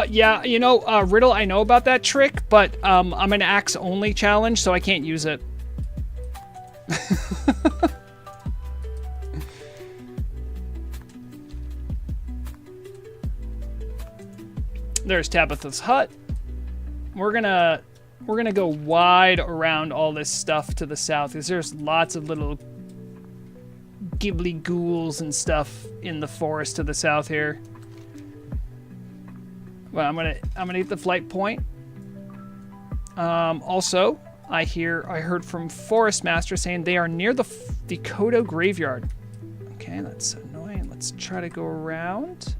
Yeah, you know, Riddle, I know about that trick, but I'm an axe only challenge, so I can't use it. There's Tabitha's hut. We're gonna go wide around all this stuff to the south because there's lots of little ghibli ghouls and stuff in the forest to the south here. Well, I'm gonna hit the flight point. Also, I heard from Forestmaster saying they are near the Kodo graveyard. Okay, that's annoying. Let's try to go around.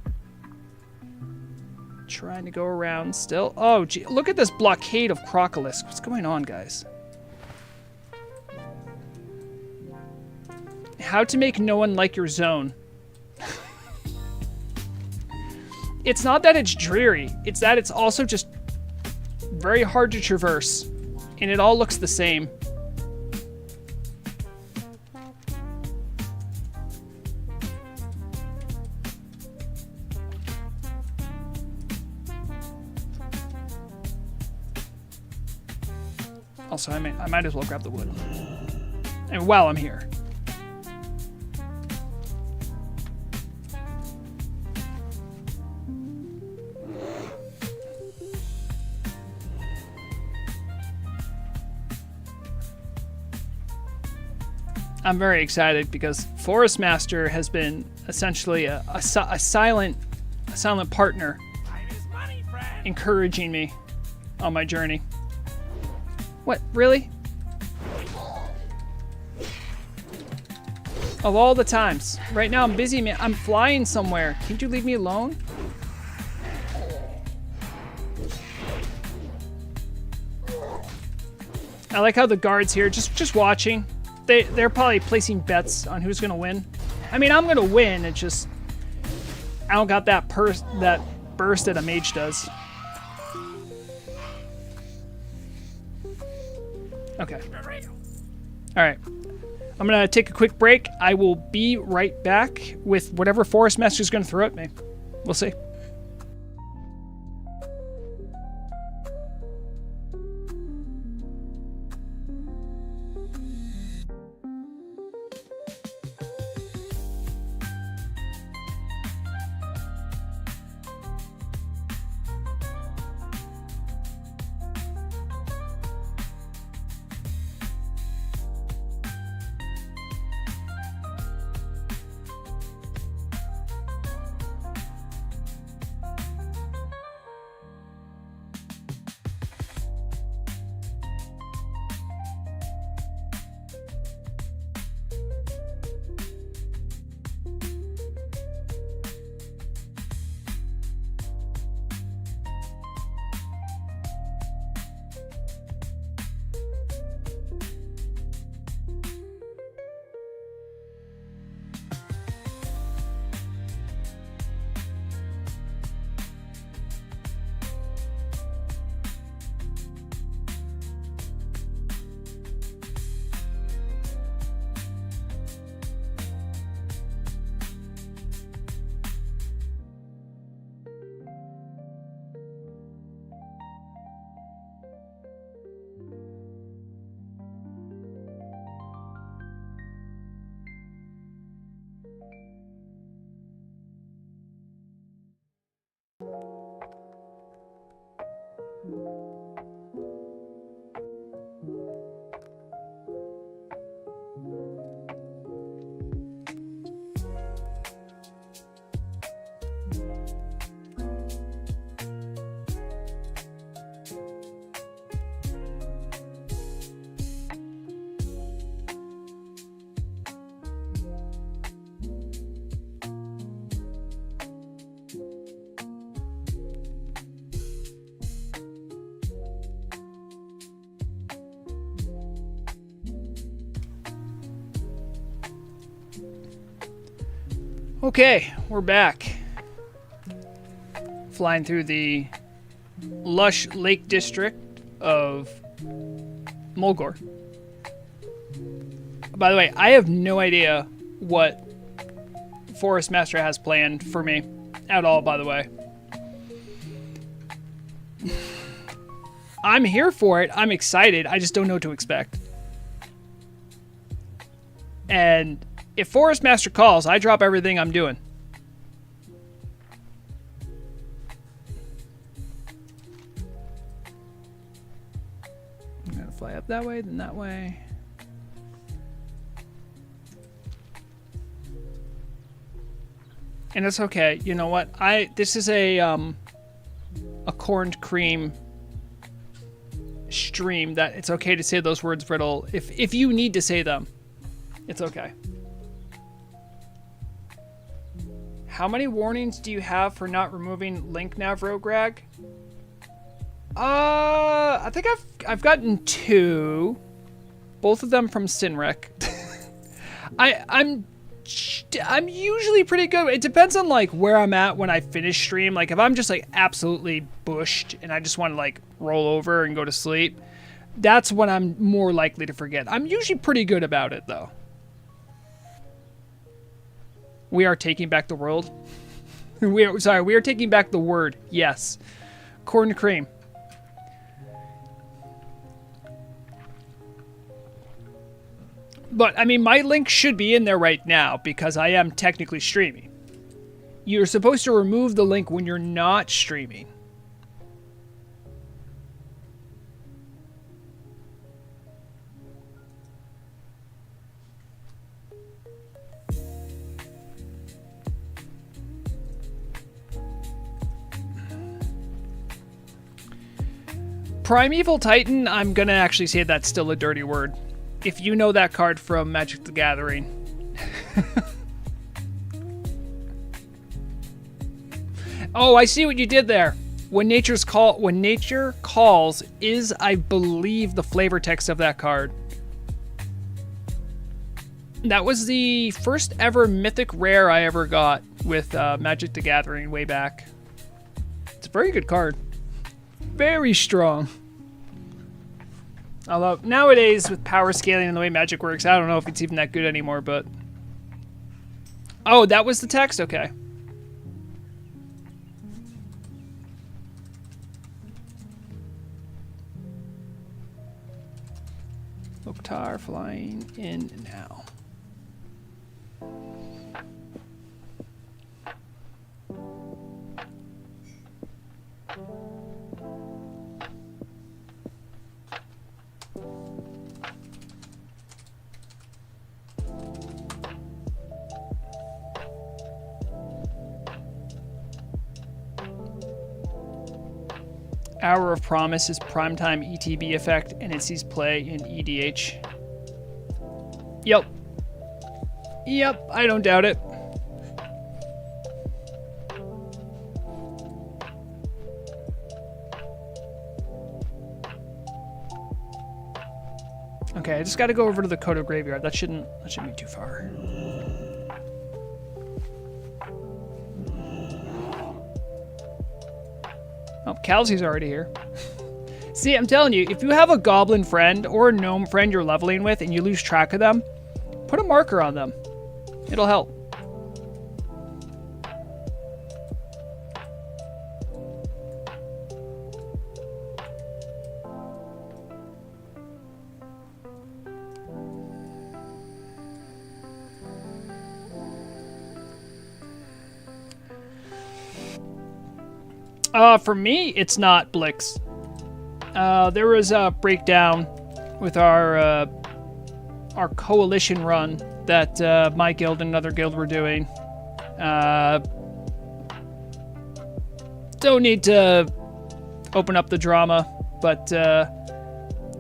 Trying to go around still. Oh, gee, look at this blockade of Crocolisk. What's going on, guys? How to make no one like your zone. It's not that it's dreary. It's that it's also just very hard to traverse. And it all looks the same. Also, I might as well grab the wood. And while I'm here. I'm very excited because Forestmaster has been essentially a silent partner, encouraging me on my journey. What, really? Of all the times. Right now I'm busy, man. I'm flying somewhere. Can't you leave me alone? I like how the guards here, just watching. They're probably placing bets on who's gonna win. I mean, I'm gonna win. It's just I don't got that burst that a mage does. Okay. All right. I'm gonna take a quick break. I will be right back with whatever Forestmaster is gonna throw at me. We'll see. Okay, we're back. Flying through the lush lake district of Mulgore. By the way, I have no idea what Forestmaster has planned for me at all, by the way. I'm here for it. I'm excited. I just don't know what to expect. And if Forestmaster calls, I drop everything I'm doing. I'm gonna fly up that way, then that way. And it's okay. You know what? This is a corned cream stream that it's okay to say those words, Riddle. If you need to say them, it's okay. How many warnings do you have for not removing link now, Vrograg? I think I've gotten 2. Both of them from Sinrek. I'm usually pretty good. It depends on like where I'm at when I finish stream. Like if I'm just like absolutely bushed and I just want to like roll over and go to sleep, that's when I'm more likely to forget. I'm usually pretty good about it though. We are taking back the world. We are taking back the word. Yes. Corn cream. But, I mean, my link should be in there right now because I am technically streaming. You're supposed to remove the link when you're not streaming. Primeval Titan, I'm going to actually say that's still a dirty word. If you know that card from Magic the Gathering. Oh, I see what you did there. When nature calls is, I believe, the flavor text of that card. That was the first ever mythic rare I ever got with Magic the Gathering way back. It's a very good card. Very strong. Although, nowadays, with power scaling and the way Magic works, I don't know if it's even that good anymore, but... Oh, that was the text? Okay. Loktar flying in now. Hour of Promise is primetime ETB effect, and it sees play in EDH. Yep. Yep, I don't doubt it. Okay, I just got to go over to the Kodo Graveyard. That shouldn't be too far. Oh, Kalsi's already here. See, I'm telling you, if you have a goblin friend or a gnome friend you're leveling with and you lose track of them, put a marker on them. It'll help. For me, it's not Blix. There was a breakdown with our coalition run that my guild and another guild were doing. Don't need to open up the drama, but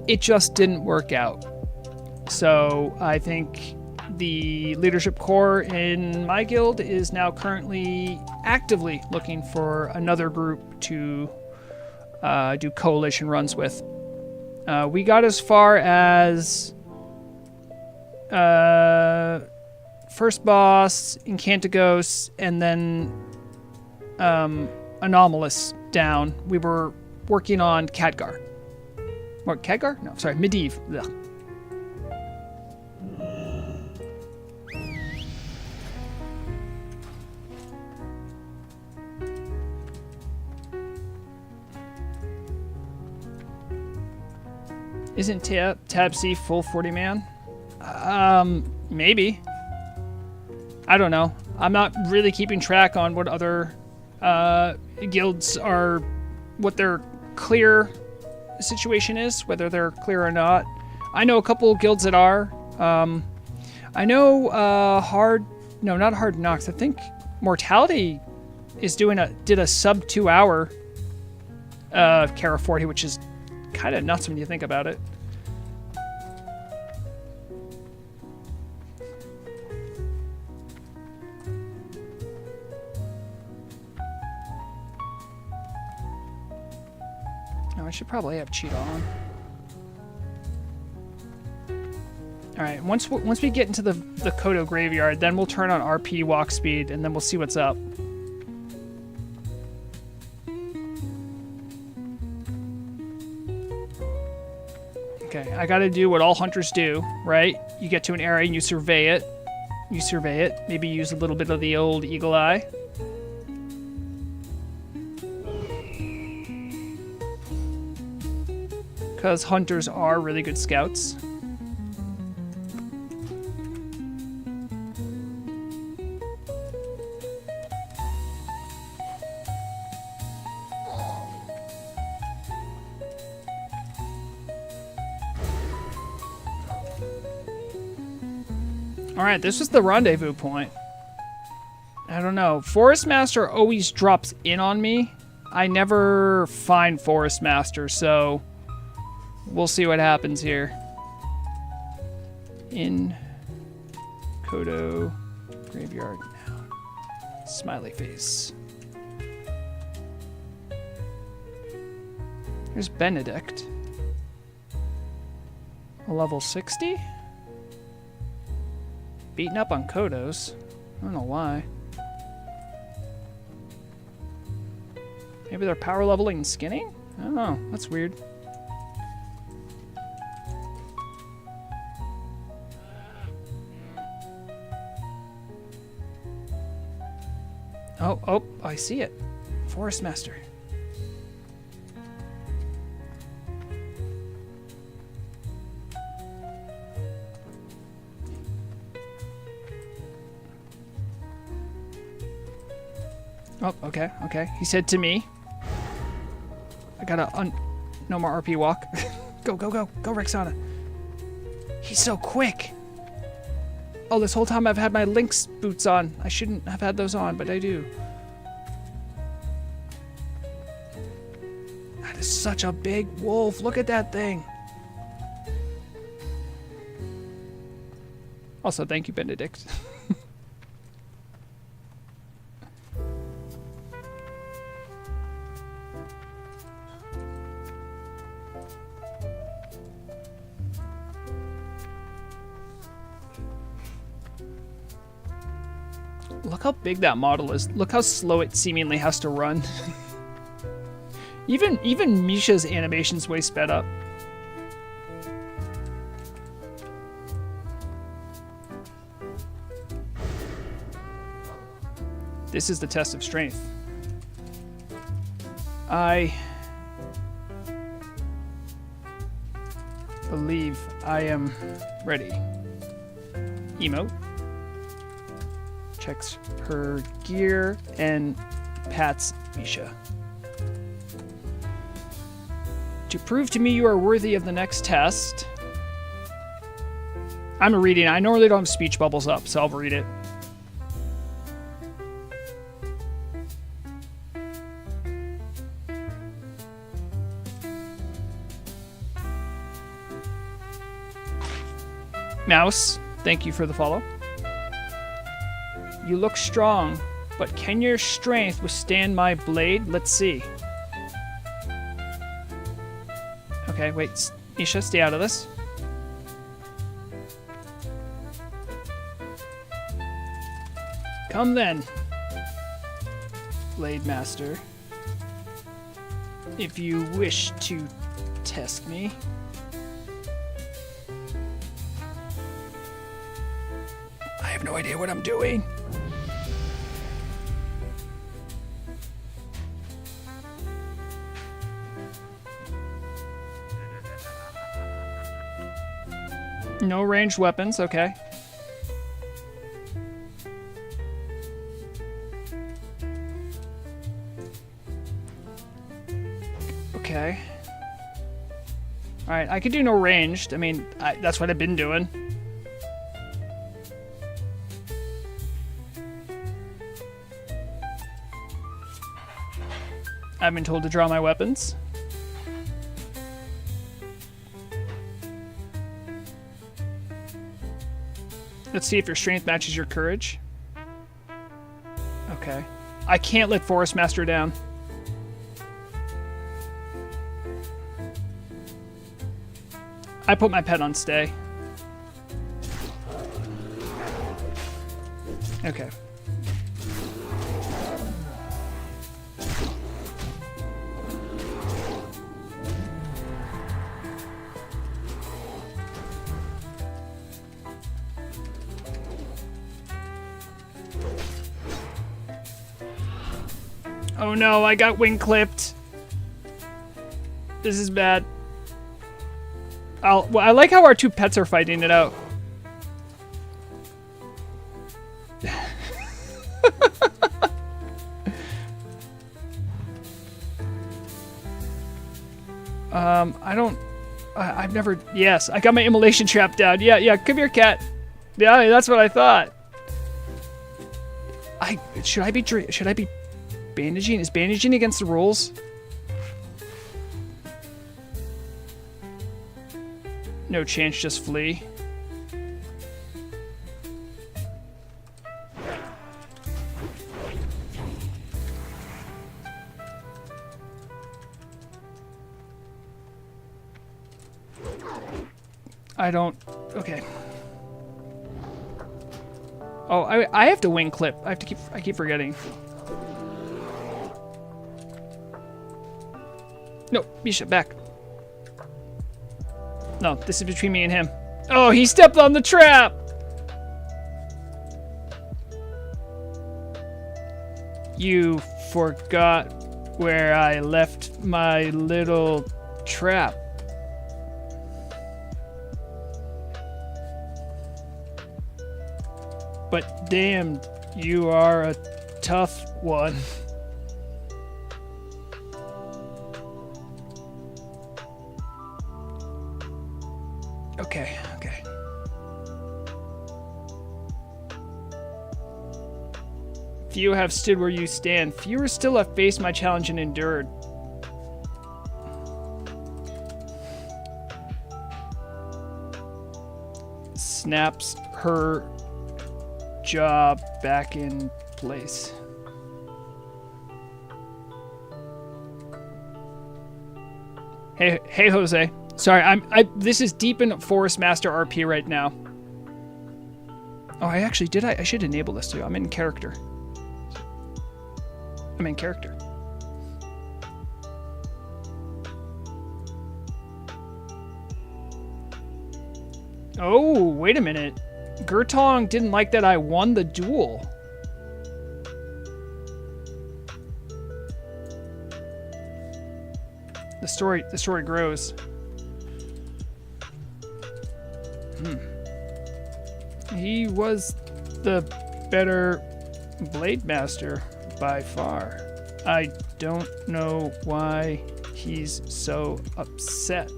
it just didn't work out. So I think the leadership core in my guild is now currently actively looking for another group to do coalition runs with. We got as far as first boss, Incantagos, and then Anomalous down. We were working on Khadgar. Or Khadgar? No, sorry, Medivh. Ugh. Isn't Tab C full 40 man? Maybe. I don't know. I'm not really keeping track on what other guilds are, what their clear the situation is, whether they're clear or not. I know a couple of guilds that are. I know not Hard Knocks. I think Mortality is did a sub 2 hour Kara 40, which is kind of nuts when you think about it. I should probably have cheat on. All right, once we get into the Kodo graveyard, then we'll turn on RP walk speed, and then we'll see what's up. Okay, I got to do what all hunters do, right? You get to an area and you survey it. You survey it. Maybe use a little bit of the old eagle eye. Because hunters are really good scouts. Alright, this was the rendezvous point. I don't know. Forestmaster always drops in on me. I never find Forestmaster, so we'll see what happens here. In Kodo graveyard now. Smiley face. Here's Benedict. A level 60? Beating up on Kodos. I don't know why. Maybe they're power leveling and skinning? I don't know. That's weird. Oh, I see it. Forestmaster. Oh, okay. He said to me, I gotta no more RP walk. Go, Rexana. He's so quick. Oh, this whole time I've had my Lynx boots on. I shouldn't have had those on, but I do. That is such a big wolf. Look at that thing. Also, thank you, Benedict. Look how big that model is. Look how slow it seemingly has to run. Even Misha's animation's way sped up. This is the test of strength. I believe I am ready. Emote. Checks her gear and pats Misha. To prove to me you are worthy of the next test. I'm reading. I normally don't have speech bubbles up, so I'll read it. Mouse, thank you for the follow. You look strong, but can your strength withstand my blade? Let's see. Okay, wait. Nisha, stay out of this. Come then, Blade Master. If you wish to test me. I have no idea what I'm doing. No ranged weapons, okay. Okay. Alright, I could do no ranged. I mean, that's what I've been doing. I've been told to draw my weapons. Let's see if your strength matches your courage. Okay. I can't let Forestmaster down. I put my pet on stay. Okay. Oh no, I got wing clipped. This is bad. Well, I like how our two pets are fighting it out. I've never, yes, I got my immolation trap down. Yeah, come here, cat. Yeah, that's what I thought. Should I be bandaging? Is bandaging against the rules? No chance, just flee. I don't... Okay. Oh, I have to wing clip. I keep forgetting. No, Misha, back. No, this is between me and him. Oh, he stepped on the trap! You forgot where I left my little trap. But damn, you are a tough one. Okay. Few have stood where you stand. Fewer still have faced my challenge and endured. Snaps her jaw back in place. Hey, Jose. Sorry, this is deep in Forestmaster RP right now. Oh, I actually did. I should enable this too. I'm in character. Oh, wait a minute. Gertong didn't like that I won the duel. The story grows. He was the better blade master by far. I don't know why he's so upset.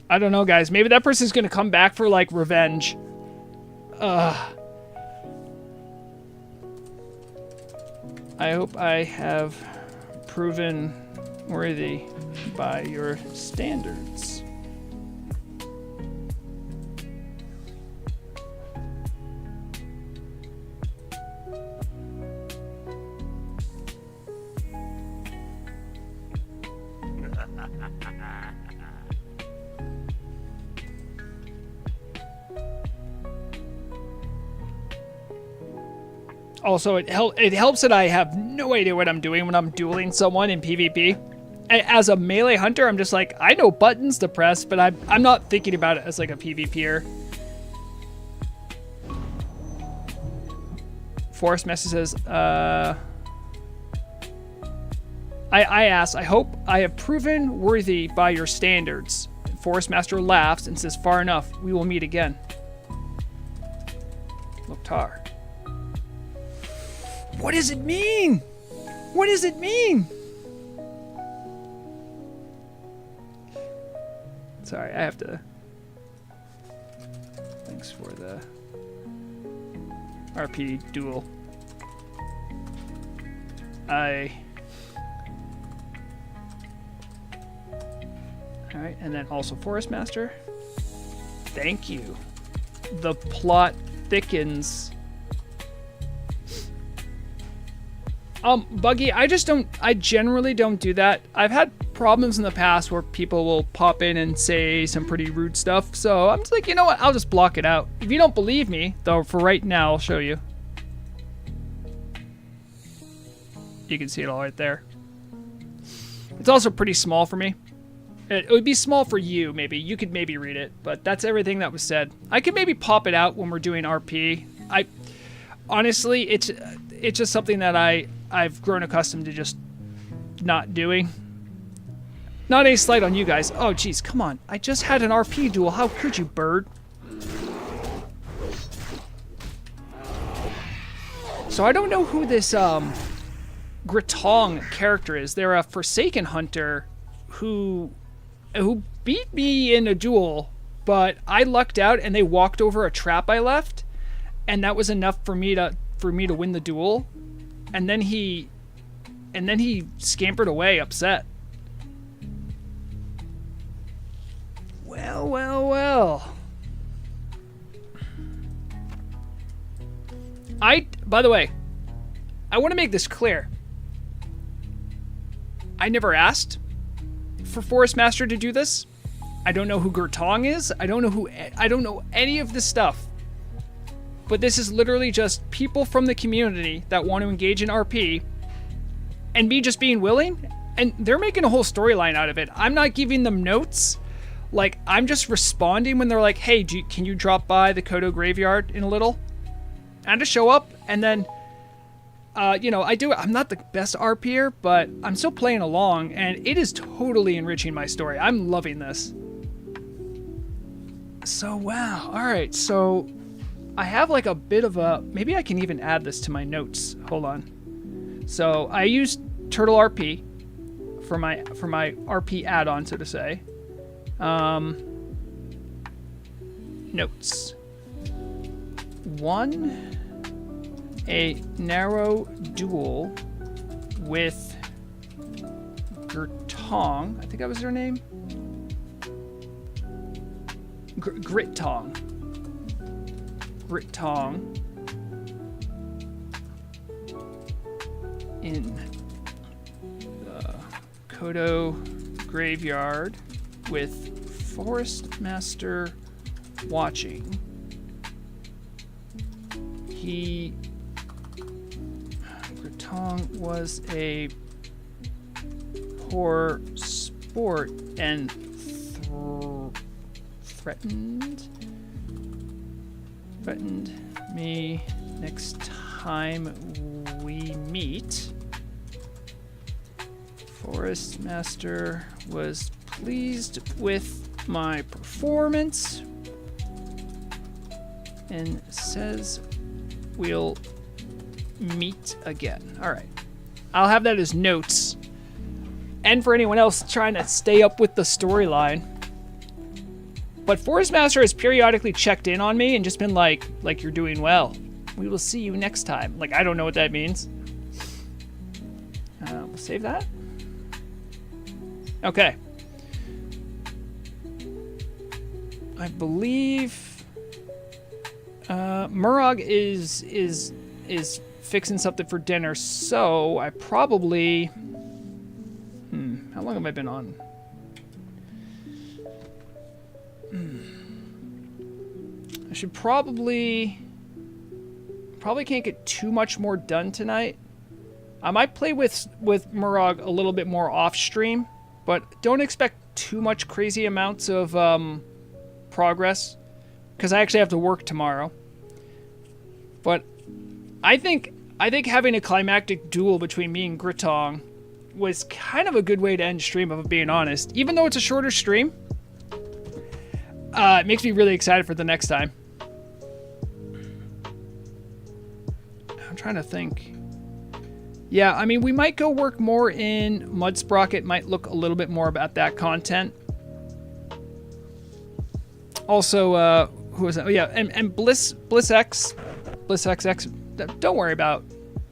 I don't know, guys. Maybe that person's gonna come back for, like, revenge. I hope I have proven worthy by your standards. Also, it helps that I have no idea what I'm doing when I'm dueling someone in PvP. As a melee hunter, I'm just like, I know buttons to press, but I'm not thinking about it as like a PvPer. Forestmaster says, I asked, I hope I have proven worthy by your standards. Forestmaster laughs and says, "Far enough, we will meet again." Loktar. What does it mean? What does it mean? Sorry, I have to... Thanks for the RP duel. Alright, and then also Forestmaster. Thank you. The plot thickens. Buggy, I generally don't do that. I've had problems in the past where people will pop in and say some pretty rude stuff, so I'm just like, you know what, I'll just block it out. If you don't believe me, though, for right now, I'll show you. You can see it all right there. It's also pretty small for me. It would be small for you, maybe. You could maybe read it, but that's everything that was said. I could maybe pop it out when we're doing RP. Honestly, it's just something that I've grown accustomed to just not doing. Not any slight on you guys. Oh, geez, come on. I just had an RP duel. How could you, bird? So I don't know who this Gritong character is. They're a Forsaken hunter who beat me in a duel, but I lucked out and they walked over a trap I left, and that was enough for me to win the duel. And then he scampered away upset. Well, well, well. By the way, I want to make this clear. I never asked for Forestmaster to do this. I don't know who Gurtong is. I don't know any of this stuff. But this is literally just people from the community that want to engage in RP, and me just being willing, and they're making a whole storyline out of it. I'm not giving them notes. Like, I'm just responding when they're like, "Hey, can you drop by the Kodo graveyard in a little?" And to show up, and then, you know, I do it. I'm not the best RPer, but I'm still playing along, and it is totally enriching my story. I'm loving this. So, wow. All right, so I have like a bit of a... Maybe I can even add this to my notes. Hold on. So I used Turtle RP for my RP add-on, so to say. Notes. 1, a narrow duel with Gurtong. I think that was her name. Grittong. In the Kodo graveyard with Forestmaster watching. Gritong was a poor sport and threatened me next time we meet. Forestmaster was pleased with my performance and says we'll meet again. All right. I'll have that as notes. And for anyone else trying to stay up with the storyline. But Forestmaster has periodically checked in on me and just been like you're doing well. We will see you next time. Like, I don't know what that means. We'll save that. Okay. I believe Morog is fixing something for dinner, so I probably... How long have I been on? I should probably can't get too much more done tonight. I might play with Morog a little bit more off stream, but don't expect too much crazy amounts of progress, because I actually have to work tomorrow. But I think having a climactic duel between me and Gritong was kind of a good way to end stream, if I'm being honest. Even though it's a shorter stream, It makes me really excited for the next time. I'm trying to think. Yeah, I mean, we might go work more in Mudsprocket. Might look a little bit more about that content. Also, who was that? Oh, yeah, and BlissXX. Don't worry about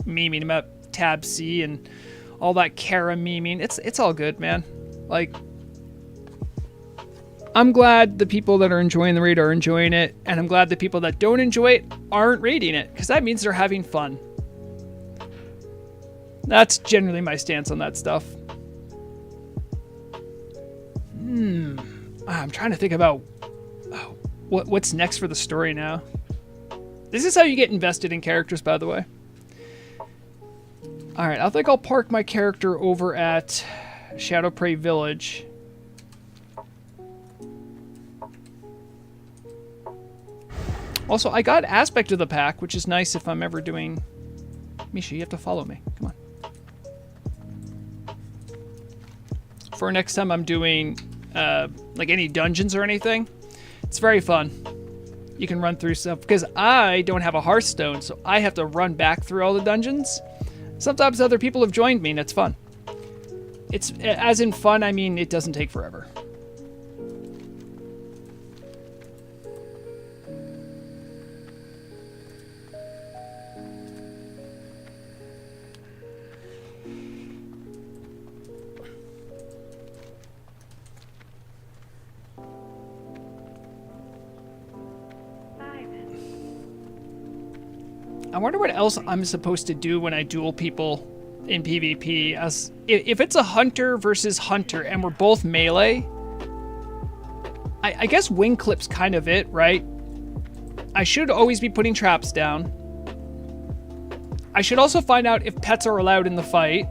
memeing about Tab C and all that Kara memeing. It's all good, man. Like, I'm glad the people that are enjoying the raid are enjoying it, and I'm glad the people that don't enjoy it aren't raiding it, because that means they're having fun. That's generally my stance on that stuff. I'm trying to think about what's next for the story now. This is how you get invested in characters, by the way. Alright, I think I'll park my character over at Shadowprey Village. Also, I got Aspect of the Pack, which is nice if I'm ever doing... Misha, you have to follow me. Come on. For next time I'm doing, like, any dungeons or anything, it's very fun. You can run through stuff, because I don't have a Hearthstone, so I have to run back through all the dungeons. Sometimes other people have joined me, and it's fun. It's, as in fun, I mean, it doesn't take forever. I wonder what else I'm supposed to do when I duel people in PvP. As if it's a hunter versus hunter and we're both melee, I guess wing clip's kind of it, right? I should always be putting traps down. I should also find out if pets are allowed in the fight.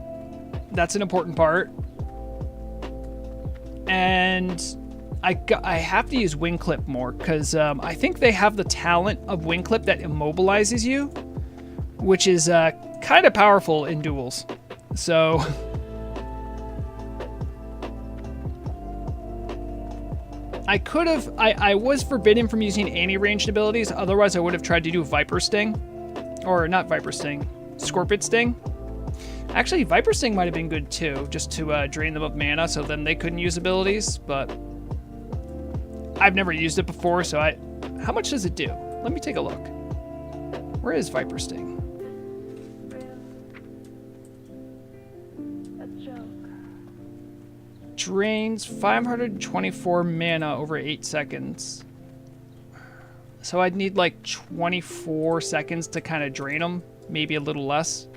That's an important part. And I have to use wing clip more, because I think they have the talent of wing clip that immobilizes you, which is kind of powerful in duels. So I was forbidden from using any ranged abilities, otherwise I would have tried to do Viper Sting. Or not Viper Sting, Scorpion Sting. Actually, Viper Sting might have been good too, just to drain them of mana so then they couldn't use abilities, but I've never used it before, so how much does it do? Let me take a look. Where is Viper Sting? Drains 524 mana over 8 seconds. So I'd need like 24 seconds to kind of drain them, maybe a little less.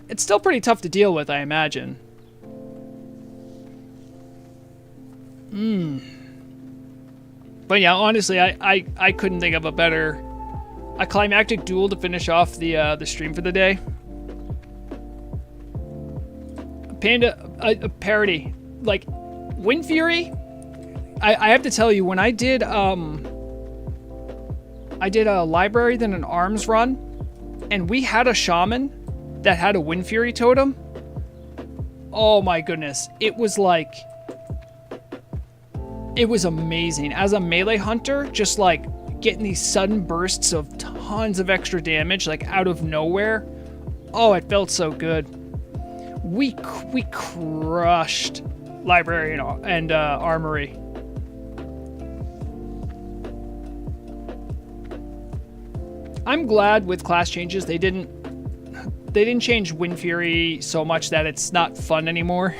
It's still pretty tough to deal with, I imagine. But yeah, honestly, I couldn't think of a climactic duel to finish off the stream for the day. Panda, a parody, like Wind Fury. I have to tell you, when I did a library, then an arms run, and we had a shaman that had a Wind Fury totem. Oh my goodness, it was amazing. As a melee hunter, just like getting these sudden bursts of tons of extra damage, like out of nowhere. Oh, it felt so good. We crushed library and armory. I'm glad with class changes they didn't change Wind Fury so much that it's not fun anymore.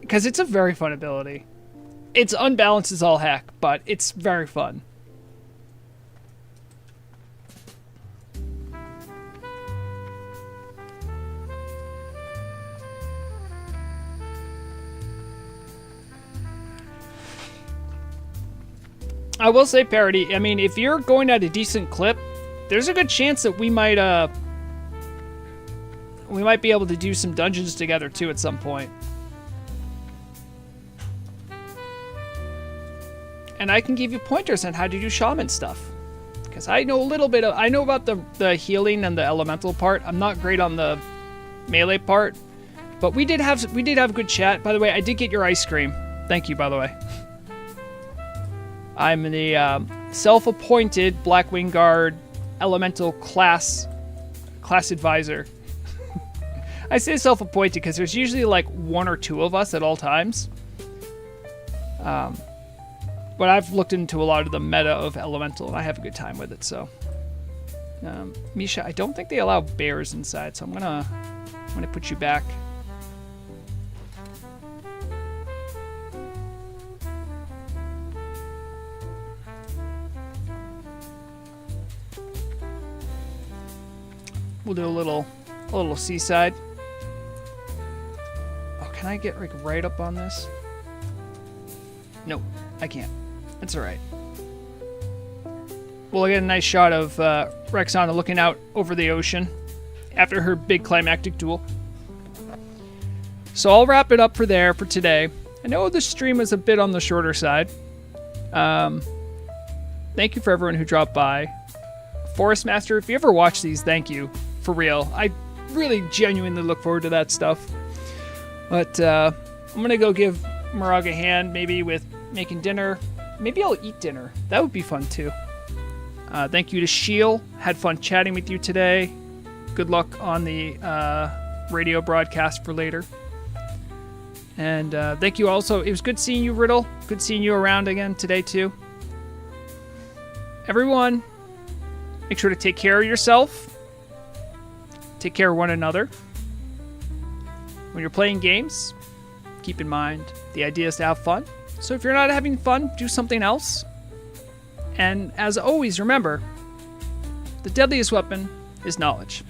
Because it's a very fun ability. It's unbalanced as all heck, but it's very fun. I will say, Parody, I mean, if you're going at a decent clip, there's a good chance that we might be able to do some dungeons together too at some point. And I can give you pointers on how to do shaman stuff. Because I know a little bit of, I know about the healing and the elemental part. I'm not great on the melee part. But we did have good chat. By the way, I did get your ice cream. Thank you, by the way. I'm the self-appointed Blackwing Guard Elemental class advisor. I say self-appointed because there's usually like 1 or 2 of us at all times. But I've looked into a lot of the meta of Elemental, and I have a good time with it, so. Misha, I don't think they allow bears inside, so I'm gonna put you back. We'll do a little seaside. Oh, can I get like right up on this? Nope, I can't. That's all right. We'll get a nice shot of Rexana looking out over the ocean after her big climactic duel. So I'll wrap it up for today. I know the stream was a bit on the shorter side. Thank you for everyone who dropped by. Forestmaster, if you ever watch these, thank you. For real. I really genuinely look forward to that stuff. But I'm going to go give Morog a hand, maybe with making dinner. Maybe I'll eat dinner. That would be fun too. Thank you to Sheel. Had fun chatting with you today. Good luck on the radio broadcast for later. And thank you also. It was good seeing you, Riddle. Good seeing you around again today too. Everyone, make sure to take care of yourself. Take care of one another. When you're playing games, keep in mind the idea is to have fun. So if you're not having fun, do something else. And as always, remember, the deadliest weapon is knowledge.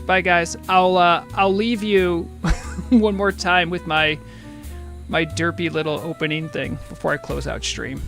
Bye, guys. I'll leave you one more time with my derpy little opening thing before I close out stream.